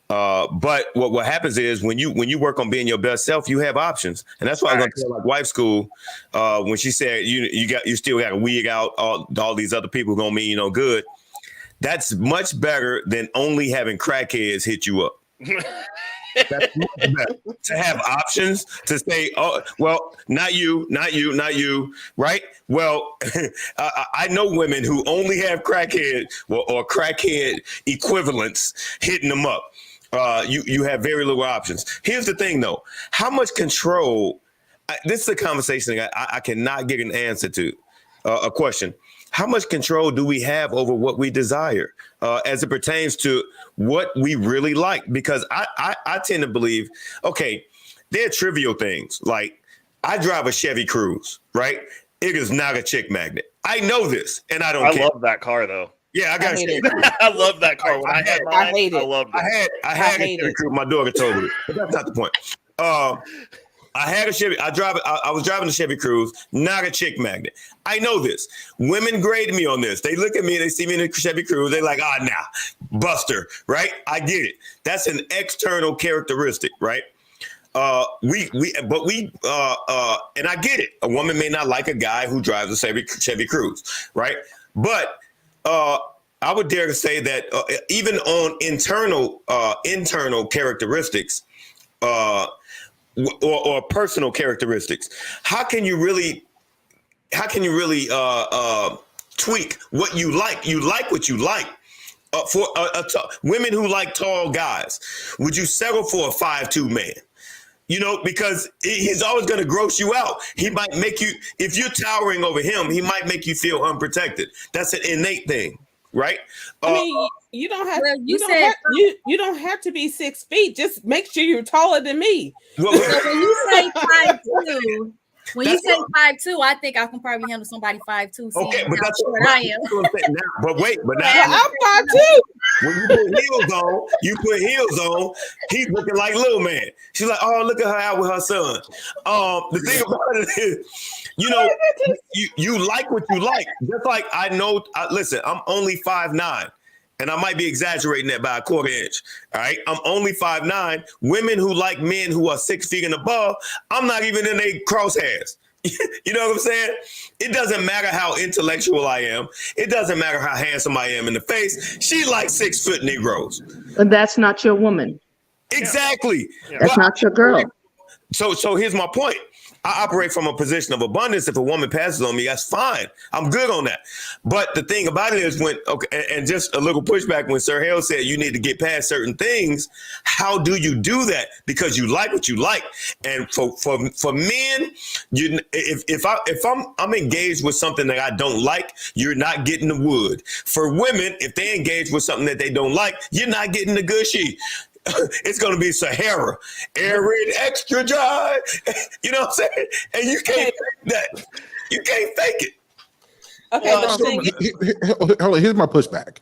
But what happens is when you work on being your best self, you have options, and that's why I was gonna tell like wife school when she said you still got to weed out all these other people who gonna mean you no good. That's much better than only having crackheads hit you up. That's much better. To have options to say, oh, well, not you, right? Well, I know women who only have crackhead or crackhead equivalents hitting them up. You have very little options. Here's the thing, though. How much control? This is a conversation I cannot get an answer to. A question. How much control do we have over what we desire as it pertains to what we really like? Because I tend to believe, okay, they're trivial things. Like I drive a Chevy Cruze, right? It is not a chick magnet. I know this, and I don't care. I love that car, though. Yeah, I got it. I love that car. When I had mine, I loved it. I had a Chevy Cruze. My daughter told me, but that's not the point. I had a Chevy. I was driving a Chevy Cruze, not a chick magnet. I know this. Women grade me on this. They look at me, they see me in a Chevy Cruze. They're like, nah, Buster, right? I get it. That's an external characteristic, right? and I get it. A woman may not like a guy who drives a Chevy Cruze, right? But I would dare to say that even on internal characteristics or personal characteristics, how can you really tweak what you like? You like what you like. For women who like tall guys, would you settle for a 5'2" man? You know, because he's always going to gross you out. He might make you, if you're towering over him, he might make you feel unprotected. That's an innate thing, right? I mean, you don't have you don't have to be 6 feet. Just make sure you're taller than me. Well, So when you say 5'2", when you say 5'2", I think I can probably handle somebody 5'2". Okay, but that's what I am. But wait, Yeah, I'm 5'2". When you put heels on, he's looking like little man. She's like, oh, look at her out with her son. The thing about it is, you know, you like what you like. Just like I know, listen, I'm only 5'9", and I might be exaggerating that by a quarter inch. All right, I'm only 5'9". Women who like men who are 6 feet and above, I'm not even in their crosshairs. You know what I'm saying? It doesn't matter how intellectual I am. It doesn't matter how handsome I am in the face. She likes 6 foot Negroes. But that's not your woman. Exactly. Yeah. That's not your girl. So here's my point. I operate from a position of abundance. If a woman passes on me, that's fine. I'm good on that. But the thing about it is and just a little pushback when Sir Hale said you need to get past certain things. How do you do that? Because you like what you like. And for men, if I'm engaged with something that I don't like, you're not getting the wood. For women, if they engage with something that they don't like, you're not getting the gushy. It's going to be Sahara, arid, extra dry. You know what I'm saying? And you can't fake that. You can't fake it. Okay, hold on, here's my pushback.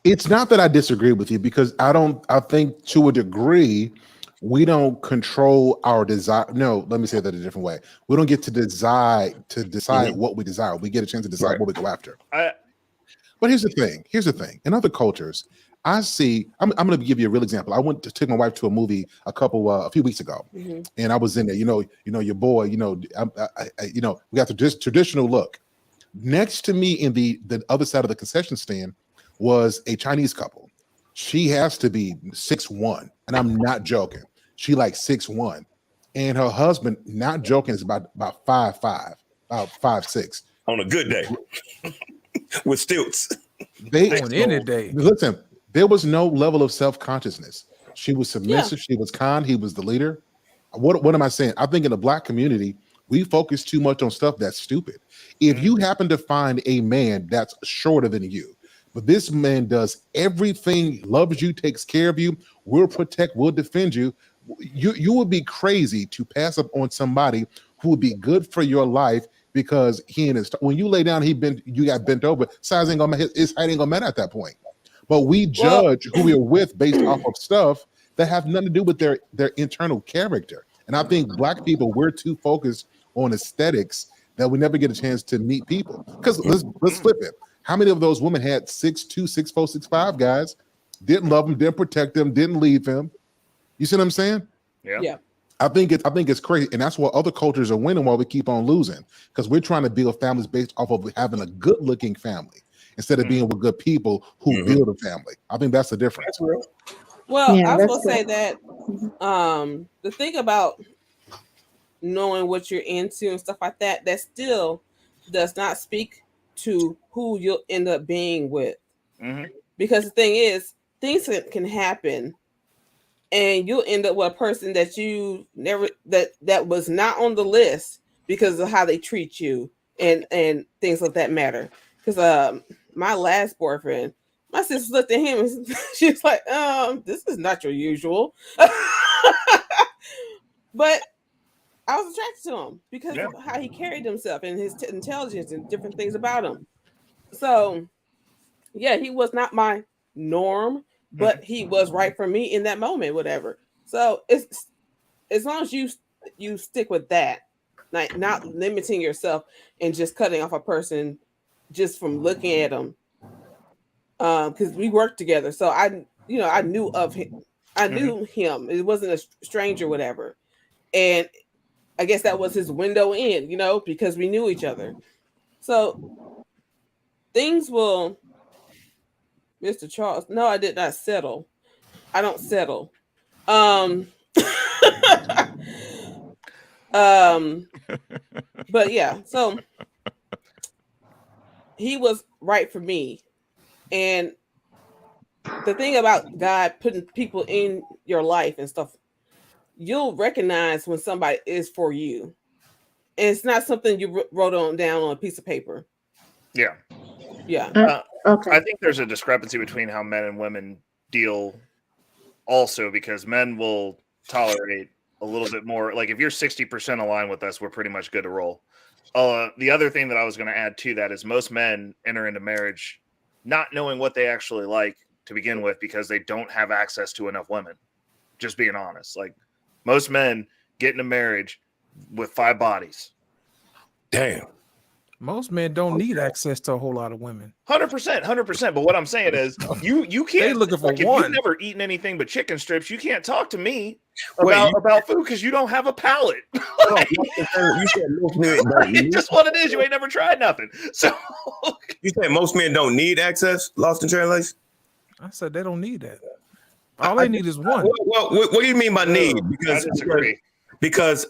It's not that I disagree with you because I think to a degree, we don't control our desire. No, let me say that a different way. We don't get to decide what we desire. We get a chance to decide what we go after. But here's the thing. In other cultures, I see. I'm going to give you a real example. I went to take my wife to a movie a few weeks ago, and I was in there. You know, your boy. We got the traditional look. Next to me in the other side of the concession stand was a Chinese couple. She has to be 6'1", and I'm not joking. She like 6'1", and her husband, not joking, is about 5'5", about 5'6". On a good day, with stilts. On any day. Listen. There was no level of self-consciousness. She was submissive. She was kind. He was the leader. What am I saying? I think in the Black community, we focus too much on stuff that's stupid. If you happen to find a man that's shorter than you, but this man does everything, loves you, takes care of you, will protect, will defend you, you would be crazy to pass up on somebody who would be good for your life because when you lay down, you got bent over. His height ain't gonna matter at that point. But we judge who we're with based off of stuff that have nothing to do with their internal character. And I think Black people, we're too focused on aesthetics that we never get a chance to meet people. Because let's flip it. How many of those women had 6'2", 6'4", 6'5" guys, didn't love him, didn't protect him, didn't leave him? You see what I'm saying? Yeah. I think it's crazy. And that's why other cultures are winning while we keep on losing. Because we're trying to build families based off of having a good-looking family, instead of being with good people who build a family. I think that's the difference. That's real. Well, I was going to say that the thing about knowing what you're into and stuff like that, that still does not speak to who you'll end up being with. Because the thing is, things can happen and you'll end up with a person that you never, that was not on the list because of how they treat you and things of that matter. Because my last boyfriend, my sister looked at him and she was like, this is not your usual. But I was attracted to him because of how he carried himself and his intelligence and different things about him. So, yeah, he was not my norm, but he was right for me in that moment, whatever. So it's as long as you stick with that, like not limiting yourself and just cutting off a person just from looking at them, because we worked together, so I knew of him. I knew him. It wasn't a stranger, whatever. And I guess that was his window in, you know, because we knew each other. So things will, Mr. Charles. No, I did not settle. I don't settle. But yeah, so he was right for me. And the thing about God putting people in your life and stuff, you'll recognize when somebody is for you. And it's not something you wrote on down on a piece of paper. Yeah. Yeah. Okay. I think there's a discrepancy between how men and women deal also, because men will tolerate a little bit more. Like if you're 60% aligned with us, we're pretty much good to roll. The other thing that I was going to add to that is most men enter into marriage not knowing what they actually like to begin with, because they don't have access to enough women. Just being honest. Like most men get into marriage with 5 bodies. Damn. Most men don't need access to a whole lot of women. 100%. But what I'm saying is, you can't. They looking for like, if one. you've never eaten anything but chicken strips, you can't talk to me about food because you don't have a palate. Like, it's just what it is. You ain't never tried nothing. So you said most men don't need access. Lost in translation. I said they don't need that. All they need is one. Well, what do you mean by need? I disagree. Because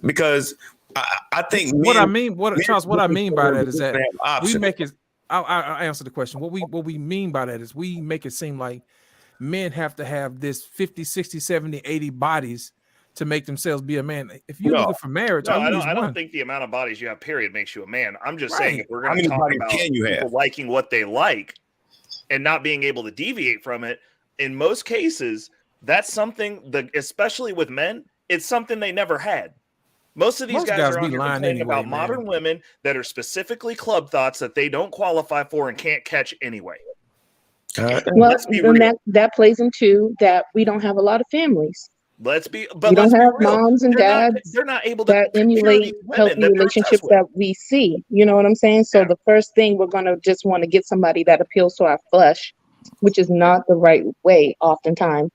I think what I mean by that is that we make it. I'll answer the question. What we mean by that is we make it seem like men have to have this 50, 60, 70, 80 bodies to make themselves be a man. If you're looking for marriage, I don't think the amount of bodies you have, period, makes you a man. I'm just saying, if we're going to talk about people liking what they like and not being able to deviate from it, in most cases, that's something that, especially with men, it's something they never had. Most of these guys are on here complaining about modern women that are specifically club thoughts that they don't qualify for and can't catch anyway. Well, that plays into that we don't have a lot of families. But we don't have moms and dads they're not able to that emulate healthy relationships that we see. You know what I'm saying? So the first thing, we're going to just want to get somebody that appeals to our flesh, which is not the right way oftentimes,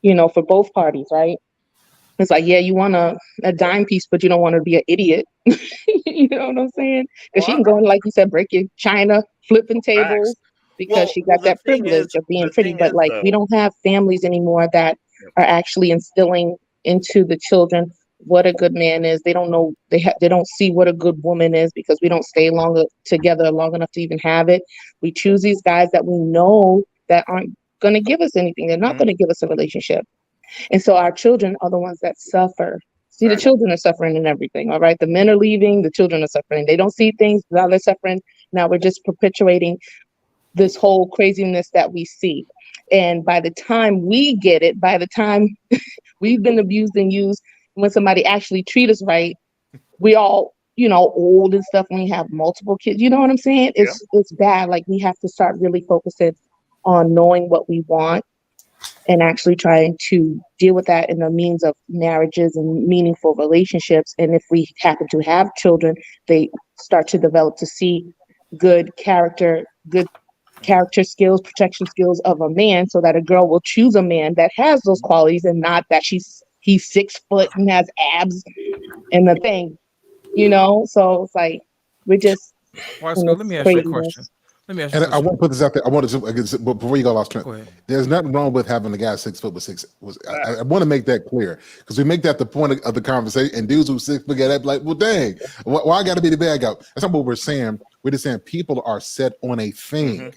you know, for both parties, right? It's like, yeah, you want a dime piece, but you don't want to be an idiot. You know what I'm saying? Because she can go and, like you said, break your china, flipping tables, because she got that privilege of being pretty. But like, we don't have families anymore that are actually instilling into the children what a good man is. They don't know, they don't see what a good woman is, because we don't stay together long enough to even have it. We choose these guys that we know that aren't going to give us anything. They're not going to give us a relationship. And so our children are the ones that suffer. See, the children are suffering in everything. All right. The men are leaving. The children are suffering. They don't see things. Now they're suffering. Now we're just perpetuating this whole craziness that we see. And by the time we get it, by the time we've been abused and used, when somebody actually treat us right, we all, you know, old and stuff, when we have multiple kids, you know what I'm saying? It's bad. Like, we have to start really focusing on knowing what we want and actually trying to deal with that in the means of marriages and meaningful relationships. And if we happen to have children, they start to develop to see good character skills, protection skills of a man, so that a girl will choose a man that has those qualities and not that he's 6 foot and has abs and the thing, you know? So it's like, we're just. Well, so let me ask you a question. And I want to put this out there. I want to, but before you go, Lost Trent, there's nothing wrong with having a guy 6 foot with 6. I want to make that clear, because we make that the point of the conversation. And dudes who 6 foot get that, like, well, dang, why I got to be the bad guy? That's not what we're saying. We're just saying people are set on a thing,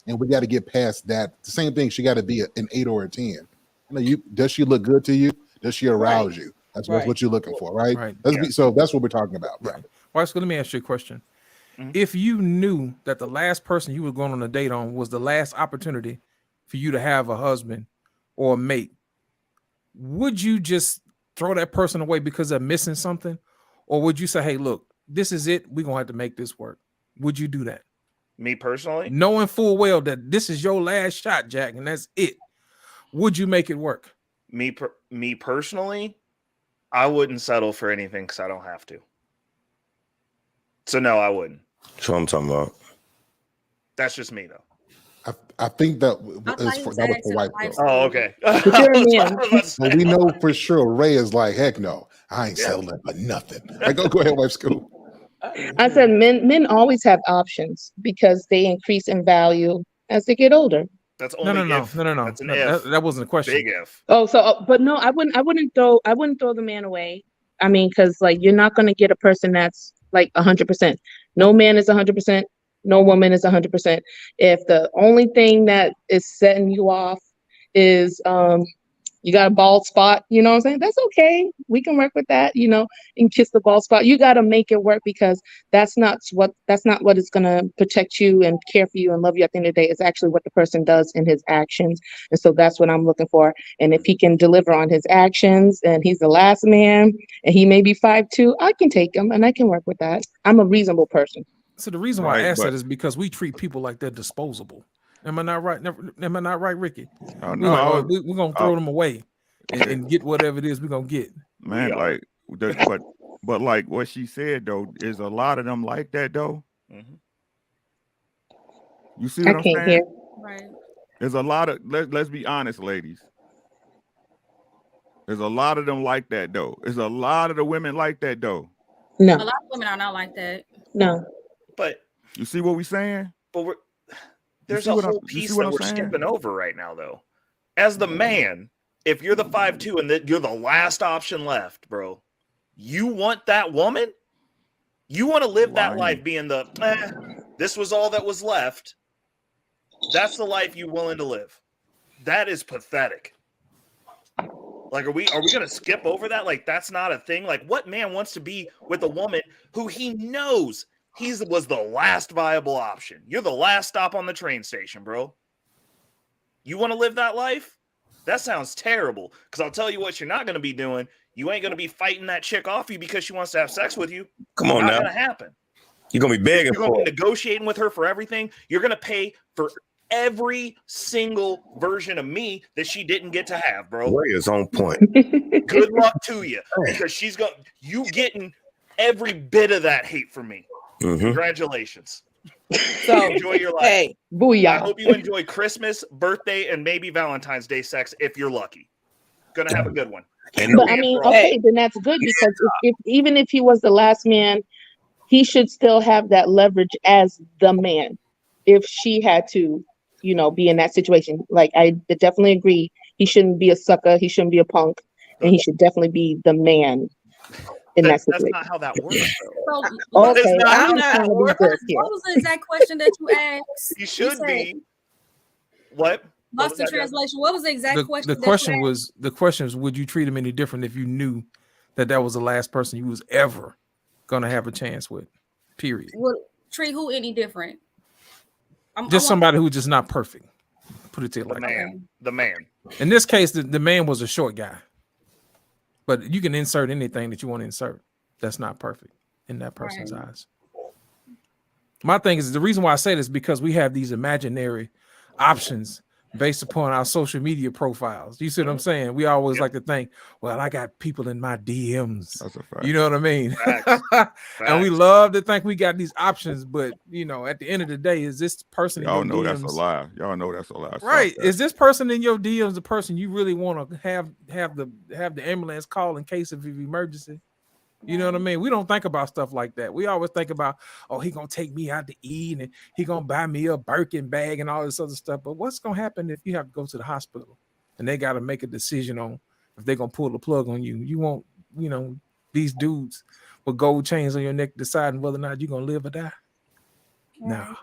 and we got to get past that. The same thing. She got to be an 8 or a 10. You know, does she look good to you? Does she arouse you? That's what you're looking for, right? So that's what we're talking about, right? Well, so let me ask you a question. If you knew that the last person you were going on a date on was the last opportunity for you to have a husband or a mate, would you just throw that person away because they're missing something? Or would you say, hey, look, this is it. We're going to have to make this work. Would you do that? Me personally? Knowing full well that this is your last shot, Jack, and that's it. Would you make it work? Me personally, I wouldn't settle for anything because I don't have to. So no, I wouldn't. That's what I'm talking about. That's just me, though. I think that I thought he was that was for asking white wife girl. Oh, okay. But you're a man. But we know for sure Ray is like, heck no, I ain't settling for nothing. Like, go ahead, wife school. I said men always have options because they increase in value as they get older. That's No. only if. That's an if. That wasn't a question. Big if. Oh, so but no, I wouldn't throw the man away. I mean, because like you're not going to get a person that's like 100%. No man is 100%. No woman is 100%. If the only thing that is setting you off is you got a bald spot, you know what I'm saying? That's okay. We can work with that, you know, and kiss the bald spot. You got to make it work because that's not what is going to protect you and care for you and love you at the end of the day. It's actually what the person does in his actions. And so that's what I'm looking for. And if he can deliver on his actions and he's the last man and he may be 5'2", I can take him and I can work with that. I'm a reasonable person. So the reason why I asked that is because we treat people like they're disposable. Am I not right? Am I not right, Ricky? No, We're gonna throw them away and get whatever it is we're gonna get. Man, like, but like what she said though, is a lot of them like that though. Mm-hmm. You see what I'm saying? Hear. Right. There's a lot of let's be honest, ladies. There's a lot of them like that though. There's a lot of the women like that though. No. A lot of women are not like that. No. But you see what we're saying? But there's a whole piece that we're skipping over right now, though. As the man, if you're the 5'2" and that you're the last option left, bro, you want that woman? You want to live that life being the this was all that was left. That's the life you willing to live. That is pathetic. Like, are we gonna skip over that? Like, that's not a thing. Like, what man wants to be with a woman who he knows was the last viable option? You're the last stop on the train station, bro. You want to live that life? That sounds terrible. Because I'll tell you what you're not going to be doing. You ain't going to be fighting that chick off you because she wants to have sex with you. Come on not now. Going to happen. You're going to be begging You're going for to be it. negotiating with her for everything. You're going to pay for every single version of me that she didn't get to have, bro. Ray is on point. Good luck to you. Because you getting every bit of that hate from me. Mm-hmm. Congratulations. So enjoy your life. Hey, booyah. I hope you enjoy Christmas, birthday, and maybe Valentine's Day sex if you're lucky. Gonna have a good one. But I mean, okay, then that's good because if even if he was the last man, he should still have that leverage as the man. If she had to, you know, be in that situation, like I definitely agree, he shouldn't be a sucker. He shouldn't be a punk, and he should definitely be the man. That's not how that works. Okay, I'm trying to be good here. What was the exact question that you asked? You should be. What? Lost in translation. What was the exact question? The question was, would you treat him any different if you knew that was the last person you was ever gonna have a chance with? Period. Would treat who any different? Just somebody who's just not perfect. Put it to you like that. The man. In this case, the man was a short guy. But you can insert anything that you want to insert. That's not perfect in that person's eyes. My thing is the reason why I say this is because we have these imaginary options based upon our social media profiles. You see what I'm saying? We always like to think, well, I got people in my DMs. That's a fact. You know what I mean? And we love to think we got these options, but you know, at the end of the day, is this person Y'all in know your that's DMs? a lie. Y'all know that's a lie. Right? Is this person in your DMs the person you really want to have the ambulance call in case of an emergency? You know what I mean? We don't think about stuff like that. We always think about, oh, he gonna take me out to eat and he gonna buy me a Birkin bag and all this other stuff. But what's gonna happen if you have to go to the hospital and they got to make a decision on if they're gonna pull the plug on you? You won't, you know, these dudes with gold chains on your neck deciding whether or not you're gonna live or die. No.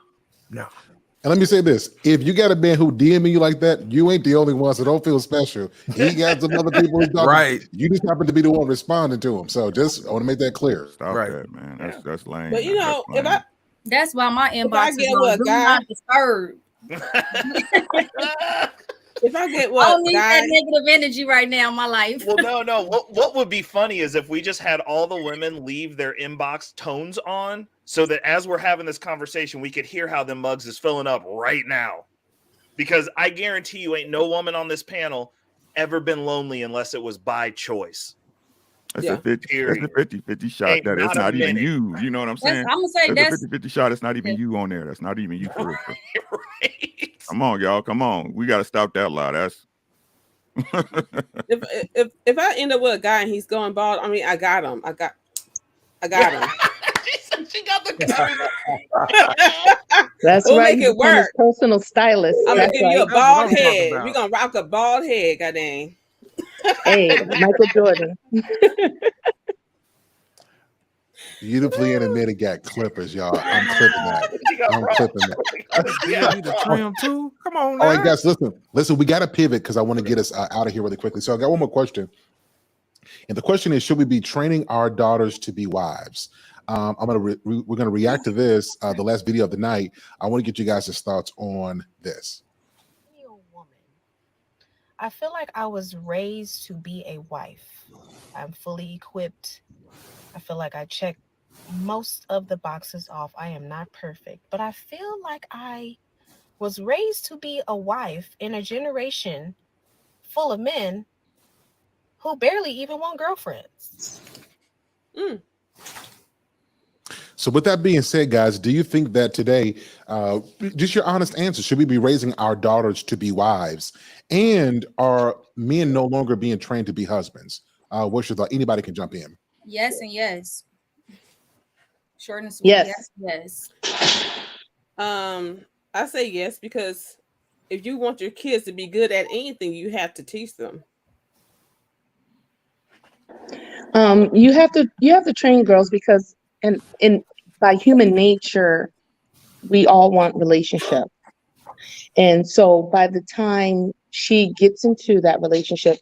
And let me say this: if you got a man who DMing you like that, you ain't the only one, so don't feel special. He got some other people who's talking. Right. You just happen to be the one responding to him. So just I want to make that clear. Stop that, man. That's lame. but you know, That's why my inbox get is with a on do guy- not disturb. if I get I what don't need guy, that negative energy right now in my life. Well, no. What would be funny is if we just had all the women leave their inbox tones on so that as we're having this conversation, we could hear how the mugs is filling up right now. Because I guarantee you ain't no woman on this panel ever been lonely unless it was by choice. That's Yeah. a 50. That's a Period. 50-50 shot. Ain't That it's not a not even minute. you. You know what I'm That's, saying? I'm gonna say That's that's a 50-50 shot. It's not even you on there. That's not even you for real. Come on, y'all. Come on. We gotta stop that lie. That's If I end up with a guy and he's going bald, I mean, I got him. I got him. She got the That's We'll right. make You it become his work. personal stylist. I'm gonna That's give you a right. bald head. We're gonna rock a bald head, goddamn. Hey, Michael Jordan. Beautifully animated got clippers, y'all. I'm clipping that. I'm clipping that. Yeah, you the trim too. Come on now. All right, guys, listen. We got to pivot because I want to get us out of here really quickly. So I got one more question, and the question is: should we be training our daughters to be wives? We're gonna react to this, the last video of the night. I want to get you guys' thoughts on this. I feel like I was raised to be a wife. I'm fully equipped. I feel like I check most of the boxes off. I am not perfect, but I feel like I was raised to be a wife in a generation full of men who barely even want girlfriends. So with that being said, guys, do you think that today, just your honest answer, should we be raising our daughters to be wives? And are men no longer being trained to be husbands? What's your thought? Anybody can jump in. yes and yes. Short and sweet. Yes. Yes. I say yes because if you want your kids to be good at anything, you have to teach them. You have to train girls because in by human nature, we all want relationship. And so by the time she gets into that relationship,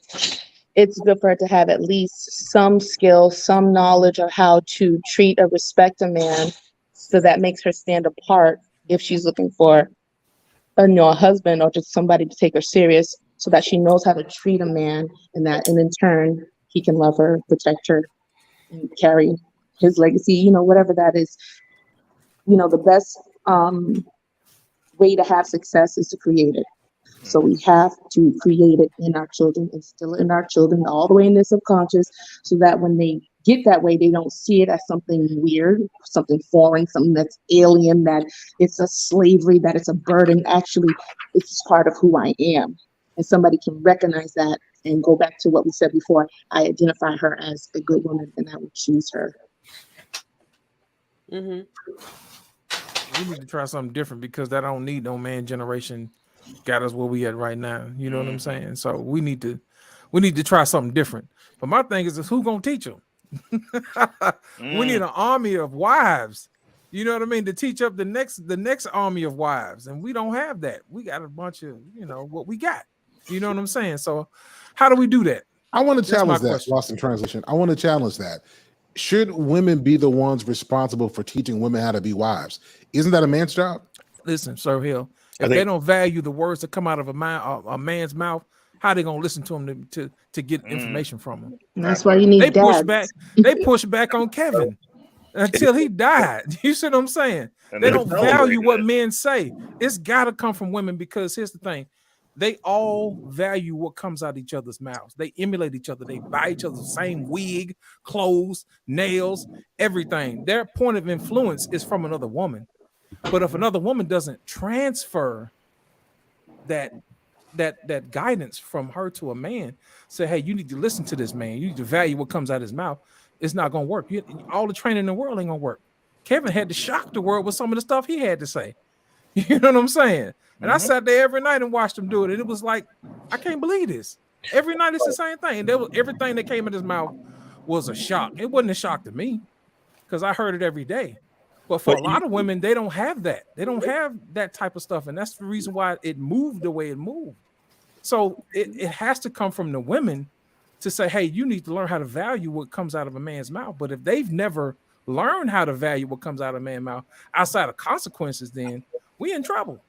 it's good for her to have at least some skill, some knowledge of how to treat or respect a man. So that makes her stand apart if she's looking for a husband or just somebody to take her serious, so that she knows how to treat a man, and in turn he can love her, protect her, and carry his legacy, whatever that is. The best way to have success is to create it. So we have to create it in our children, instill it in our children all the way in their subconscious, so that when they get that way, they don't see it as something weird, something foreign, something that's alien, that it's a slavery, that it's a burden. Actually, it's part of who I am. And somebody can recognize that and go back to what we said before. I identify her as a good woman, and I would choose her. Mm-hmm. We need to try something different because that don't need no man generation got us where we at right now. You know what I'm saying? So we need to try something different. But my thing is who gonna teach them? We need an army of wives. You know what I mean? To teach up the next army of wives, and we don't have that. We got a bunch of what we got. You know what I'm saying? So how do we do that? I want to That's my challenge that. question. Lost in translation. I want to challenge that. Should women be the ones responsible for teaching women how to be wives? Isn't that a man's job? Listen, Sir Hill, if they don't value the words that come out of a man's mouth, how they gonna listen to him to get information from him? That's why you need They push dads. back. They push back on Kevin until he died. You see what I'm saying? And They they don't celebrate value what that. men say. It's got to come from women because here's the thing. They all value what comes out of each other's mouths. They emulate each other. They buy each other the same wig, clothes, nails, everything. Their point of influence is from another woman. But if another woman doesn't transfer that guidance from her to a man, say, hey, you need to listen to this man. You need to value what comes out of his mouth. It's not going to work. All the training in the world ain't going to work. Kevin had to shock the world with some of the stuff he had to say. You know what I'm saying? And I sat there every night and watched him do it. And it was like, I can't believe this. Every night it's the same thing. And there was everything that came in his mouth was a shock. It wasn't a shock to me because I heard it every day. But for a lot of women, they don't have that. They don't have that type of stuff. And that's the reason why it moved the way it moved. So it has to come from the women to say, hey, you need to learn how to value what comes out of a man's mouth. But if they've never learned how to value what comes out of a man's mouth outside of consequences, then we in trouble.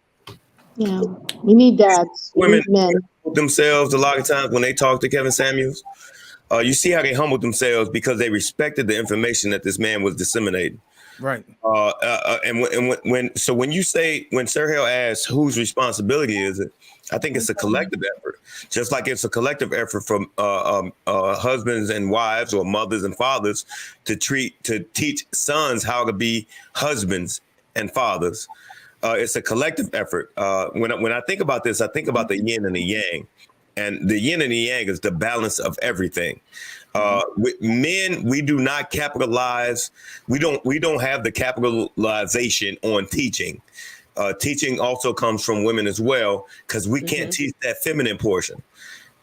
Yeah, we need dads. We Women need men. themselves a lot of times when they talk to Kevin Samuels. You see how they humbled themselves because they respected the information that this man was disseminating. Right. So when Sergio asks whose responsibility is it, I think it's a collective effort, just like it's a collective effort from husbands and wives or mothers and fathers to teach sons how to be husbands and fathers. It's a collective effort. When I think about this, I think about the yin and the yang, and the yin and the yang is the balance of everything. With men, we do not capitalize. We don't have the capitalization on teaching. Teaching also comes from women as well, because we can't teach that feminine portion.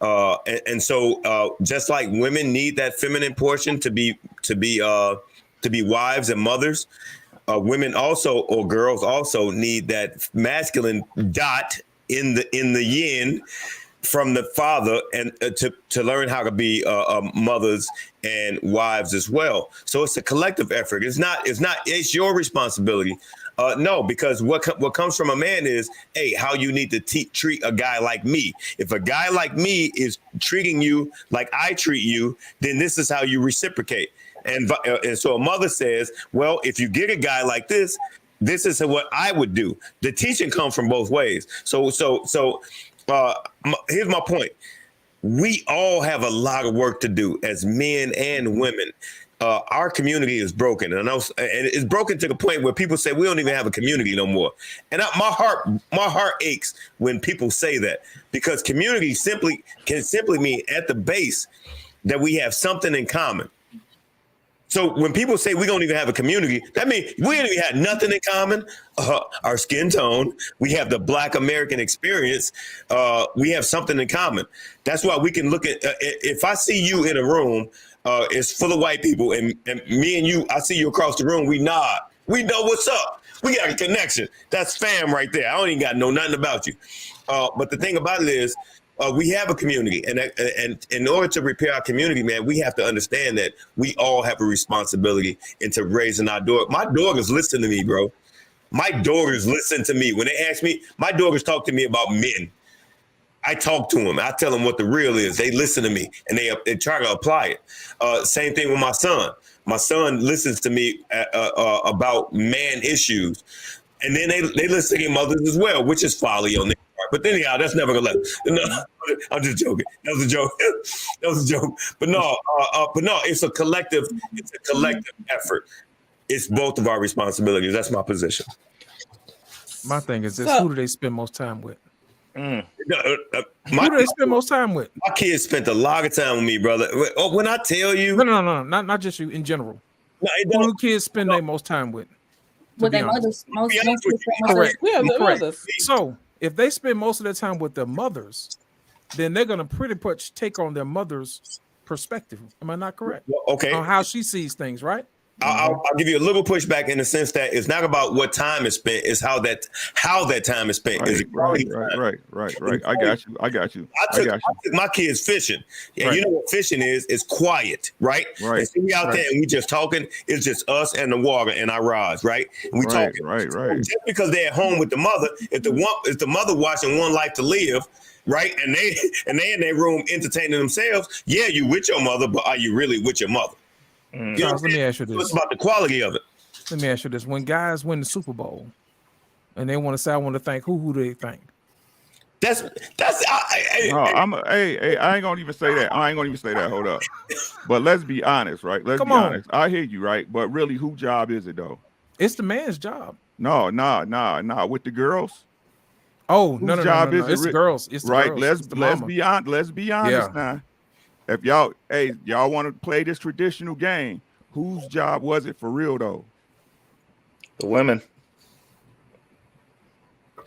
So just like women need that feminine portion to be wives and mothers, women also, or girls also, need that masculine dot in the yin from the father, and to learn how to be mothers and wives as well. So it's a collective effort. It's your responsibility. No, because what comes from a man is, hey, how you need to treat a guy like me. If a guy like me is treating you like I treat you, then this is how you reciprocate. And so a mother says, well, if you get a guy like this is what I would do. The teaching comes from both ways. So here's my point. We all have a lot of work to do as men and women. Our community is broken, and it's broken to the point where people say we don't even have a community no more. And my heart aches when people say that, because community can simply mean at the base that we have something in common. So when people say we don't even have a community, that means we don't even have nothing in common. Our skin tone, we have the Black American experience. We have something in common. That's why we can look at, if I see you in a room, it's full of white people, and me and you, I see you across the room, we nod. We know what's up. We got a connection. That's fam right there. I don't even got to know nothing about you. But the thing about it is, we have a community, and in order to repair our community, man, we have to understand that we all have a responsibility into raising our daughter. My daughters listen to me, bro. My daughters listen to me. When they ask me, my daughters talk to me about men. I talk to them. I tell them what the real is. They listen to me, and they try to apply it. Same thing with my son. My son listens to me about man issues, and then they listen to their mothers as well, which is folly on their part. But anyhow, that's never gonna let. No, I'm just joking. That was a joke. That was a joke. But no, it's a collective. It's a collective effort. It's both of our responsibilities. That's my position. My thing is this: who do they spend most time with? Who do they spend most time with? My kids spent a lot of time with me, brother. When I tell you, no, not just you, in general. No, who do kids spend their most time with? With their mothers, correct. Yeah, their correct. mothers. So if they spend most of their time with their mothers, then they're gonna pretty much take on their mother's perspective. Am I not correct? Okay. On how she sees things, right? I'll give you a little pushback in the sense that it's not about what time is spent; it's how that time is spent. Right. I got you. I took my kids fishing, and Right. you know what fishing is? It's quiet, right? Right. And so we out there and we just talking. It's just us and the water and our rods, right? And we talking. Right. Just because they're at home with the mother, if the mother watching One Life to Live, right? And they in their room entertaining themselves. Yeah, you with your mother, but are you really with your mother? Charles, let me ask you this. It's about the quality of it. Let me ask you this: when guys win the Super Bowl, and they want to say, "I want to thank," who do they thank? I ain't gonna even say that. Hold up. But let's be honest, right? Come on. Honest. I hear you, right? But really, whose job is it though? It's the man's job. No. With the girls. Oh, Whose no. job is It's it? the girls. It's the right. girls. Let's It's the be honest. Let's be honest now. If y'all want to play this traditional game, whose job was it for real though? The women.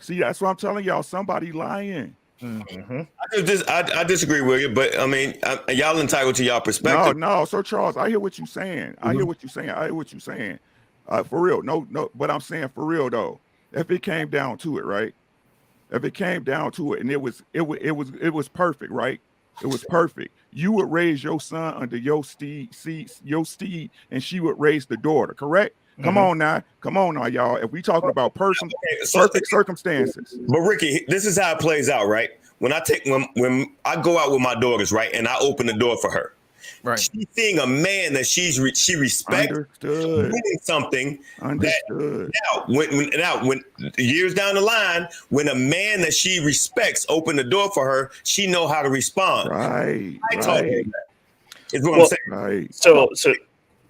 See, that's what I'm telling y'all. Somebody lying. I disagree with you, but I mean, y'all entitled to y'all perspective. No. So Charles, I hear what you're saying. I hear what you're saying. For real. No. But I'm saying for real though. If it came down to it, right? If it came down to it, and it was perfect, right? It was perfect. You would raise your son under your steed, and she would raise the daughter. Correct? Come on now, y'all. If we talking about perfect circumstances. But Ricky, this is how it plays out, right? When I go out with my daughters, right, and I open the door for her, Right. She's seeing a man that she respects doing something. Understood. Now, when years down the line, when a man that she respects open the door for her, she know how to respond. Right. I told her that. Is what Well, I'm saying. Right.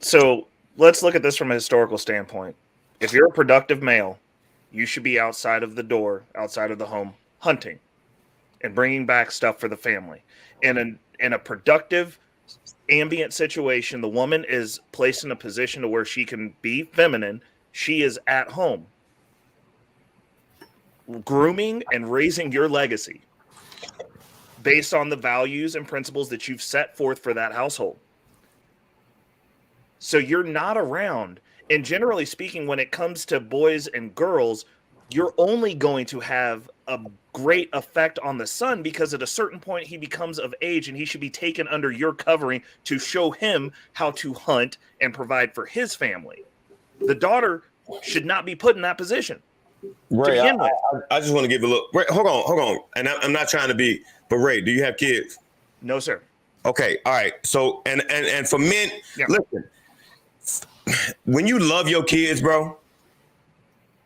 So let's look at this from a historical standpoint. If you're a productive male, you should be outside of the door, outside of the home, hunting and bringing back stuff for the family. In a productive ambient situation, the woman is placed in a position to where she can be feminine. She is at home, grooming and raising your legacy based on the values and principles that you've set forth for that household. So you're not around. And generally speaking, when it comes to boys and girls, you're only going to have a great effect on the son because at a certain point he becomes of age and he should be taken under your covering to show him how to hunt and provide for his family. The daughter should not be put in that position. Ray, I just want to give a look. Ray, hold on. And I'm not trying to be, but Ray, do you have kids? No, sir. Okay, all right. So and for men, listen, when you love your kids, bro,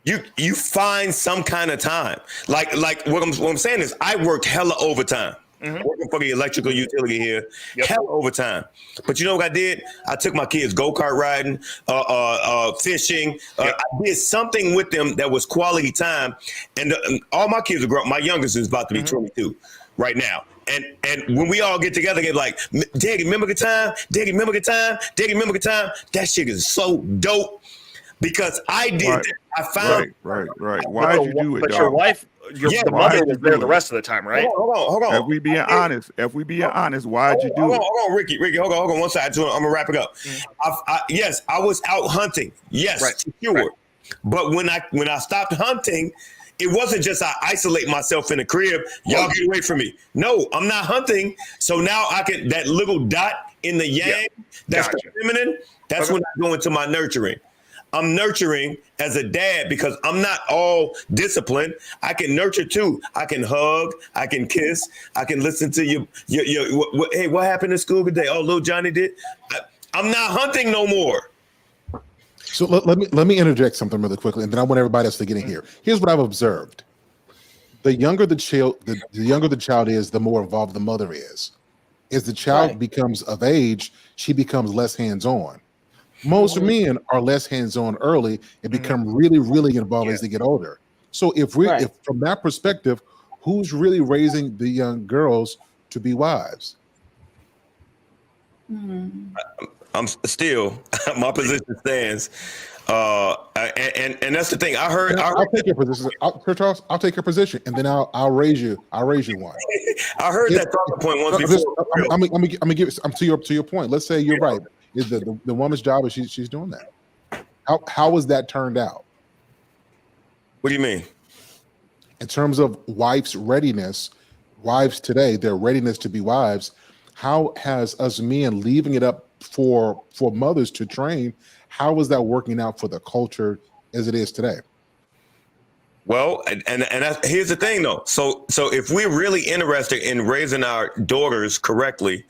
you find some kind of time. Like what I'm saying is I worked hella overtime. Working for the electrical utility here, hella overtime. But you know what I did? I took my kids go-kart riding, fishing. I did something with them that was quality time. And all my kids are grown. My youngest is about to be 22 right now. And when we all get together, get like, Daddy, remember the time? Daddy, remember the time? Daddy, remember the time? That shit is so dope because I did that. I found right. Why'd you do it, but dog? your wife, the mother was there the rest of the time, right? Hold on. If we being honest, why'd you do it? Hold on, Ricky, hold on one side. I'm gonna wrap it up. Yes, I was out hunting. Yes, for sure. Right. But when I stopped hunting, it wasn't just I isolate myself in the crib. Y'all get away from me. No, I'm not hunting. So now I can that little dot in the yang. That's the feminine. That's when I go into my nurturing. I'm nurturing as a dad because I'm not all disciplined. I can nurture too. I can hug. I can kiss. I can listen to you. Hey, what happened in school today? Oh, little Johnny did. I'm not hunting no more. So let me interject something really quickly, and then I want everybody else to get in here. Here's what I've observed: the younger the child, the younger the child is, the more involved the mother is. As the child becomes of age, she becomes less hands-on. Most men are less hands-on early and become really, really involved as they get older. So if from that perspective, who's really raising the young girls to be wives? I'm still, my position stands. And that's the thing. I'll take your position. Charles, I'll take your position, and then I'll raise you. I'll raise you one. I heard that talking point once before. I'm gonna give. I'm to your point. Let's say you're right. Is the woman's job is she's doing that? How was that turned out? What do you mean? In terms of wives' readiness, wives today, their readiness to be wives, how has us men leaving it up for mothers to train? How is that working out for the culture as it is today? Well, and here's the thing though. So if we're really interested in raising our daughters correctly,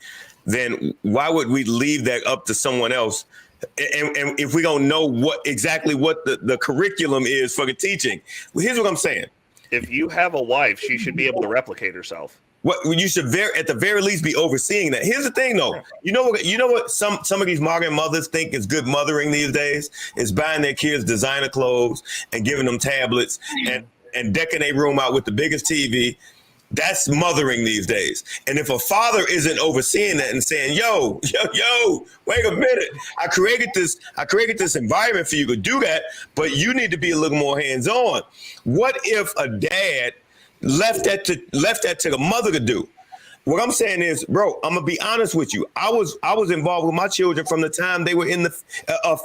then why would we leave that up to someone else? And if we don't know what the curriculum is for the teaching, well, here's what I'm saying. If you have a wife, she should be able to replicate herself. What you should at the very least be overseeing that. Here's the thing though. You know what some of these modern mothers think is good mothering these days is buying their kids designer clothes and giving them tablets and decking their room out with the biggest TV. That's mothering these days. And if a father isn't overseeing that and saying, yo, wait a minute. I created this environment for you to do that, but you need to be a little more hands-on. What if a dad left that to the mother to do? What I'm saying is, bro, I'm gonna be honest with you. I was involved with my children from the time they were in the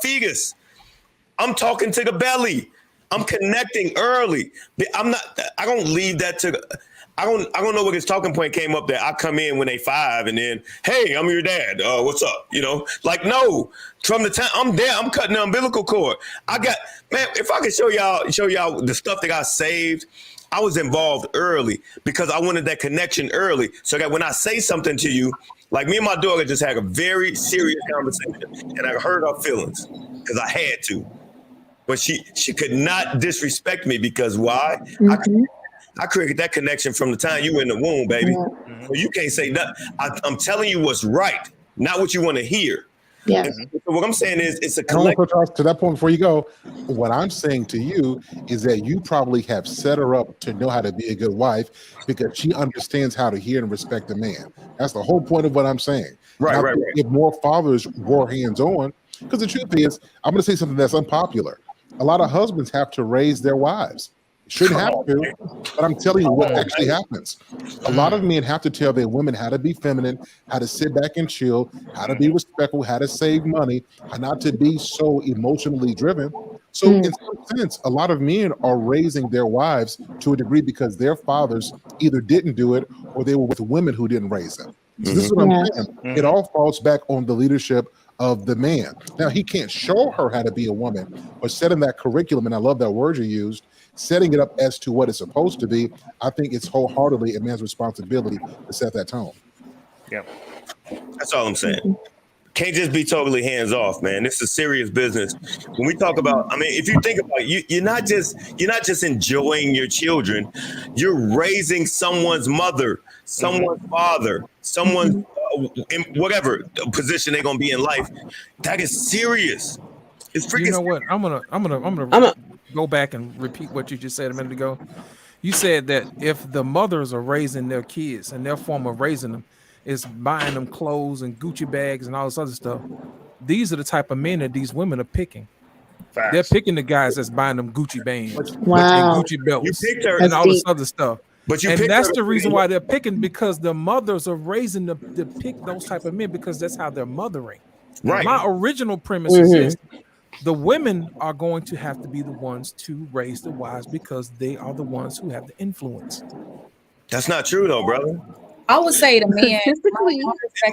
fetus. I'm talking to the belly. I'm connecting early. I don't leave that to I don't know what his talking point came up that I come in when they 5 and then, hey, I'm your dad. What's up? Like, no, from the time I'm there, I'm cutting the umbilical cord. If I could show y'all the stuff that I saved, I was involved early because I wanted that connection early so that when I say something to you, Like me and my daughter just had a very serious conversation, and I hurt her feelings because I had to. But she could not disrespect me because why? I created that connection from the time you were in the womb, baby. So you can't say nothing. I'm telling you what's right, not what you want to hear. Yeah. So what I'm saying is it's a I want collective. to that point before you go. What I'm saying to you is that you probably have set her up to know how to be a good wife because she understands how to hear and respect a man. That's the whole point of what I'm saying. Right. If more fathers were hands-on, because the truth is, I'm going to say something that's unpopular. A lot of husbands have to raise their wives. Shouldn't have to, but I'm telling you what actually happens. A lot of men have to tell their women how to be feminine, how to sit back and chill, how to be respectful, how to save money, how not to be so emotionally driven. So in some sense, a lot of men are raising their wives to a degree because their fathers either didn't do it or they were with women who didn't raise them. So this is what I'm saying. It all falls back on the leadership of the man. Now, he can't show her how to be a woman, but setting that curriculum, and I love that word you used, setting it up as to what it's supposed to be, I think it's wholeheartedly a man's responsibility to set that tone. Yeah. That's all I'm saying. Can't just be totally hands off, man. This is serious business. When we talk about, I mean, if you think about it, you're not just enjoying your children, you're raising someone's mother, someone's father, someone's in whatever position they're gonna be in life. That is serious. It's freaking. You know what? I'm gonna go back and repeat what you just said a minute ago. You said that if the mothers are raising their kids and their form of raising them is buying them clothes and Gucci bags and all this other stuff, these are the type of men that these women are picking. Facts. They're picking the guys that's buying them Gucci bands and Gucci belts and all this other stuff. But that's the reason why they're picking, because the mothers are raising them to pick those type of men because that's how they're mothering. Right. My original premise is this: the women are going to have to be the ones to raise the wives because they are the ones who have the influence. That's not true though, brother. I would say the man.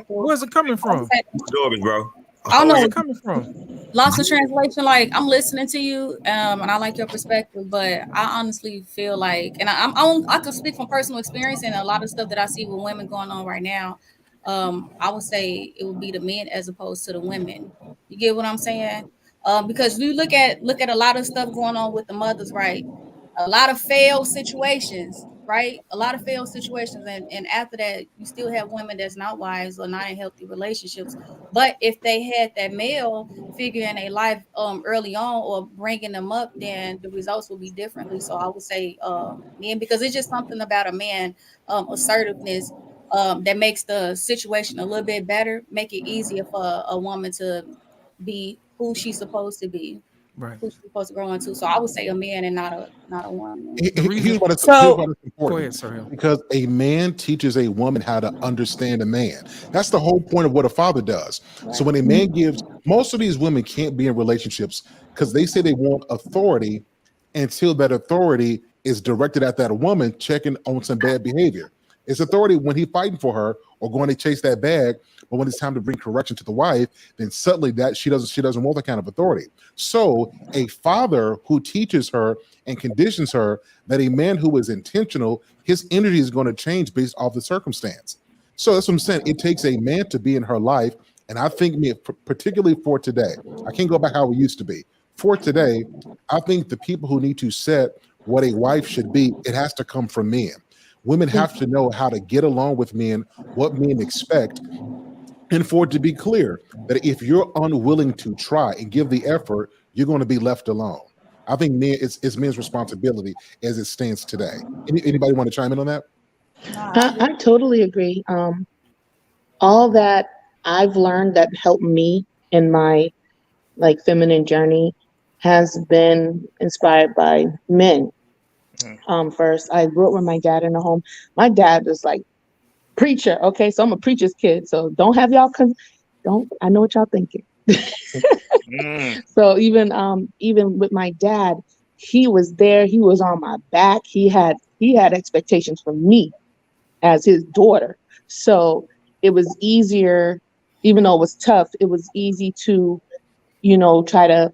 Where's it coming from? Dorbin, bro. I don't know Where's it coming from? Lost in translation. Like, I'm listening to you, and I like your perspective, but I honestly feel like, and I can speak from personal experience and a lot of stuff that I see with women going on right now. I would say it would be the men as opposed to the women. You get what I'm saying? Because you look at a lot of stuff going on with the mothers, right? A lot of failed situations, right? A lot of failed situations, and after that, you still have women that's not wives or not in healthy relationships. But if they had that male figure in their life early on or bringing them up, then the results would be differently. So I would say men, because it's just something about a man assertiveness that makes the situation a little bit better, make it easier for a woman to be who she's supposed to be. Right. Who's supposed to grow into. So I would say a man and not a woman. Here's what it's important. Go ahead, sir. Because a man teaches a woman how to understand a man. That's the whole point of what a father does. Right. So when a man gives, most of these women can't be in relationships because they say they want authority until that authority is directed at that woman checking on some bad behavior. It's authority when he's fighting for her or going to chase that bag, but when it's time to bring correction to the wife, then suddenly that she doesn't want that kind of authority. So a father who teaches her and conditions her that a man who is intentional, his energy is going to change based off the circumstance. So that's what I'm saying. It takes a man to be in her life, and I think particularly for today, I can't go back how it used to be. For today, I think the people who need to set what a wife should be, it has to come from men. Women have to know how to get along with men, what men expect, and for it to be clear that if you're unwilling to try and give the effort, you're going to be left alone. I think it's men's responsibility as it stands today. Anybody want to chime in on that? I totally agree. All that I've learned that helped me in my feminine journey has been inspired by men. First, I grew up with my dad in the home. My dad was like preacher. Okay, so I'm a preacher's kid. So don't have y'all I know what y'all thinking. So even with my dad, he was there. He was on my back. He had expectations from me as his daughter. So it was easier, even though it was tough. It was easy to, try to.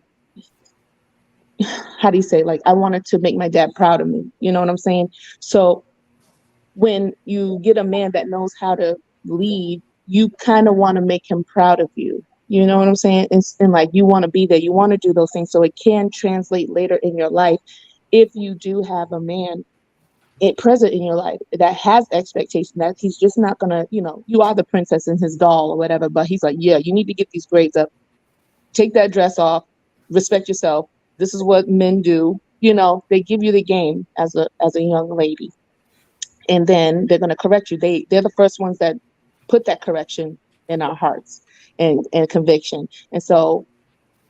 How do you say, I wanted to make my dad proud of me. You know what I'm saying? So when you get a man that knows how to lead you kind of want to make him proud of you. You know what I'm saying? And like you want to be there, you want to do those things so it can translate later in your life if you do have a man present in your life that has expectation that he's just not gonna, you are the princess in his doll or whatever, but he's like, yeah, you need to get these grades up, take that dress off, respect yourself. This is what men do. They give you the game as a young lady, and then they're gonna correct you. They're the first ones that put that correction in our hearts and conviction. And so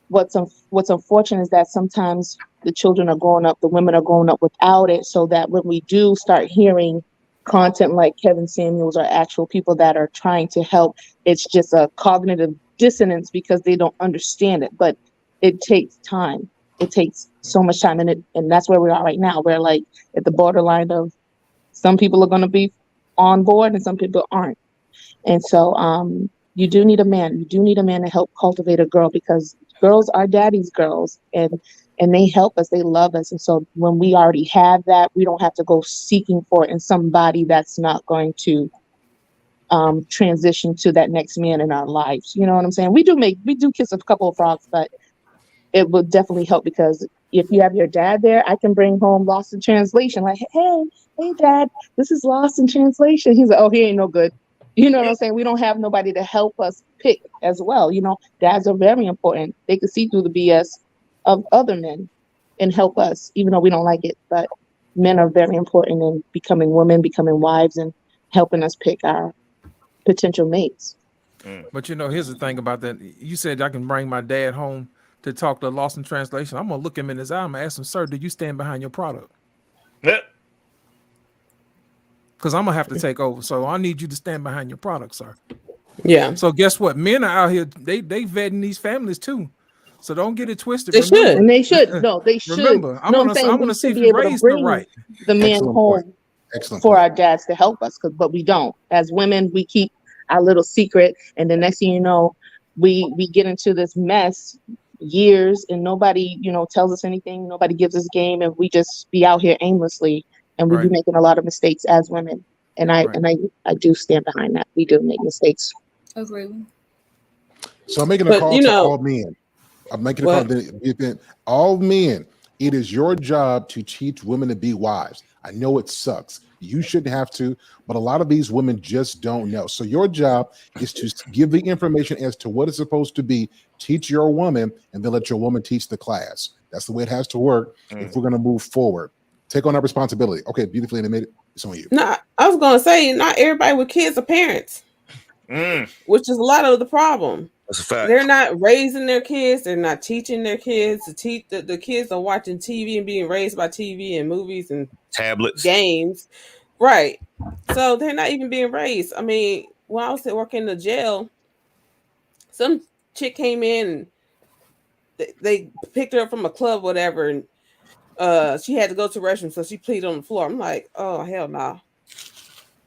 what's unfortunate is that sometimes the children are growing up, the women are growing up without it, so that when we do start hearing content like Kevin Samuels or actual people that are trying to help, it's just a cognitive dissonance because they don't understand it. But it takes time. It takes so much time, and that's where we are right now. We're like at the borderline of some people are going to be on board and some people aren't. And so you do need a man. You do need a man to help cultivate a girl, because girls are daddy's girls, and they help us, they love us. And so when we already have that, we don't have to go seeking for it in somebody that's not going to transition to that next man in our lives. You know what I'm saying? We do kiss a couple of frogs, but it will definitely help, because if you have your dad there, I can bring home Lost in Translation. Like, hey dad, this is Lost in Translation. He's like, oh, he ain't no good. You know what I'm saying? We don't have nobody to help us pick as well. Dads are very important. They can see through the BS of other men and help us, even though we don't like it. But men are very important in becoming women, becoming wives, and helping us pick our potential mates. But here's the thing about that. You said I can bring my dad home to talk to Lost in Translation. I'm gonna look him in his eye. I'm gonna ask him, sir, do you stand behind your product? Yeah. Because I'm gonna have to take over. So I need you to stand behind your product, sir. Yeah. So guess what? Men are out here, they vetting these families too. So don't get it twisted. They should. And they should. No, they should. Remember, I'm gonna see if be you able to raised bring the right. the man Excellent home point. Excellent for point. our dads to help us, but we don't. As women, we keep our little secret, and the next thing you know, we get into this mess years, and nobody tells us anything. Nobody gives us game, and we just be out here aimlessly, and we be making a lot of mistakes as women. And I do stand behind that. We do make mistakes. Agree. So I'm making a call to all men. I'm making a call to all men. It is your job to teach women to be wives. I know it sucks. You shouldn't have to, but a lot of these women just don't know. So your job is to give the information as to what it's supposed to be, teach your woman, and then let your woman teach the class. That's the way it has to work if we're going to move forward. Take on that responsibility. Okay, beautifully animated. It's on you. No, I was going to say, not everybody with kids are parents, which is a lot of the problem. That's a fact. They're not raising their kids. They're not teaching their kids. The kids are watching TV and being raised by TV and movies and tablets, games. Right. So they're not even being raised. I mean, when I was working in the jail, some chick came in and they picked her up from a club, whatever, and she had to go to the restroom, so she peed on the floor. I'm like, oh, hell no.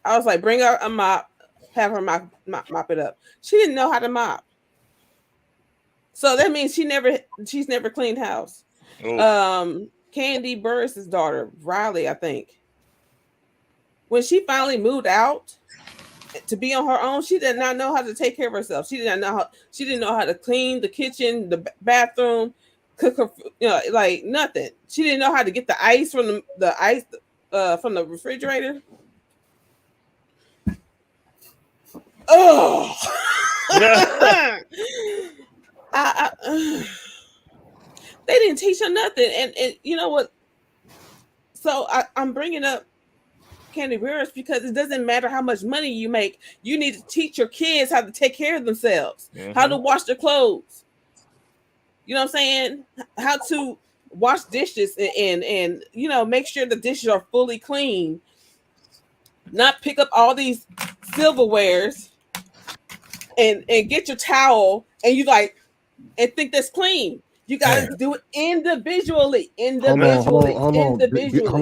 I was like, bring her a mop, have her mop it up. She didn't know how to mop. So that means she's never cleaned house. Oh. Candy Burris' daughter, Riley, I think. When she finally moved out to be on her own, she did not know how to take care of herself. She didn't know how to clean the kitchen, the bathroom, cook her, like nothing. She didn't know how to get the ice from the refrigerator. Oh. They didn't teach her nothing, and you know what? So I'm bringing up Candy Burris because it doesn't matter how much money you make. You need to teach your kids how to take care of themselves, how to wash their clothes. You know what I'm saying? How to wash dishes and make sure the dishes are fully clean. Not pick up all these silverwares and get your towel and think that's clean. You got to do it individually. Hold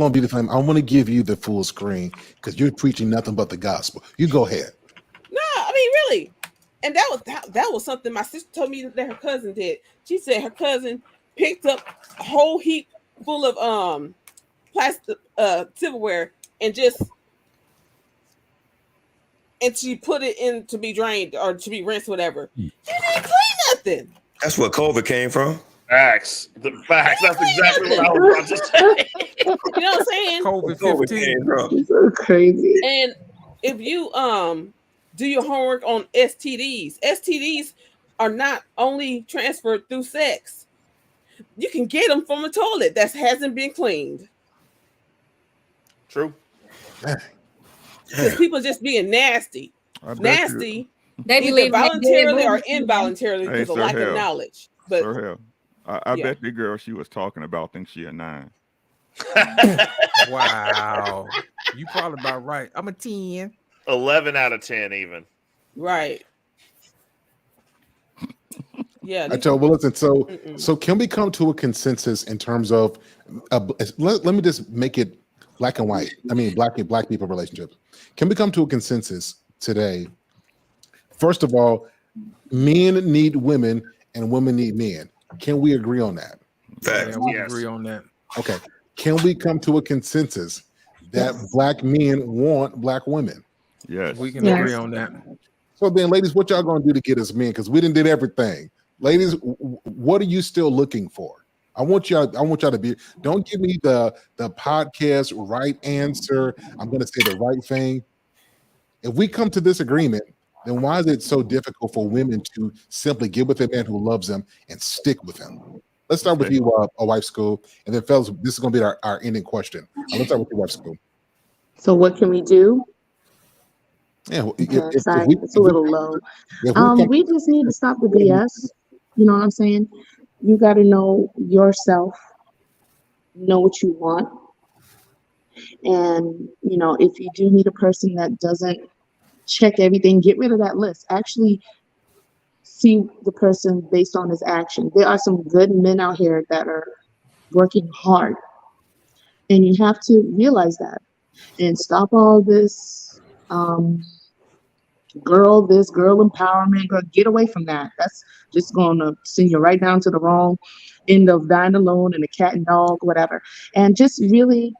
on, beautiful. I want to give you the full screen because you're preaching nothing but the gospel. You go ahead. No, I mean really, and that was something my sister told me that her cousin did. She said her cousin picked up a whole heap full of plastic silverware and and she put it in to be drained or to be rinsed, whatever. You didn't clean nothing. That's where COVID came from. Facts. The facts. That's exactly what I was about to say. You know what I'm saying? COVID-15. So crazy. And if you do your homework on STDs are not only transferred through sex. You can get them from a toilet that hasn't been cleaned. True. Because people just being nasty. Nasty. They either believe voluntarily or involuntarily because of lack of knowledge. But I bet the girl she was talking about thinks she a 9. Wow. You probably about right. I'm a 10. 11 out of 10 even. Right. Yeah. I tell. Well, listen. So can we come to a consensus in terms of? Let me just make it black and white. I mean, black people relationships. Can we come to a consensus today? First of all, men need women and women need men. Can we agree on that? Yeah, we agree on that. Okay. Can we come to a consensus that black men want black women? Yes. We can agree on that. So then, ladies, what y'all gonna do to get us men? Because we didn't did everything. Ladies, what are you still looking for? I want y'all to be. Don't give me the podcast right answer. I'm gonna say the right thing. If we come to this agreement, then why is it so difficult for women to simply get with a man who loves them and stick with him? Let's start with you, a wife school, and then fellas, this is gonna be our ending question. Let's start with your wife school. So what can we do? Yeah, it's a little low. We just need to stop the BS. You know what I'm saying? You got to know yourself, know what you want. And, you know, if you do need a person that doesn't check everything, get rid of that list. Actually see the person based on his action. There are some good men out here that are working hard. And you have to realize that and stop all this girl empowerment. Girl, get away from that. That's just going to send you right down to the wrong end of dying alone and a cat and dog, whatever. And just really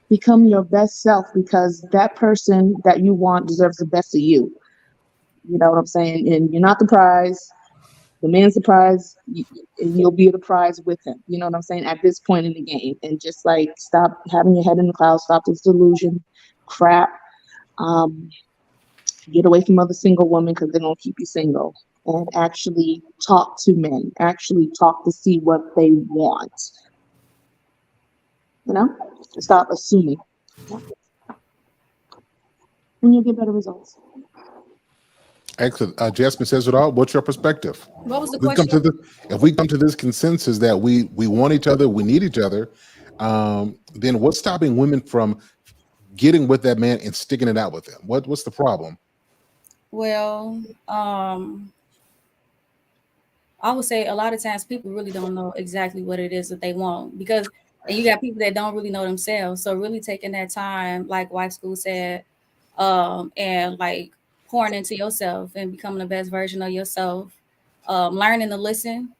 become your best self, because that person that you want deserves the best of you. You know what I'm saying? And you're not the prize. The man's the prize, and you'll be the prize with him. You know what I'm saying? At this point in the game. And just like stop having your head in the clouds, stop this delusion crap. Get away from other single women because they're going to keep you single. And actually talk to men. Actually talk to see what they want. You know? Stop assuming. And you'll get better results. Excellent. Jasmine says it all. What's your perspective? What was the question? If we come to this consensus that we want each other, we need each other, then what's stopping women from getting with that man and sticking it out with him? What's the problem? Well, I would say a lot of times people really don't know exactly what it is that they want, because you got people that don't really know themselves. So really taking that time, like Wife School said, and like pouring into yourself and becoming the best version of yourself, learning to listen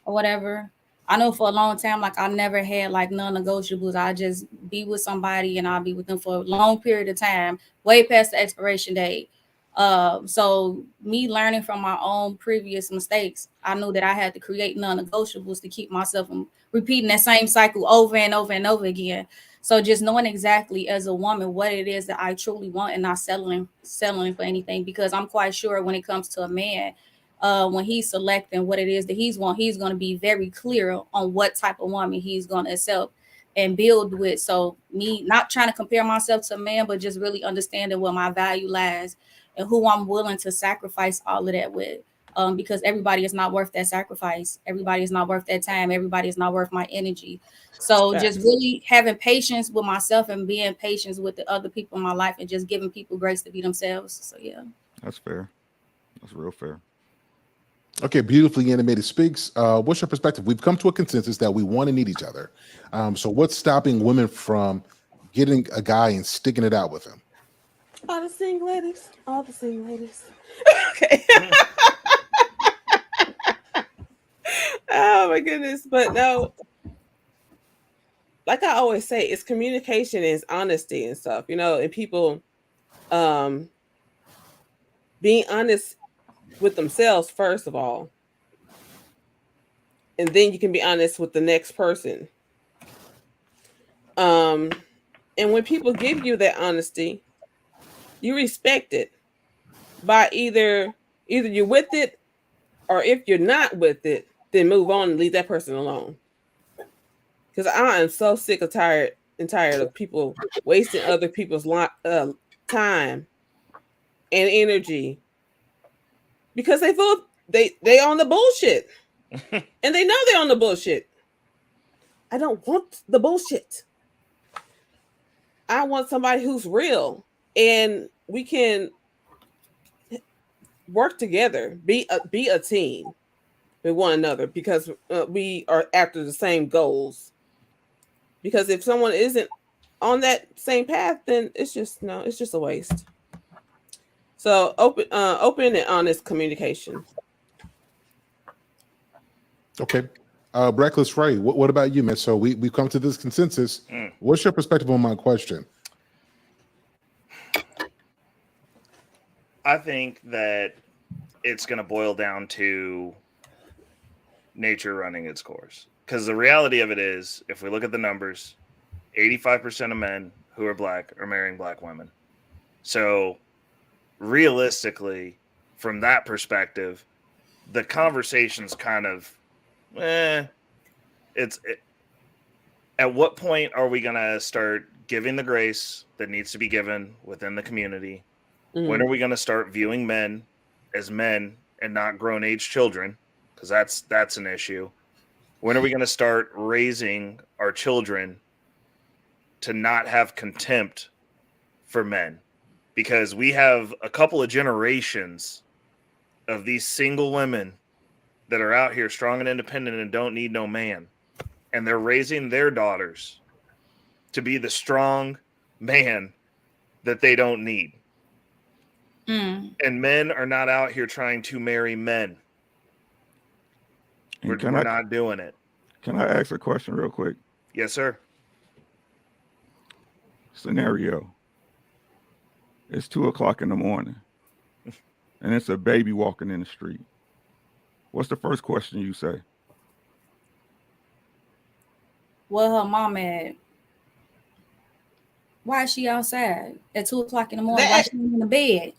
or whatever. I know for a long time, like I never had like non-negotiables. I just be with somebody and I'll be with them for a long period of time, way past the expiration date. So me learning from my own previous mistakes, I knew that I had to create non-negotiables to keep myself from repeating that same cycle over and over and over again. So just knowing exactly as a woman what it is that I truly want and not settling for anything, because I'm quite sure when it comes to a man, when he's selecting what it is that he's want, he's going to be very clear on what type of woman he's going to accept and build with. So me not trying to compare myself to a man, but just really understanding where my value lies and who I'm willing to sacrifice all of that with. Because everybody is not worth that sacrifice. Everybody is not worth that time. Everybody is not worth my energy. So just really having patience with myself and being patient with the other people in my life and just giving people grace to be themselves. So yeah. That's fair. That's real fair. Okay, beautifully animated speaks. What's your perspective? We've come to a consensus that we want to need each other. So what's stopping women from getting a guy and sticking it out with him? All the single ladies. Okay. Oh my goodness. But no, like I always say, it's communication, it's honesty and stuff, you know, and people being honest with themselves first of all, and then you can be honest with the next person. And when people give you that honesty, you respect it by either you're with it, or if you're not with it, then move on and leave that person alone. Because I am so sick and tired of people wasting other people's time and energy because they feel they on the bullshit. And they know they're on the bullshit. I don't want the bullshit. I want somebody who's real, and we can work together, be a team with one another, because we are after the same goals. Because if someone isn't on that same path, then it's just a waste. So open and honest communication. Okay. Reckless Ray, what about you, man? So we've come to this consensus. What's your perspective on my question? I think that it's going to boil down to nature running its course. Because the reality of it is, if we look at the numbers, 85% of men who are black are marrying black women. So realistically, from that perspective, the conversation's kind of, at what point are we going to start giving the grace that needs to be given within the community? Mm-hmm. When are we going to start viewing men as men and not grown age children? Because that's an issue. When are we going to start raising our children to not have contempt for men? Because we have a couple of generations of these single women that are out here strong and independent and don't need no man. And they're raising their daughters to be the strong man that they don't need. And men are not out here trying to marry men. We're not doing it. Can I ask a question real quick? Yes, sir. Scenario. It's 2:00 in the morning and it's a baby walking in the street. What's the first question you say? Well, her mom at? Why is she outside at 2:00 in the morning? Why is she in the bed?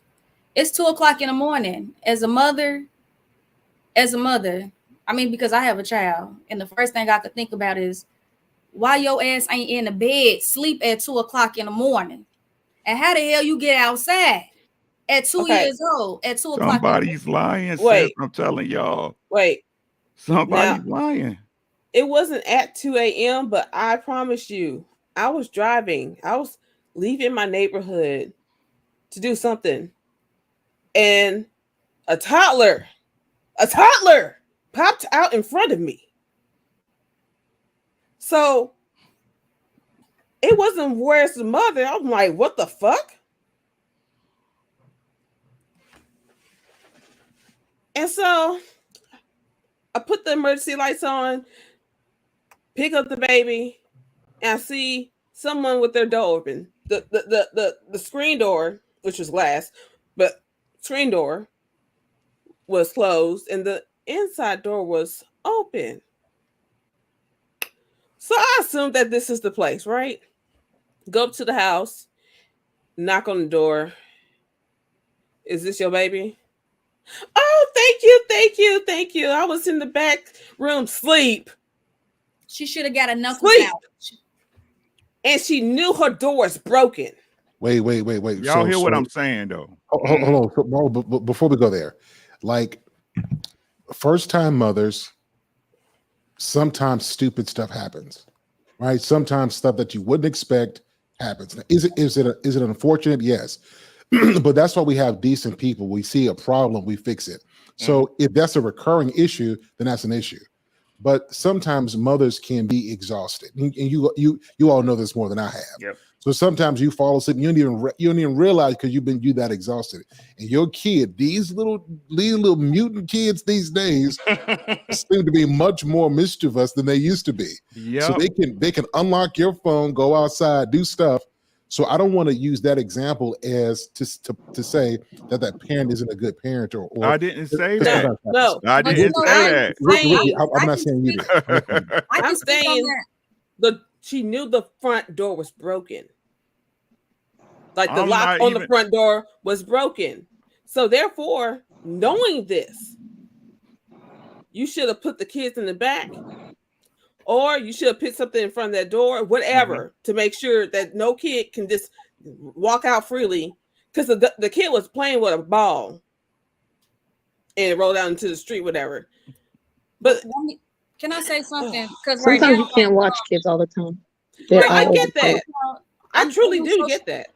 It's 2:00 in the morning. As a mother, I mean, because I have a child, and the first thing I could think about is why your ass ain't in the bed, sleep at 2:00 in the morning, and how the hell you get outside at 2 years old at 2:00? Somebody's lying. Wait, I'm telling y'all. Wait, somebody's lying. It wasn't at 2 a.m., but I promise you, I was driving. I was leaving my neighborhood to do something, and a toddler popped out in front of me. So it wasn't where's the mother. I'm like, what the fuck? And so I put the emergency lights on, pick up the baby, and I see someone with their door open. The screen door, which was glass, but screen door was closed and the inside door was open. So I assumed that this is the place, right? Go up to the house, knock on the door. Is this your baby? Oh, thank you. I was in the back room sleep. She should have got a knuckle pouch. And she knew her door is broken. Wait. Y'all hear what I'm saying, though? Hold on. But before we go there, like, first-time mothers, sometimes stupid stuff happens, right? Sometimes stuff that you wouldn't expect happens. Now, is it unfortunate? Yes. But that's why we have decent people. We see a problem, we fix it. So if that's a recurring issue, then that's an issue. But sometimes mothers can be exhausted, and you all know this more than I have. Yep. So sometimes you fall asleep, and you don't even realize because you've been that exhausted. And your kid, these little mutant kids these days, seem to be much more mischievous than they used to be. Yep. So they can unlock your phone, go outside, do stuff. So I don't want to use that example as to say that parent isn't a good parent or I didn't say just that. because that's No, I happened. didn't say that. Ricky, I'm not saying you did. I'm saying she knew the front door was broken. Like the I'm lock not on the even- front door was broken. So therefore, knowing this, you should have put the kids in the back, or you should have put something in front of that door, whatever, to make sure that no kid can just walk out freely. Because the kid was playing with a ball and it rolled out into the street, whatever. But can I say something? Because right Sometimes now, you can't watch kids all the time. They're I all get over the that. place. I truly do get that.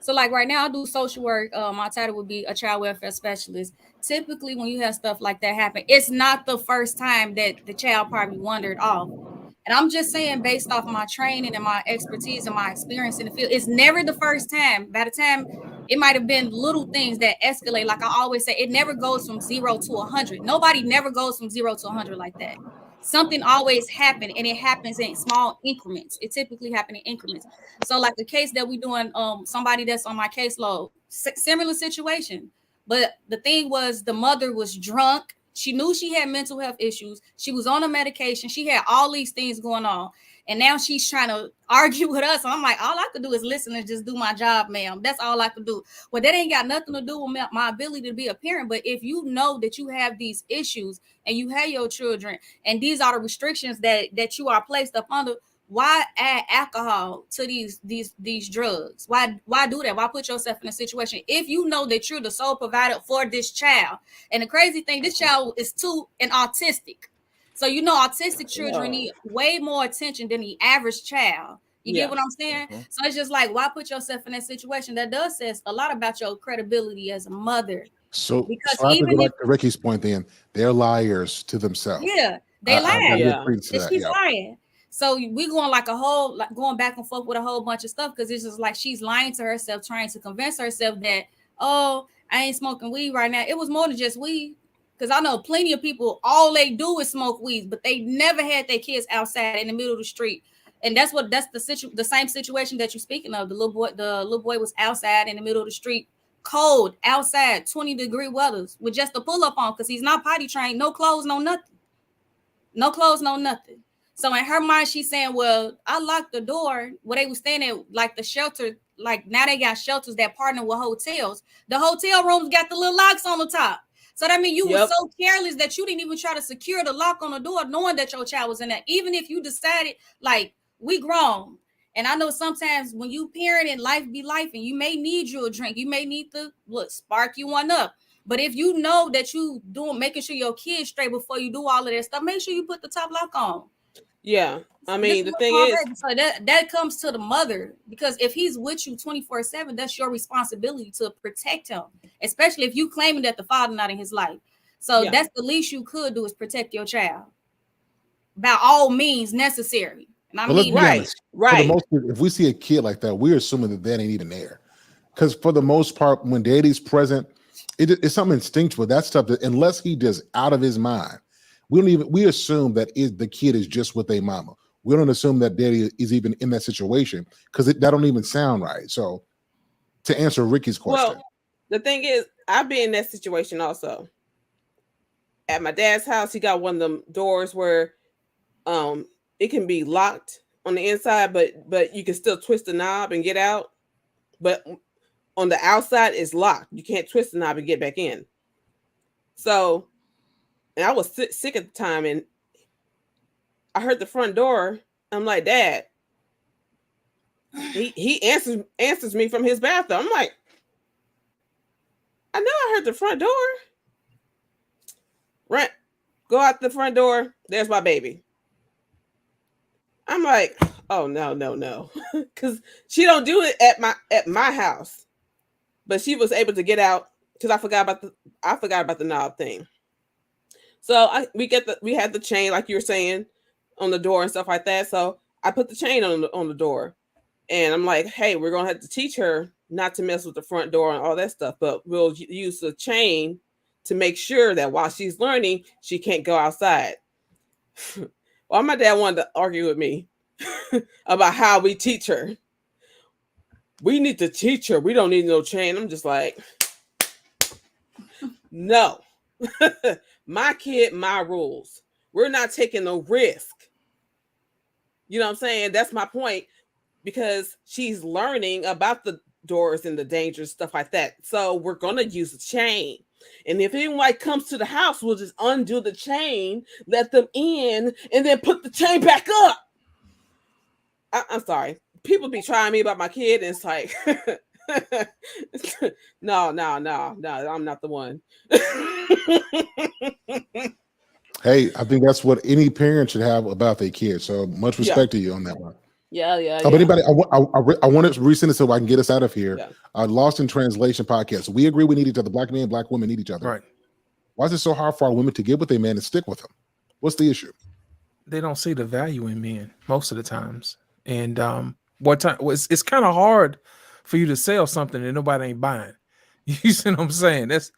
So like right now I do social work. My title would be a child welfare specialist. Typically when you have stuff like that happen, it's not the first time that the child probably wandered off. And I'm just saying, based off my training and my expertise and my experience in the field, it's never the first time. By the time, it might have been little things that escalate. Like I always say, it never goes from 0 to 100. Nobody never goes from 0 to 100 like that. Something always happens, and it happens in small increments. It typically happens in increments. So like the case that we doing, somebody that's on my caseload, similar situation. But the thing was, the mother was drunk. She knew she had mental health issues. She was on a medication. She had all these things going on. And now she's trying to argue with us. And I'm like, all I could do is listen and just do my job, ma'am. That's all I could do. Well, that ain't got nothing to do with my ability to be a parent. But if you know that you have these issues and you have your children, and these are the restrictions that you are placed up under, why add alcohol to these drugs? Why do that? Why put yourself in a situation if you know that you're the sole provider for this child? And the crazy thing, this child is 2 and autistic. So you know autistic children need way more attention than the average child. You get what I'm saying? So it's just like, why put yourself in that situation? That does says a lot about your credibility as a mother. So, Because so I have to even go if- back to Ricky's point then. They're liars to themselves. Yeah, they I lie. gotta give credence to And that, she's yeah. lying. So we going like going back and forth with a whole bunch of stuff because it's just like she's lying to herself, trying to convince herself that, oh, I ain't smoking weed right now. It was more than just weed. Because I know plenty of people, all they do is smoke weeds, but they never had their kids outside in the middle of the street. And that's the same situation that you're speaking of. The little boy was outside in the middle of the street, cold, outside, 20-degree weathers, with just a pull-up on because he's not potty trained, no clothes, no nothing. No clothes, no nothing. So in her mind, she's saying, well, I locked the door where they were staying at, like the shelter. Like now they got shelters that partner with hotels. The hotel rooms got the little locks on the top. So that means you were so careless that you didn't even try to secure the lock on the door, knowing that your child was in there. Even if you decided, like, we grown. And I know sometimes when you parent and life be life, and you may need you a drink, you may need to spark you one up. But if you know that you making sure your kids straight before you do all of that stuff, make sure you put the top lock on. Yeah, I mean, the thing is, so that comes to the mother, because if he's with you 24/7, that's your responsibility to protect him, especially if you claiming that the father not in his life. So that's the least you could do is protect your child by all means necessary. And I But let's mean, be honest. For the most part, if we see a kid like that, we're assuming that ain't even there. Because for the most part, when daddy's present, it's something instinctual. That stuff that unless he does out of his mind, we assume that the kid is just with a mama. We don't assume that daddy is even in that situation because that don't even sound right. So to answer Ricky's question. Well, the thing is, I've been in that situation also. At my dad's house, he got one of them doors where it can be locked on the inside, but you can still twist the knob and get out. But on the outside, it's locked. You can't twist the knob and get back in. So, and I was sick at the time, and I heard the front door. I'm like, Dad. He answers me from his bathroom. I'm like, I know I heard the front door. Right, go out the front door. There's my baby. I'm like, oh no, because she don't do it at my house, but she was able to get out because I forgot about the knob thing. So we had the chain, like you were saying, on the door and stuff like that. So I put the chain on the door, and I'm like, hey, we're gonna have to teach her not to mess with the front door and all that stuff, but we'll use the chain to make sure that while she's learning, she can't go outside. Well, my dad wanted to argue with me about how we teach her. we need to teach her. We don't need no chain. I'm just like, no. My kid, my rules. We're not taking no risk. You know what I'm saying? That's my point, because she's learning about the doors and the dangers, stuff like that. So we're gonna use a chain. And if anyone comes to the house, we'll just undo the chain, let them in, and then put the chain back up. I'm sorry. People be trying me about my kid, and it's like, no, I'm not the one. Hey, I think that's what any parent should have about their kids. So much respect to you on that one. Yeah. But anybody, I want to resend it so I can get us out of here. Lost in Translation podcast. We agree we need each other. Black men, black women need each other. Right. Why is it so hard for our women to get with a man and stick with him? What's the issue? They don't see the value in men most of the times. And it's kind of hard for you to sell something that nobody ain't buying. You see what I'm saying? That's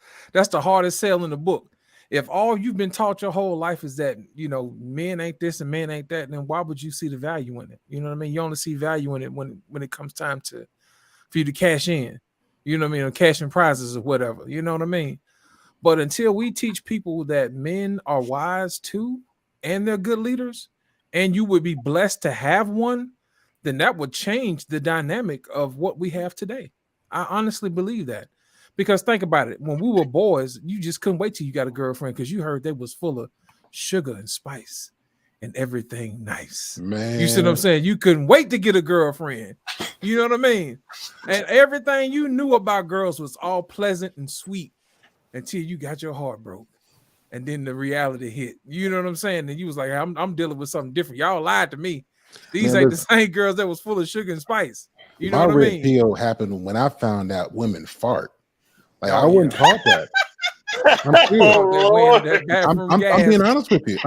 the hardest sell in the book. If all you've been taught your whole life is that, men ain't this and men ain't that, then why would you see the value in it? You know what I mean? You only see value in it when it comes time for you to cash in, you know what I mean? Or cash in prizes or whatever, you know what I mean? But until we teach people that men are wise too, and they're good leaders, and you would be blessed to have one, then that would change the dynamic of what we have today. I honestly believe that. Because think about it, when we were boys, you just couldn't wait till you got a girlfriend because you heard they was full of sugar and spice and everything nice. Man, you see what I'm saying? You couldn't wait to get a girlfriend. You know what I mean? And everything you knew about girls was all pleasant and sweet until you got your heart broke. And then the reality hit. You know what I'm saying? And you was like, I'm dealing with something different. Y'all lied to me. These ain't the same girls that was full of sugar and spice. You know what I mean? My red pill happened when I found out women fart. Like, I wasn't taught that. I'm being honest with you.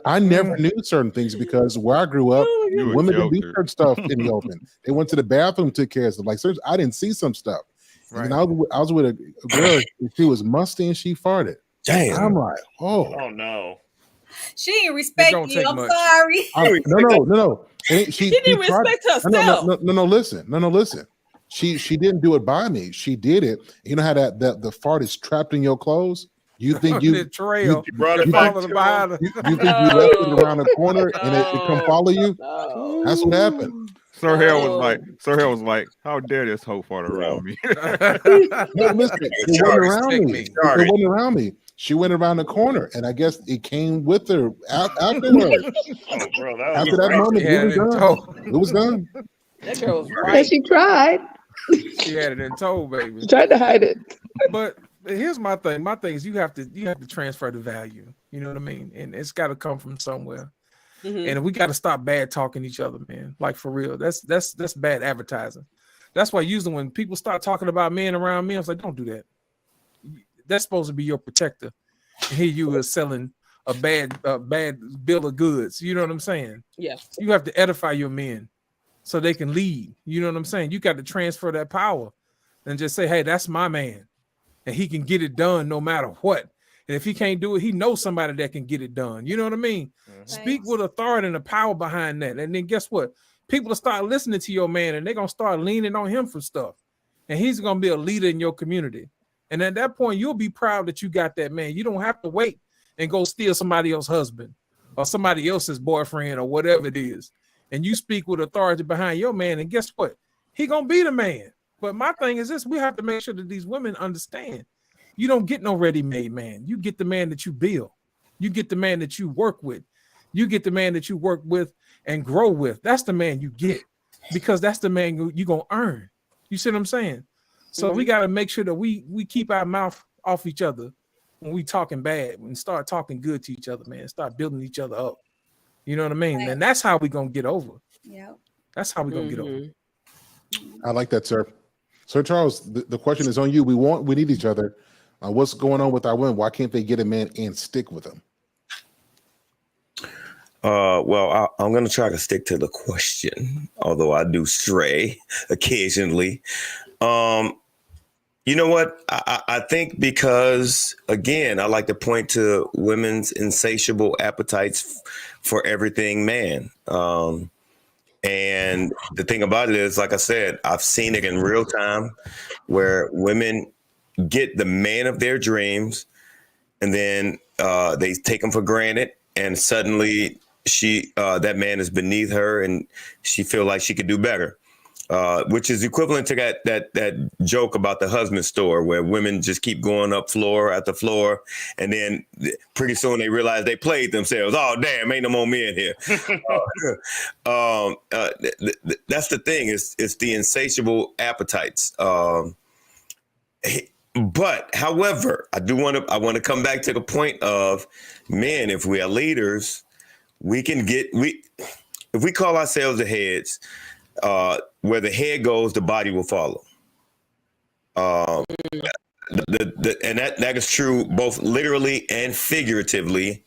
I never knew certain things because where I grew up, women didn't do certain stuff in the open. They went to the bathroom, took care of stuff. Like, seriously, I didn't see some stuff. Right. And I was with a girl, she was musty and she farted. Damn. I'm like, oh no. She didn't respect you. I'm sorry. No. She didn't respect herself. No, listen. She didn't do it by me. She did it. You know how that the fart is trapped in your clothes? You think you think you left it around the corner and it come follow you? That's what happened. Sir Hale was like, how dare this hoe fart around me? No, listen, it wasn't around me. It wasn't around me. She went around the corner, and I guess it came with her afterwards. After that moment, it was done. That girl was right. She tried. She had it in tow, baby. She tried to hide it. But here's my thing. My thing is you have to transfer the value. You know what I mean? And it's got to come from somewhere. Mm-hmm. And we got to stop bad talking each other, man. Like, for real. That's bad advertising. That's why usually when people start talking about men around me, I was like, don't do that. That's supposed to be your protector. And here you are selling a bad bill of goods. You know what I'm saying? Yeah. You have to edify your men so they can lead. You know what I'm saying? You got to transfer that power and just say, hey, that's my man. And he can get it done no matter what. And if he can't do it, he knows somebody that can get it done. You know what I mean? Mm-hmm. Speak with authority and the power behind that. And then guess what? People will start listening to your man and they're going to start leaning on him for stuff. And he's going to be a leader in your community. And at that point, you'll be proud that you got that man. You don't have to wait and go steal somebody else's husband or somebody else's boyfriend or whatever it is. And you speak with authority behind your man. And guess what? He going to be the man. But my thing is this, we have to make sure that these women understand. You don't get no ready-made man. You get the man that you build. You get the man that you work with. You get the man that you work with and grow with. That's the man you get because that's the man you're going to earn. You see what I'm saying? So we got to make sure that we keep our mouth off each other when we talking bad and start talking good to each other, man. Start building each other up. You know what I mean? Right. And that's how we going to get over. Yeah. That's how we going to get over. I like that, sir. Sir Charles, the question is on you. We need each other. What's going on with our women? Why can't they get a man and stick with him? Well, I'm going to try to stick to the question, although I do stray occasionally. You know what? I think because, again, I like to point to women's insatiable appetites for everything man. And And the thing about it is, like I said, I've seen it in real time where women get the man of their dreams and then they take him for granted. And suddenly that man is beneath her and she feel like she could do better. Which is equivalent to that joke about the husband store where women just keep going up floor after floor. And then pretty soon they realize they played themselves. Oh, damn, ain't no more men here. That's the thing. It's the insatiable appetites. But however, I want to come back to the point of men, if we are leaders, if we call ourselves the heads, where the head goes, the body will follow. And that is true both literally and figuratively.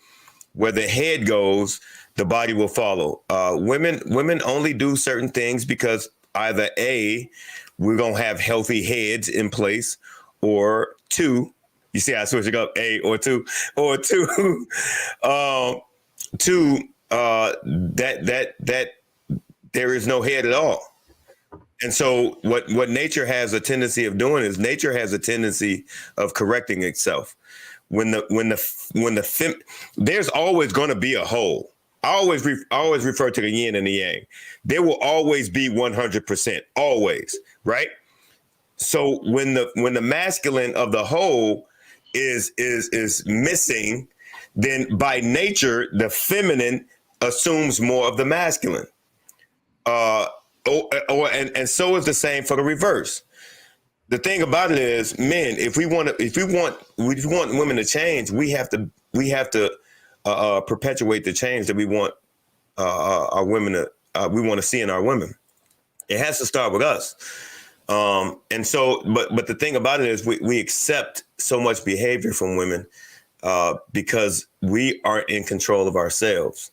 Where the head goes, the body will follow. Women only do certain things because either A, we're gonna have healthy heads in place, or two, you see I switch it up, A or two, that there is no head at all. And so what nature has a tendency of doing is nature has a tendency of correcting itself. There's always going to be a hole. I always refer to the yin and the yang. There will always be 100%, always, right? So when the masculine of the whole is missing, then by nature the feminine assumes more of the masculine. And so is the same for the reverse. The thing about it is, men, if we want women to change, we have to perpetuate the change that we want our women we want to see in our women. It has to start with us. And so, but the thing about it is, we accept so much behavior from women because we aren't in control of ourselves.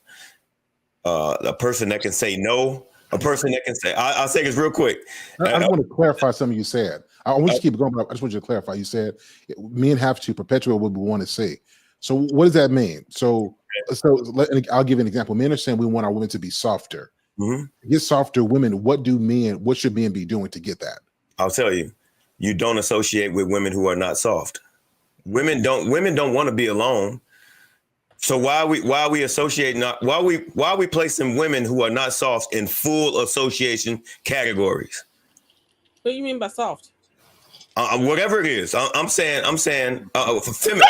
A person that can say no. A person that can say, I'll say this real quick. I just want to clarify something you said. I want you to keep going, but I just want you to clarify. You said men have to perpetuate what we want to see. So what does that mean? So I'll give you an example. Men are saying we want our women to be softer. To get softer women, what should men be doing to get that? I'll tell you, you don't associate with women who are not soft. Women don't want to be alone. So why are we associating? Why are we placing women who are not soft in full association categories? What do you mean by soft? Whatever it is, I'm saying for feminine.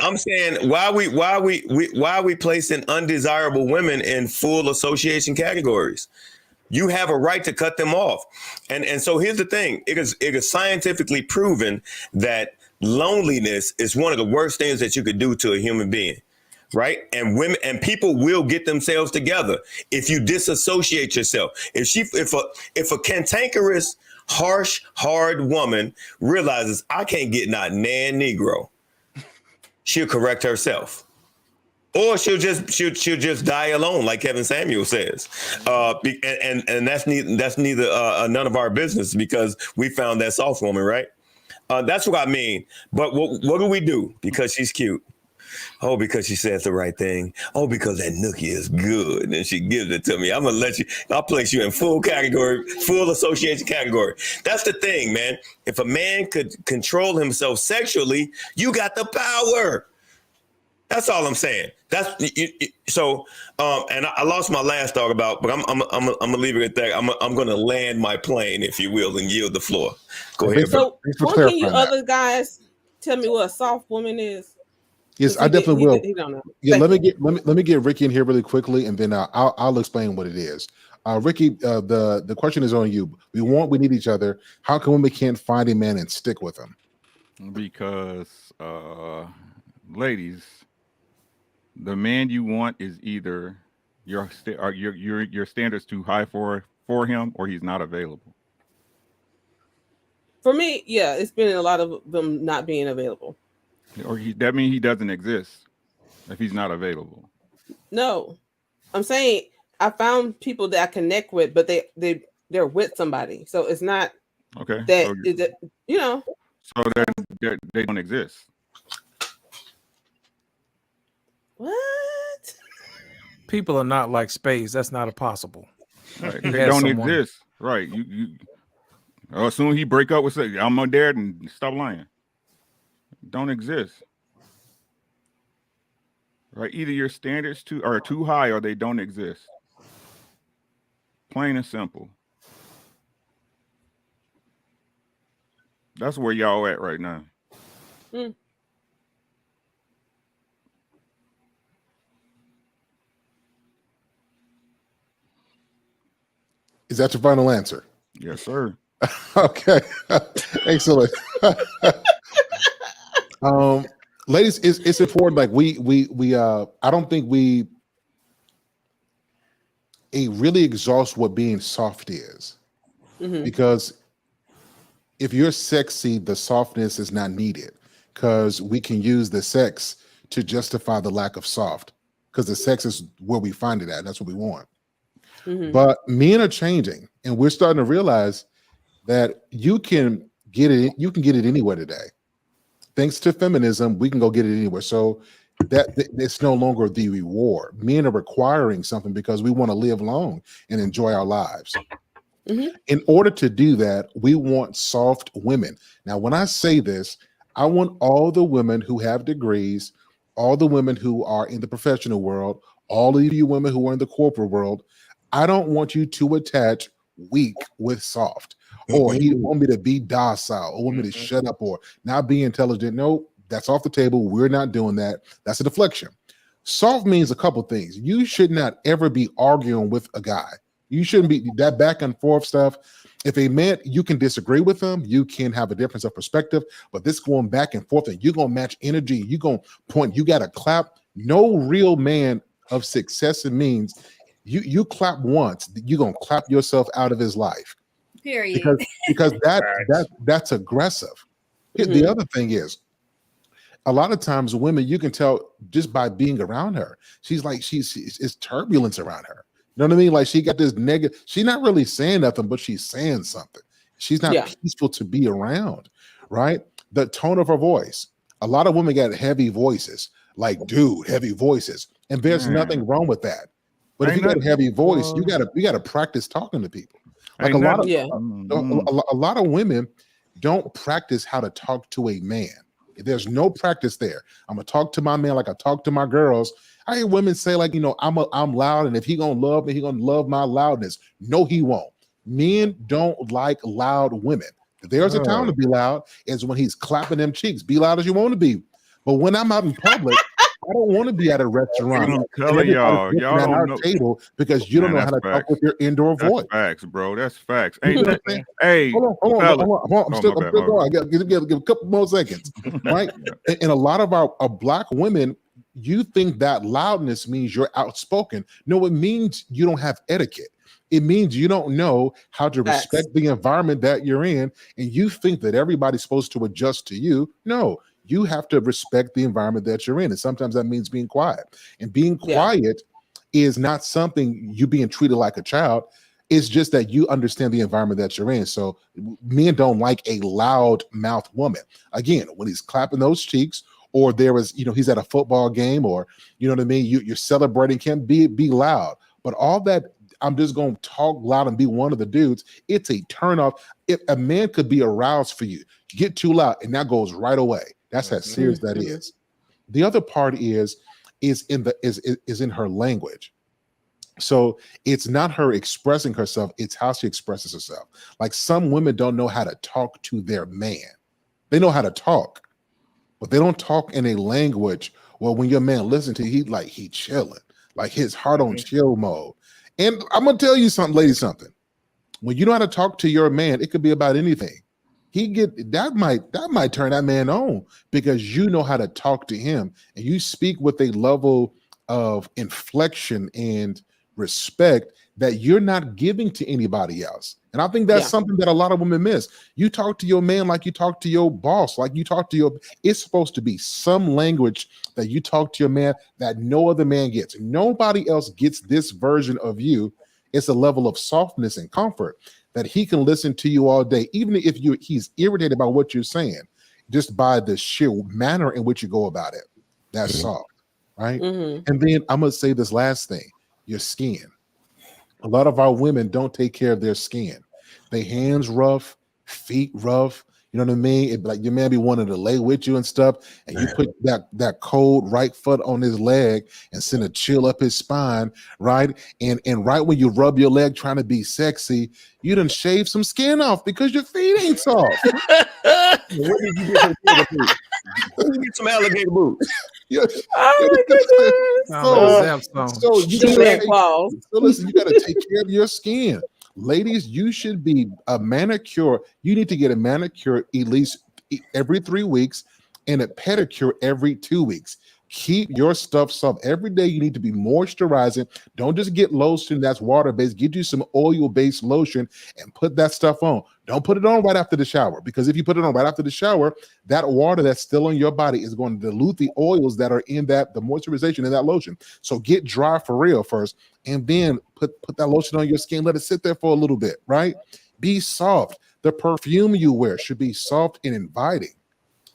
I'm saying why are we placing undesirable women in full association categories? You have a right to cut them off, and so here's the thing: it is scientifically proven that loneliness is one of the worst things that you could do to a human being, right? And women and people will get themselves together if you disassociate yourself. If a cantankerous, harsh, hard woman realizes I can't get not nan Negro, she'll correct herself, or she'll just die alone, like Kevin Samuel says. And that's neither none of our business because we found that soft woman, right? That's what I mean. But what do we do? Because she's cute. Oh, because she says the right thing. Oh, because that nookie is good and she gives it to me. I'll place you in full association category. That's the thing, man. If a man could control himself sexually, you got the power. That's all I'm saying. So. And I lost my last thought about, but I'm gonna leave it at that. I'm gonna land my plane, if you will, and yield the floor. Go ahead. So, can you other guys tell me what a soft woman is? Yes, I definitely will. He don't know. Yeah, let me get Ricky in here really quickly, and then I'll explain what it is. Ricky, the question is on you. We need each other. How come we can't find a man and stick with him? Because, ladies, the man you want is either your standards too high for him, or he's not available. For me, yeah, it's been a lot of them not being available. Or that means he doesn't exist if he's not available. No, I'm saying I found people that I connect with, but they're with somebody, so it's not okay. that So they don't exist. What? people are not like space. That's not possible. Right. He They has don't someone. exist. Right. As soon as he break up with say, I'm my dad and stop lying. Don't exist. Right. Either your standards are too high or they don't exist. Plain and simple. That's where y'all at right now. Mm. Is that your final answer? Yes, sir. Okay. Excellent. Ladies, it's important. Like we I don't think we really exhaust what being soft is. Because if you're sexy, the softness is not needed, because we can use the sex to justify the lack of soft, because the sex is where we find it at. That's what we want. But men are changing, and we're starting to realize that you can get it anywhere today. Thanks to feminism, we can go get it anywhere. So that it's no longer the reward. Men are requiring something because we want to live long and enjoy our lives. In order to do that, we want soft women. Now, when I say this, I want all the women who have degrees, all the women who are in the professional world, all of you women who are in the corporate world. I don't want you to attach weak with soft, or he want me to be docile, or want me to shut up, or not be intelligent. No, that's off the table. We're not doing that. That's a deflection. Soft means a couple things. You should not ever be arguing with a guy. You shouldn't be that back and forth stuff. If a man, you can disagree with him, you can have a difference of perspective, but this going back and forth and you're going to match energy, you're going to point, you got to clap. No real man of success means you clap once, you're going to clap yourself out of his life. Period. Because that's aggressive. The other thing is, a lot of times women, you can tell just by being around her, it's turbulence around her. You know what I mean? Like she got this negative, she's not really saying nothing, but she's saying something. She's not peaceful to be around, right? The tone of her voice. A lot of women got heavy voices, like heavy voices. And there's nothing wrong with that. But if you got a heavy voice, you gotta practice talking to people. Like a lot of women don't practice how to talk to a man. There's no practice there. I'm gonna talk to my man like I talk to my girls. I hear women say, like, I'm loud, and if he gonna love me, he gonna love my loudness. No, he won't. Men don't like loud women. There's a time to be loud, is when he's clapping them cheeks. Be loud as you want to be. But when I'm out in public, I don't want to be at a restaurant. I'm telling y'all at our table, because you don't know how to talk with your indoor voice. Facts, bro. That's facts. Hey, hold on. I'm still going. I got to give a couple more seconds, right? And a lot of our black women, you think that loudness means you're outspoken. No, it means you don't have etiquette. It means you don't know how to respect the environment that you're in, and you think that everybody's supposed to adjust to you. No, you have to respect the environment that you're in, and sometimes that means being quiet. And being quiet is not something you being treated like a child. It's just that you understand the environment that you're in. So men don't like a loud mouth woman. Again, when he's clapping those cheeks, or there was, he's at a football game, or you know what I mean, you're celebrating him, be loud. But all that, I'm just going to talk loud and be one of the dudes, it's a turn off. If a man could be aroused for you, get too loud, and that goes right away. That's how serious that is. The other part is in her language. So it's not her expressing herself, it's how she expresses herself. Like, some women don't know how to talk to their man. They know how to talk, but they don't talk in a language where when your man listens to you, he chilling, like his heart on chill mode. And I'm gonna tell you something, ladies, something. When you know how to talk to your man, it could be about anything. That might turn that man on, because you know how to talk to him, and you speak with a level of inflection and respect that you're not giving to anybody else. And I think that's something that a lot of women miss. You talk to your man like you talk to your boss, like you talk to it's supposed to be some language that you talk to your man that no other man gets. Nobody else gets this version of you. It's a level of softness and comfort that he can listen to you all day, even if he's irritated by what you're saying, just by the sheer manner in which you go about it. That's soft, right? And then I'm gonna say this last thing. your skin. A lot of our women don't take care of their skin. They hands rough, feet rough. You know what I mean? It, like your man be wanting to lay with you and stuff, and you put that cold right foot on his leg and send a chill up his spine, right? And right when you rub your leg trying to be sexy, you done shave some skin off because your feet ain't soft. Where did you get those boots? Where did you get some alligator boots? Oh my goodness. So you Two gotta leg take, claws. so listen, you got to take care of your skin. Ladies, you should be a manicure. You need to get a manicure at least every 3 weeks and a pedicure every 2 weeks. Keep your stuff soft. Every day you need to be moisturizing. Don't just get lotion that's water-based. Get you some oil-based lotion and put that stuff on. Don't put it on right after the shower, because if you put it on right after the shower, that water that's still on your body is going to dilute the oils that are in the moisturization in that lotion. So get dry for real first, and then put that lotion on your skin. Let it sit there for a little bit, right? Be soft. The perfume you wear should be soft and inviting.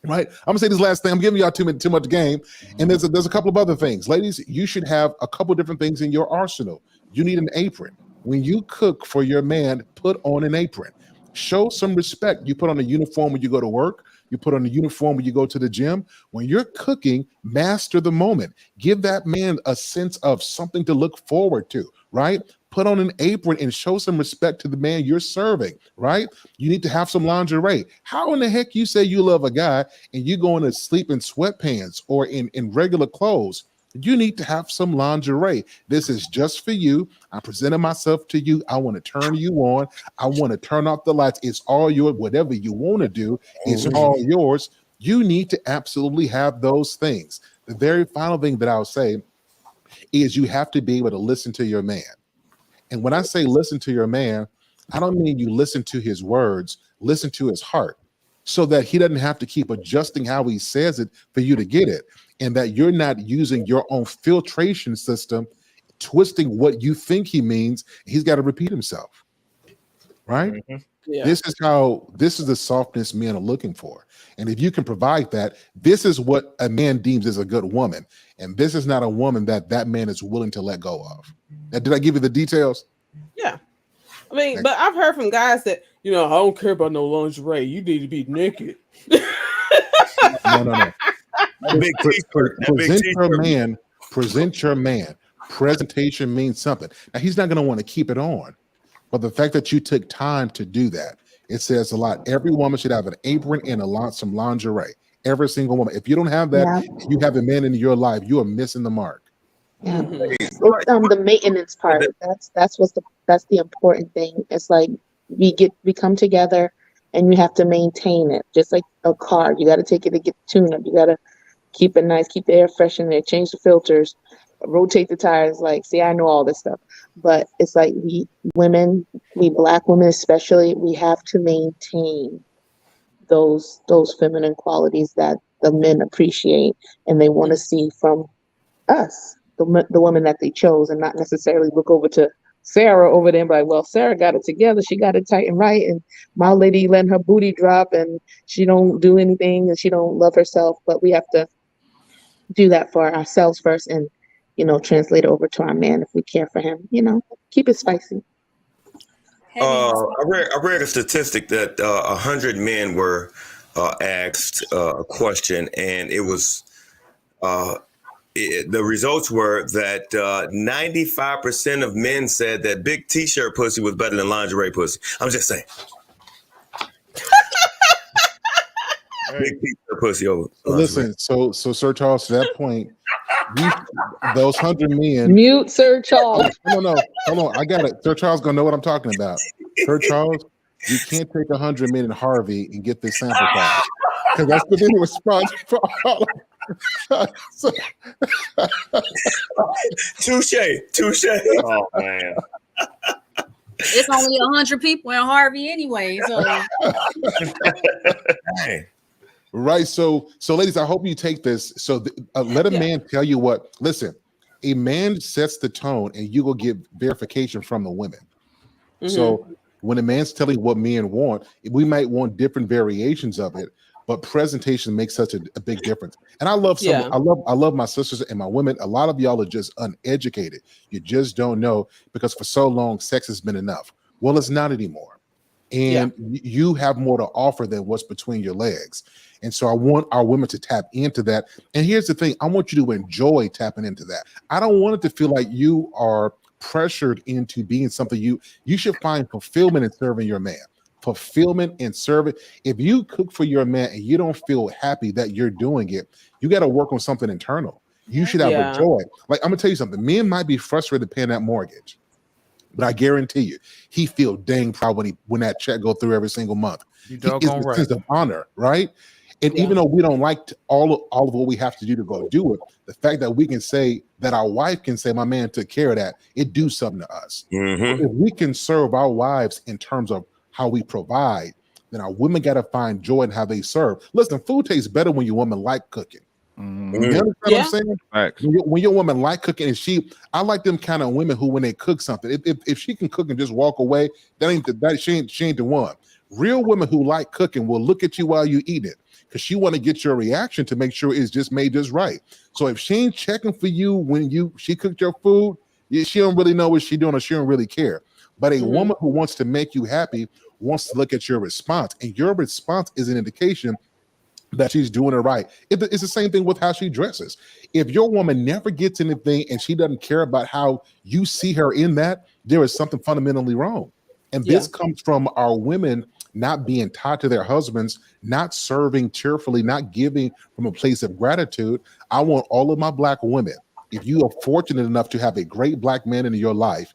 Right, I'm gonna say this last thing. I'm giving y'all too much game, and there's a couple of other things. Ladies, you should have a couple different things in your arsenal. You need an apron. When you cook for your man, put on an apron. Show some respect. You put on a uniform when you go to work. You put on a uniform when you go to the gym. When you're cooking, master the moment. Give that man a sense of something to look forward to, right? Put on an apron and show some respect to the man you're serving, right? You need to have some lingerie. How in the heck you say you love a guy and you going to sleep in sweatpants or in regular clothes? You need to have some lingerie. This is just for you. I'm presenting myself to you. I want to turn you on. I want to turn off the lights. It's all yours. Whatever you want to do, it's all yours. You need to absolutely have those things. The very final thing that I'll say is you have to be able to listen to your man. And when I say listen to your man, I don't mean you listen to his words, listen to his heart, so that he doesn't have to keep adjusting how he says it for you to get it. And that you're not using your own filtration system, twisting what you think he means. He's got to repeat himself, right? Mm-hmm. Yeah. This is the softness men are looking for. And if you can provide that, this is what a man deems as a good woman. And this is not a woman that man is willing to let go of. Now, did I give you the details? Yeah. I mean, but I've heard from guys that, I don't care about no lingerie. You need to be naked. No. Present your man. Presentation means something. Now, he's not going to want to keep it on. But the fact that you took time to do that, it says a lot. Every woman should have an apron and some lingerie. Every single woman. If you don't have that, you have a man in your life, you are missing the mark. Yeah. It's the maintenance part. That's the important thing. It's like we come together and you have to maintain it. Just like a car. You got to take it to get the tune up. You got to keep it nice, keep the air fresh in there, change the filters, rotate the tires. Like, see, I know all this stuff. But it's like we Black women especially, we have to maintain those feminine qualities that the men appreciate and they want to see from us, the woman that they chose, and not necessarily look over to Sarah over there and be like, well, Sarah got it together. She got it tight and right. And my lady letting her booty drop and she don't do anything and she don't love herself. But we have to do that for ourselves first and, translate it over to our man if we care for him. Keep it spicy. I read a statistic that 100 men were asked a question, and it was the results were that 95% of men said that big t-shirt pussy was better than lingerie pussy. I'm just saying. Big t-shirt pussy over. Listen, so Sir Charles, to that point, those 100 men. Mute Sir Charles. No, hold on. I got it. Sir Charles gonna know what I'm talking about. Sir Charles, you can't take 100 men in Harvey and get this sample size, because that's the thing response for all of so, touche. Oh man. It's only 100 people in Harvey anyway. So right. So ladies, I hope you take this. So let a man tell you what. Listen, a man sets the tone, and you will get verification from the women. Mm-hmm. So when a man's telling what men want, we might want different variations of it. but presentation makes such a big difference. And I love Yeah. I love my sisters and my women. A lot of y'all are just uneducated. You just don't know, because for so long sex has been enough. Well, it's not anymore. And you have more to offer than what's between your legs. And so I want our women to tap into that. And here's the thing, I want you to enjoy tapping into that. I don't want it to feel like you are pressured into being something. You should find fulfillment in serving your man. Fulfillment in serving. If you cook for your man and you don't feel happy that you're doing it, you got to work on something internal. You should have a joy. Like, I'm gonna tell you something. Men might be frustrated paying that mortgage, but I guarantee you, he feel dang proud when that check go through every single month. You doggone right. Sense of honor, right? And even though we don't like all of what we have to do to go do it, the fact that we can say that our wife can say, my man took care of that, it do something to us. If we can serve our wives in terms of how we provide, then our women got to find joy in how they serve. Listen, food tastes better when your woman like cooking. You understand what I'm saying? When your woman like cooking, and I like them kind of women who, when they cook something, if she can cook and just walk away, she ain't the one. Real women who like cooking will look at you while you eat it, because she want to get your reaction to make sure it's just made just right. So if she ain't checking for you when she cooked your food, she don't really know what she doing, or she don't really care. But a woman who wants to make you happy wants to look at your response, and your response is an indication that she's doing it right. It's the same thing with how she dresses. If your woman never gets anything and she doesn't care about how you see her in that, there is something fundamentally wrong. And this comes from our women not being tied to their husbands, not serving cheerfully, not giving from a place of gratitude. I want all of my Black women, if you are fortunate enough to have a great Black man in your life,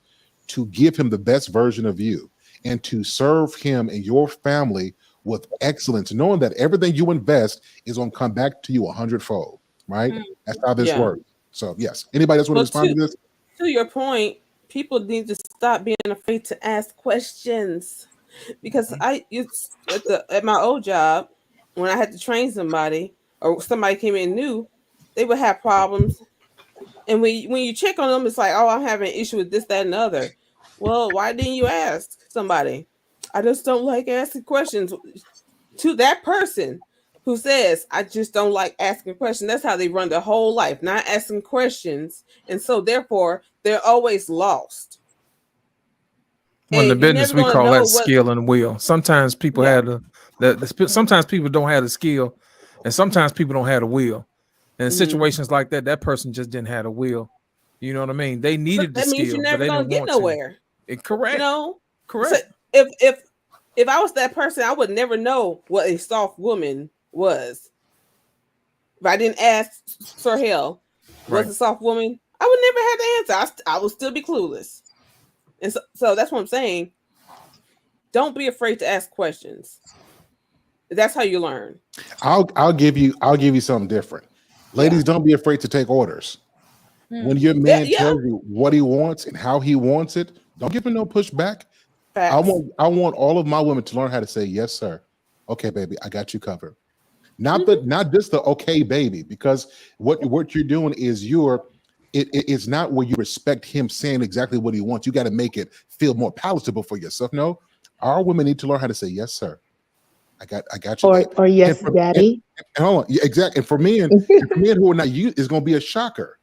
to give him the best version of you and to serve him and your family with excellence, knowing that everything you invest is going to come back to you 100-fold, right? That's how this works. So yes, anybody else want to respond to this? To your point, people need to stop being afraid to ask questions, because at my old job, when I had to train somebody or somebody came in new, they would have problems. And when you check on them, it's like, oh, I'm having an issue with this, that, and the other. Well, why didn't you ask somebody? I just don't like asking questions. To that person who says, I just don't like asking questions, that's how they run their whole life, not asking questions. And so therefore, they're always lost. Well, in the business, we call that skill and will. Sometimes people have sometimes people don't have the skill, and sometimes people don't have the will. And in situations like that, that person just didn't have the will. You know what I mean? They needed the skill. That means you're never gonna get nowhere. Correct. Correct. So if I was that person, I would never know what a soft woman was. If I didn't ask Sir Hell, what's a soft woman, I would never have the answer. I would still be clueless. And so that's what I'm saying. Don't be afraid to ask questions. That's how you learn. I'll give you something different. Ladies, don't be afraid to take orders. When your man tells you what he wants and how he wants it, don't give him no pushback. I want all of my women to learn how to say yes, sir. Okay, baby, I got you covered. Not just the okay, baby, because what you're doing is it's not where you respect him saying exactly what he wants. You got to make it feel more palatable for yourself. No, our women need to learn how to say yes, sir. I got you. Or yes, daddy. And hold on, exactly. And for men who are not used, it's going to be a shocker.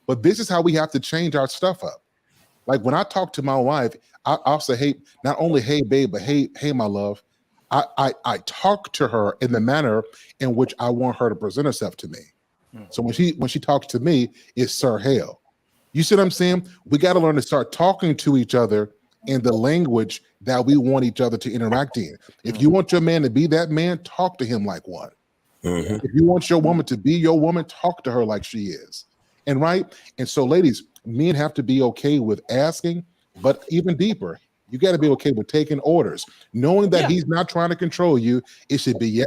But this is how we have to change our stuff up. Like when I talk to my wife, I'll say, hey, not only hey, babe, but hey, my love. I talk to her in the manner in which I want her to present herself to me. So when she talks to me, it's Sir Hale. You see what I'm saying? We got to learn to start talking to each other in the language that we want each other to interact in. If you want your man to be that man, talk to him like one. If you want your woman to be your woman, talk to her like she is. And so, ladies, men have to be okay with asking, but even deeper, you got to be okay with taking orders, knowing that he's not trying to control you. It should be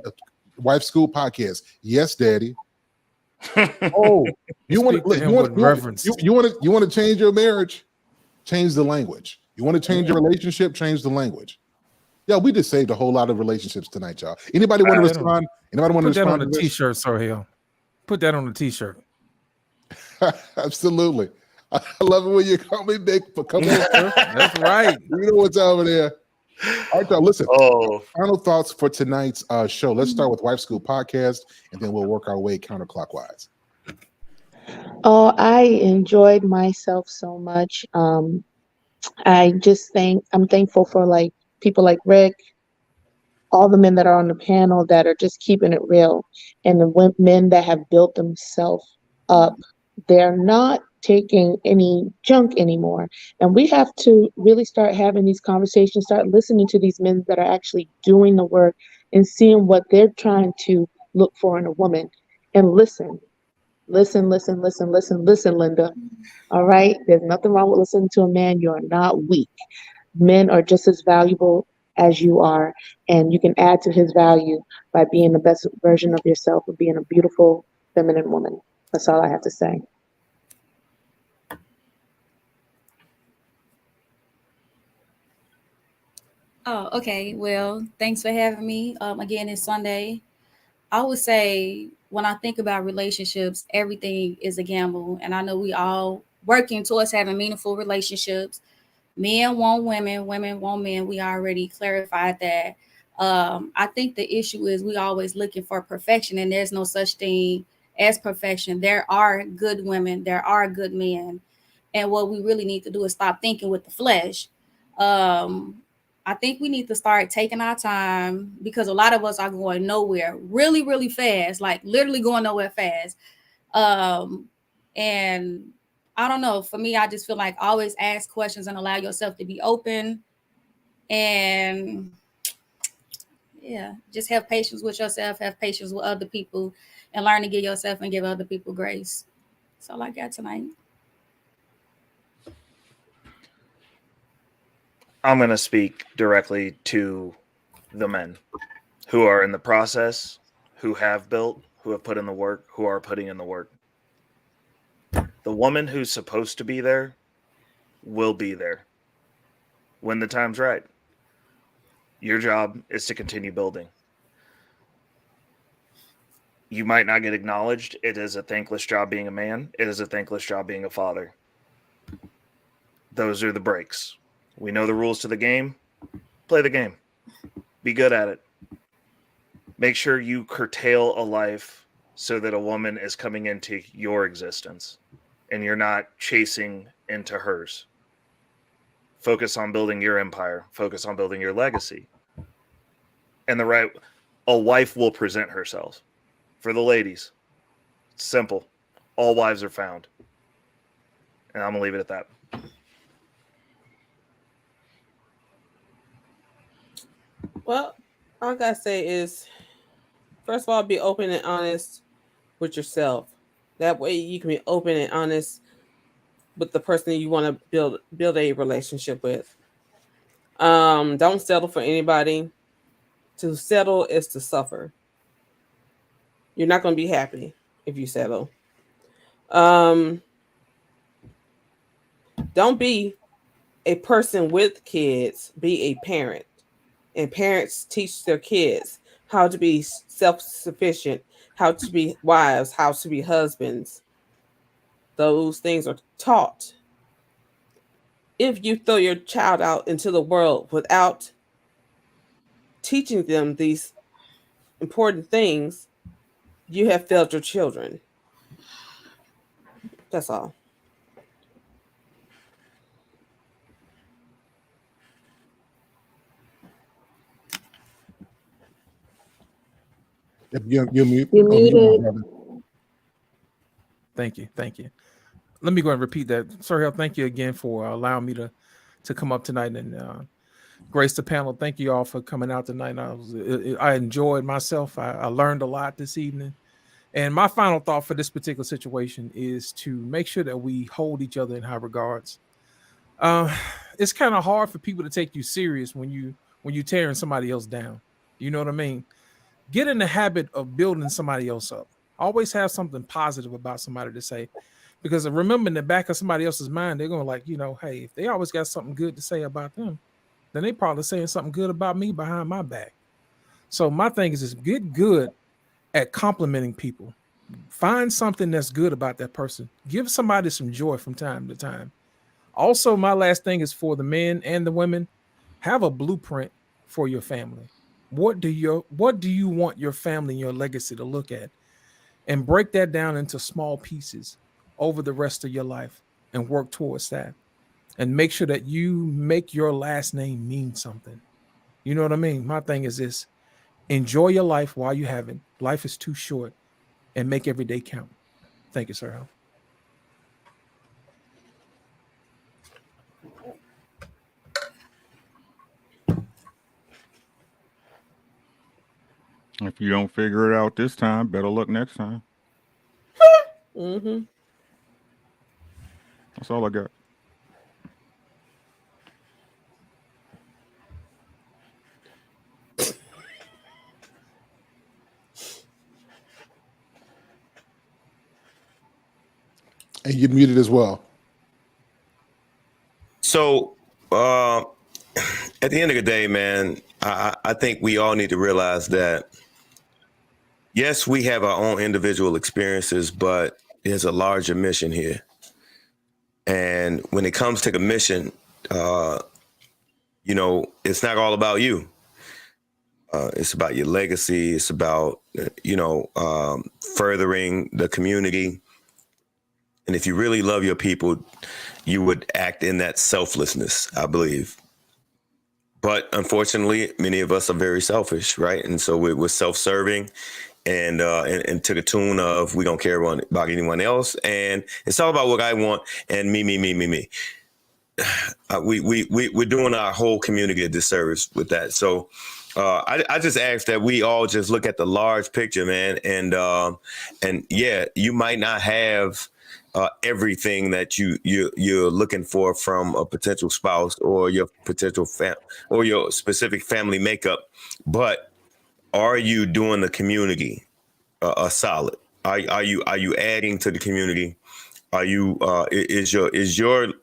Wife School Podcast. Yes, daddy. Oh, you want to change your marriage? Change the language. You want to change your relationship? Change the language. Yeah, we just saved a whole lot of relationships tonight, y'all. Anybody want to respond? Anybody want to respond? Put that on a t-shirt, Sir Hill. Put that on a t-shirt. Absolutely. I love it when you call me big for coming. That's right. You know what's over there. All right, y'all, listen. Oh, Final thoughts for tonight's show. Let's start with Wife School Podcast, and then we'll work our way counterclockwise. Oh, I enjoyed myself so much. I'm thankful for like people like Rick, all the men that are on the panel that are just keeping it real, and the men that have built themselves up. They're not taking any junk anymore. And we have to really start having these conversations, start listening to these men that are actually doing the work and seeing what they're trying to look for in a woman. And listen, Linda. All right? There's nothing wrong with listening to a man. You are not weak. Men are just as valuable as you are, and you can add to his value by being the best version of yourself and being a beautiful feminine woman. That's all I have to say. Oh, okay. Well, thanks for having me. Again, it's Sunday. I would say when I think about relationships, everything is a gamble. And I know we all working towards having meaningful relationships. Men want women, women want men. We already clarified that. I think the issue is we always looking for perfection, and there's no such thing as perfection. There are good women, there are good men. And what we really need to do is stop thinking with the flesh. I think we need to start taking our time, because a lot of us are going nowhere really, really fast, like literally going nowhere fast. And I don't know, for me, I just feel like always ask questions and allow yourself to be open. And yeah, just have patience with yourself, have patience with other people, and learn to give yourself and give other people grace. That's all I got tonight. I'm going to speak directly to the men who are in the process, who have built, who have put in the work, who are putting in the work. The woman who's supposed to be there will be there when the time's right. Your job is to continue building. You might not get acknowledged. It is a thankless job being a man. It is a thankless job being a father. Those are the breaks. We know the rules to the game. Play the game. Be good at it. Make sure you curtail a life so that a woman is coming into your existence and you're not chasing into hers. Focus on building your empire. Focus on building your legacy. And a wife will present herself. For the ladies, it's simple. All wives are found. And I'm going to leave it at that. Well, all I gotta say is, first of all, be open and honest with yourself. That way you can be open and honest with the person you want to build a relationship with. Don't settle for anybody. To settle is to suffer. You're not going to be happy if you settle. Don't be a person with kids. Be a parent. And parents teach their kids how to be self-sufficient, how to be wives, how to be husbands. Those things are taught. If you throw your child out into the world without teaching them these important things, you have failed your children. That's all. You're muted. You're muted. Thank you. Let me go and repeat that. Sir, thank you again for allowing me to come up tonight and grace the panel. Thank you all for coming out tonight. I enjoyed myself. I learned a lot this evening. And my final thought for this particular situation is to make sure that we hold each other in high regards. It's kind of hard for people to take you serious when you're tearing somebody else down. You know what I mean? Get in the habit of building somebody else up. Always have something positive about somebody to say, because remember, in the back of somebody else's mind, they're going to hey, if they always got something good to say about them, then they probably saying something good about me behind my back. So my thing is just get good at complimenting people. Find something that's good about that person. Give somebody some joy from time to time. Also, my last thing is for the men and the women. have a blueprint for your family. What do you want your family and your legacy to look at? And break that down into small pieces over the rest of your life and work towards that. And make sure that you make your last name mean something. You know what I mean? My thing is this: enjoy your life while you have it. Life is too short, and make every day count. Thank you, Sir Hal. If you don't figure it out this time, better luck next time. Mm-hmm. That's all I got. And you're muted as well. So at the end of the day, man, I think we all need to realize that, yes, we have our own individual experiences, but there's a larger mission here. And when it comes to the mission, it's not all about you. It's about your legacy. It's about, furthering the community. And if you really love your people, you would act in that selflessness, I believe. But unfortunately, many of us are very selfish, right? And so we're self-serving and to the tune of we don't care about anyone else. And it's all about what I want and me. We're doing our whole community a disservice with that. So I just ask that we all just look at the large picture, man. And yeah, you might not have everything that you're looking for from a potential spouse or your potential or your specific family makeup, but are you doing the community a solid? Are you adding to the community? Are you is your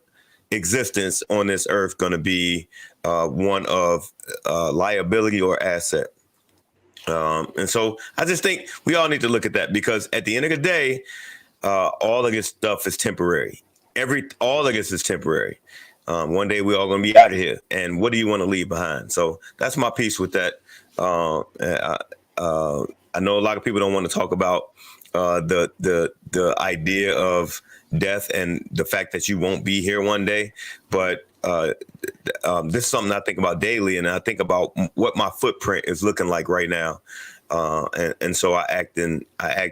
existence on this earth going to be one of liability or asset? And so I just think we all need to look at that, because at the end of the day, all of this stuff is temporary. All of this is temporary. One day we're all going to be out of here. And what do you want to leave behind? So that's my piece with that. I know a lot of people don't want to talk about the idea of death and the fact that you won't be here one day. But this is something I think about daily, and I think about what my footprint is looking like right now. And so I act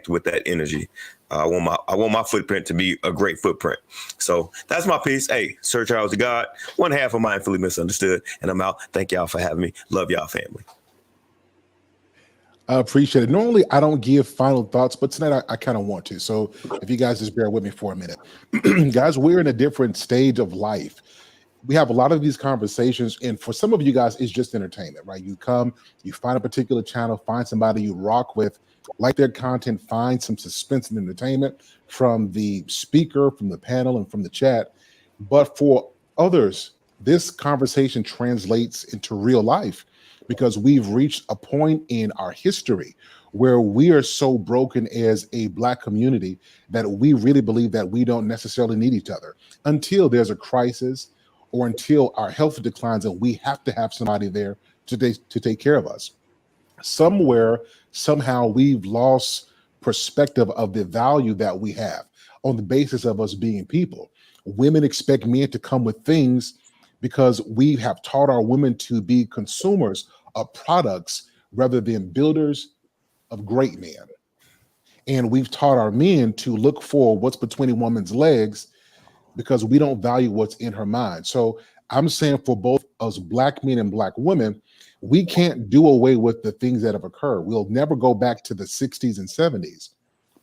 with that energy. I want my footprint to be a great footprint. So that's my piece. Hey, Sir Charles the God, one half of Mindfully Misunderstood, and I'm out. Thank y'all for having me. Love y'all, family. I appreciate it. Normally, I don't give final thoughts, but tonight I kind of want to. So if you guys just bear with me for a minute. Guys, we're in a different stage of life. We have a lot of these conversations, and for some of you guys, it's just entertainment, right? You come, you find a particular channel, find somebody you rock with, like their content, find some suspense and entertainment from the speaker, from the panel, and from the chat. But for others, this conversation translates into real life, because we've reached a point in our history where we are so broken as a Black community that we really believe that we don't necessarily need each other until there's a crisis or until our health declines and we have to have somebody there to take care of us. Somewhere, somehow, we've lost perspective of the value that we have on the basis of us being people. Women expect men to come with things because we have taught our women to be consumers of products rather than builders of great men. And we've taught our men to look for what's between a woman's legs because we don't value what's in her mind. So I'm saying for both us Black men and Black women, we can't do away with the things that have occurred. We'll never go back to the 60s and 70s,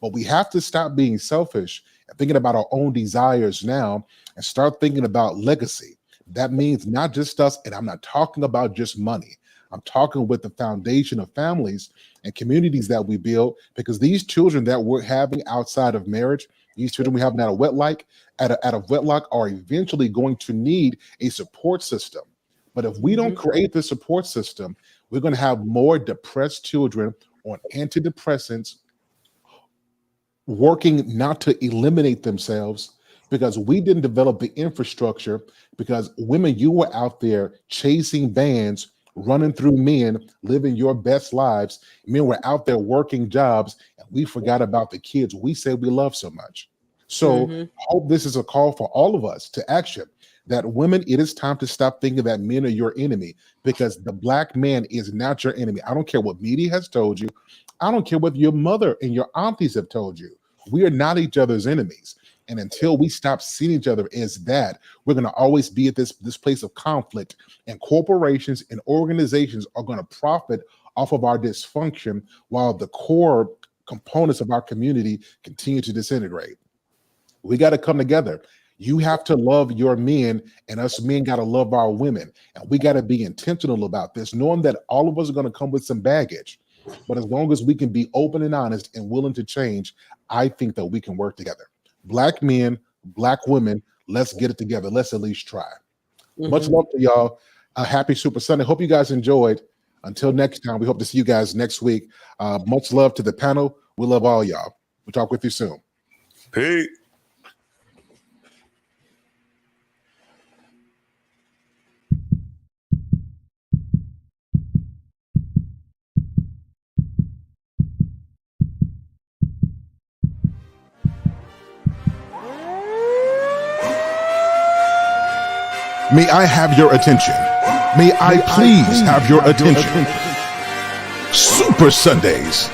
but we have to stop being selfish and thinking about our own desires now and start thinking about legacy. That means not just us, and I'm not talking about just money. I'm talking with the foundation of families and communities that we build, because these children that we're having outside of marriage, these children we have out of wedlock, are eventually going to need a support system. But if we don't create the support system, we're going to have more depressed children on antidepressants, working not to eliminate themselves, because we didn't develop the infrastructure, because women, you were out there chasing bands, running through men, living your best lives. Men were out there working jobs, and we forgot about the kids we said we love so much. So I hope this is a call for all of us to action, that women, it is time to stop thinking that men are your enemy, because the Black man is not your enemy. I don't care what media has told you. I don't care what your mother and your aunties have told you. We are not each other's enemies. And until we stop seeing each other as that, we're going to always be at this place of conflict, and corporations and organizations are going to profit off of our dysfunction while the core components of our community continue to disintegrate. We got to come together. You have to love your men, and us men got to love our women. And we got to be intentional about this, knowing that all of us are going to come with some baggage. But as long as we can be open and honest and willing to change, I think that we can work together. Black men, Black women, let's get it together. Let's at least try. Much love to y'all. Happy Super Sunday. Hope you guys enjoyed. Until next time, we hope to see you guys next week. Much love to the panel. We love all y'all. We'll talk with you soon. Peace. May I have your attention? May I please have your attention? Super Sundays.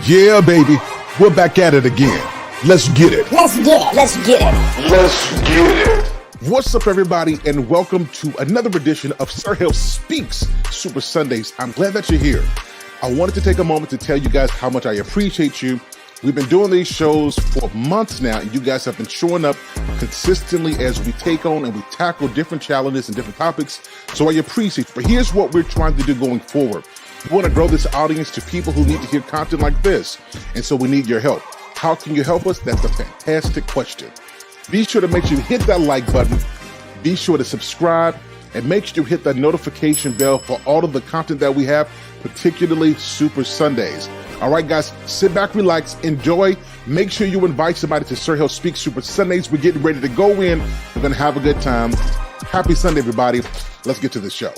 Yeah, baby. We're back at it again. Let's get it. Let's get it. Let's get it. Let's get it. What's up, everybody, and welcome to another edition of Sir Hill Speaks Super Sundays. I'm glad that you're here. I wanted to take a moment to tell you guys how much I appreciate you. We've been doing these shows for months now, and you guys have been showing up consistently as we take on and we tackle different challenges and different topics. So I appreciate it. But here's what we're trying to do going forward. We want to grow this audience to people who need to hear content like this. And so we need your help. How can you help us? That's a fantastic question. Be sure to make sure you hit that like button. Be sure to subscribe, and make sure you hit that notification bell for all of the content that we have, particularly Super Sundays. All right, guys, sit back, relax, enjoy. Make sure you invite somebody to Sir Hill Speaks Super Sundays. We're getting ready to go in. We're going to have a good time. Happy Sunday, everybody. Let's get to the show.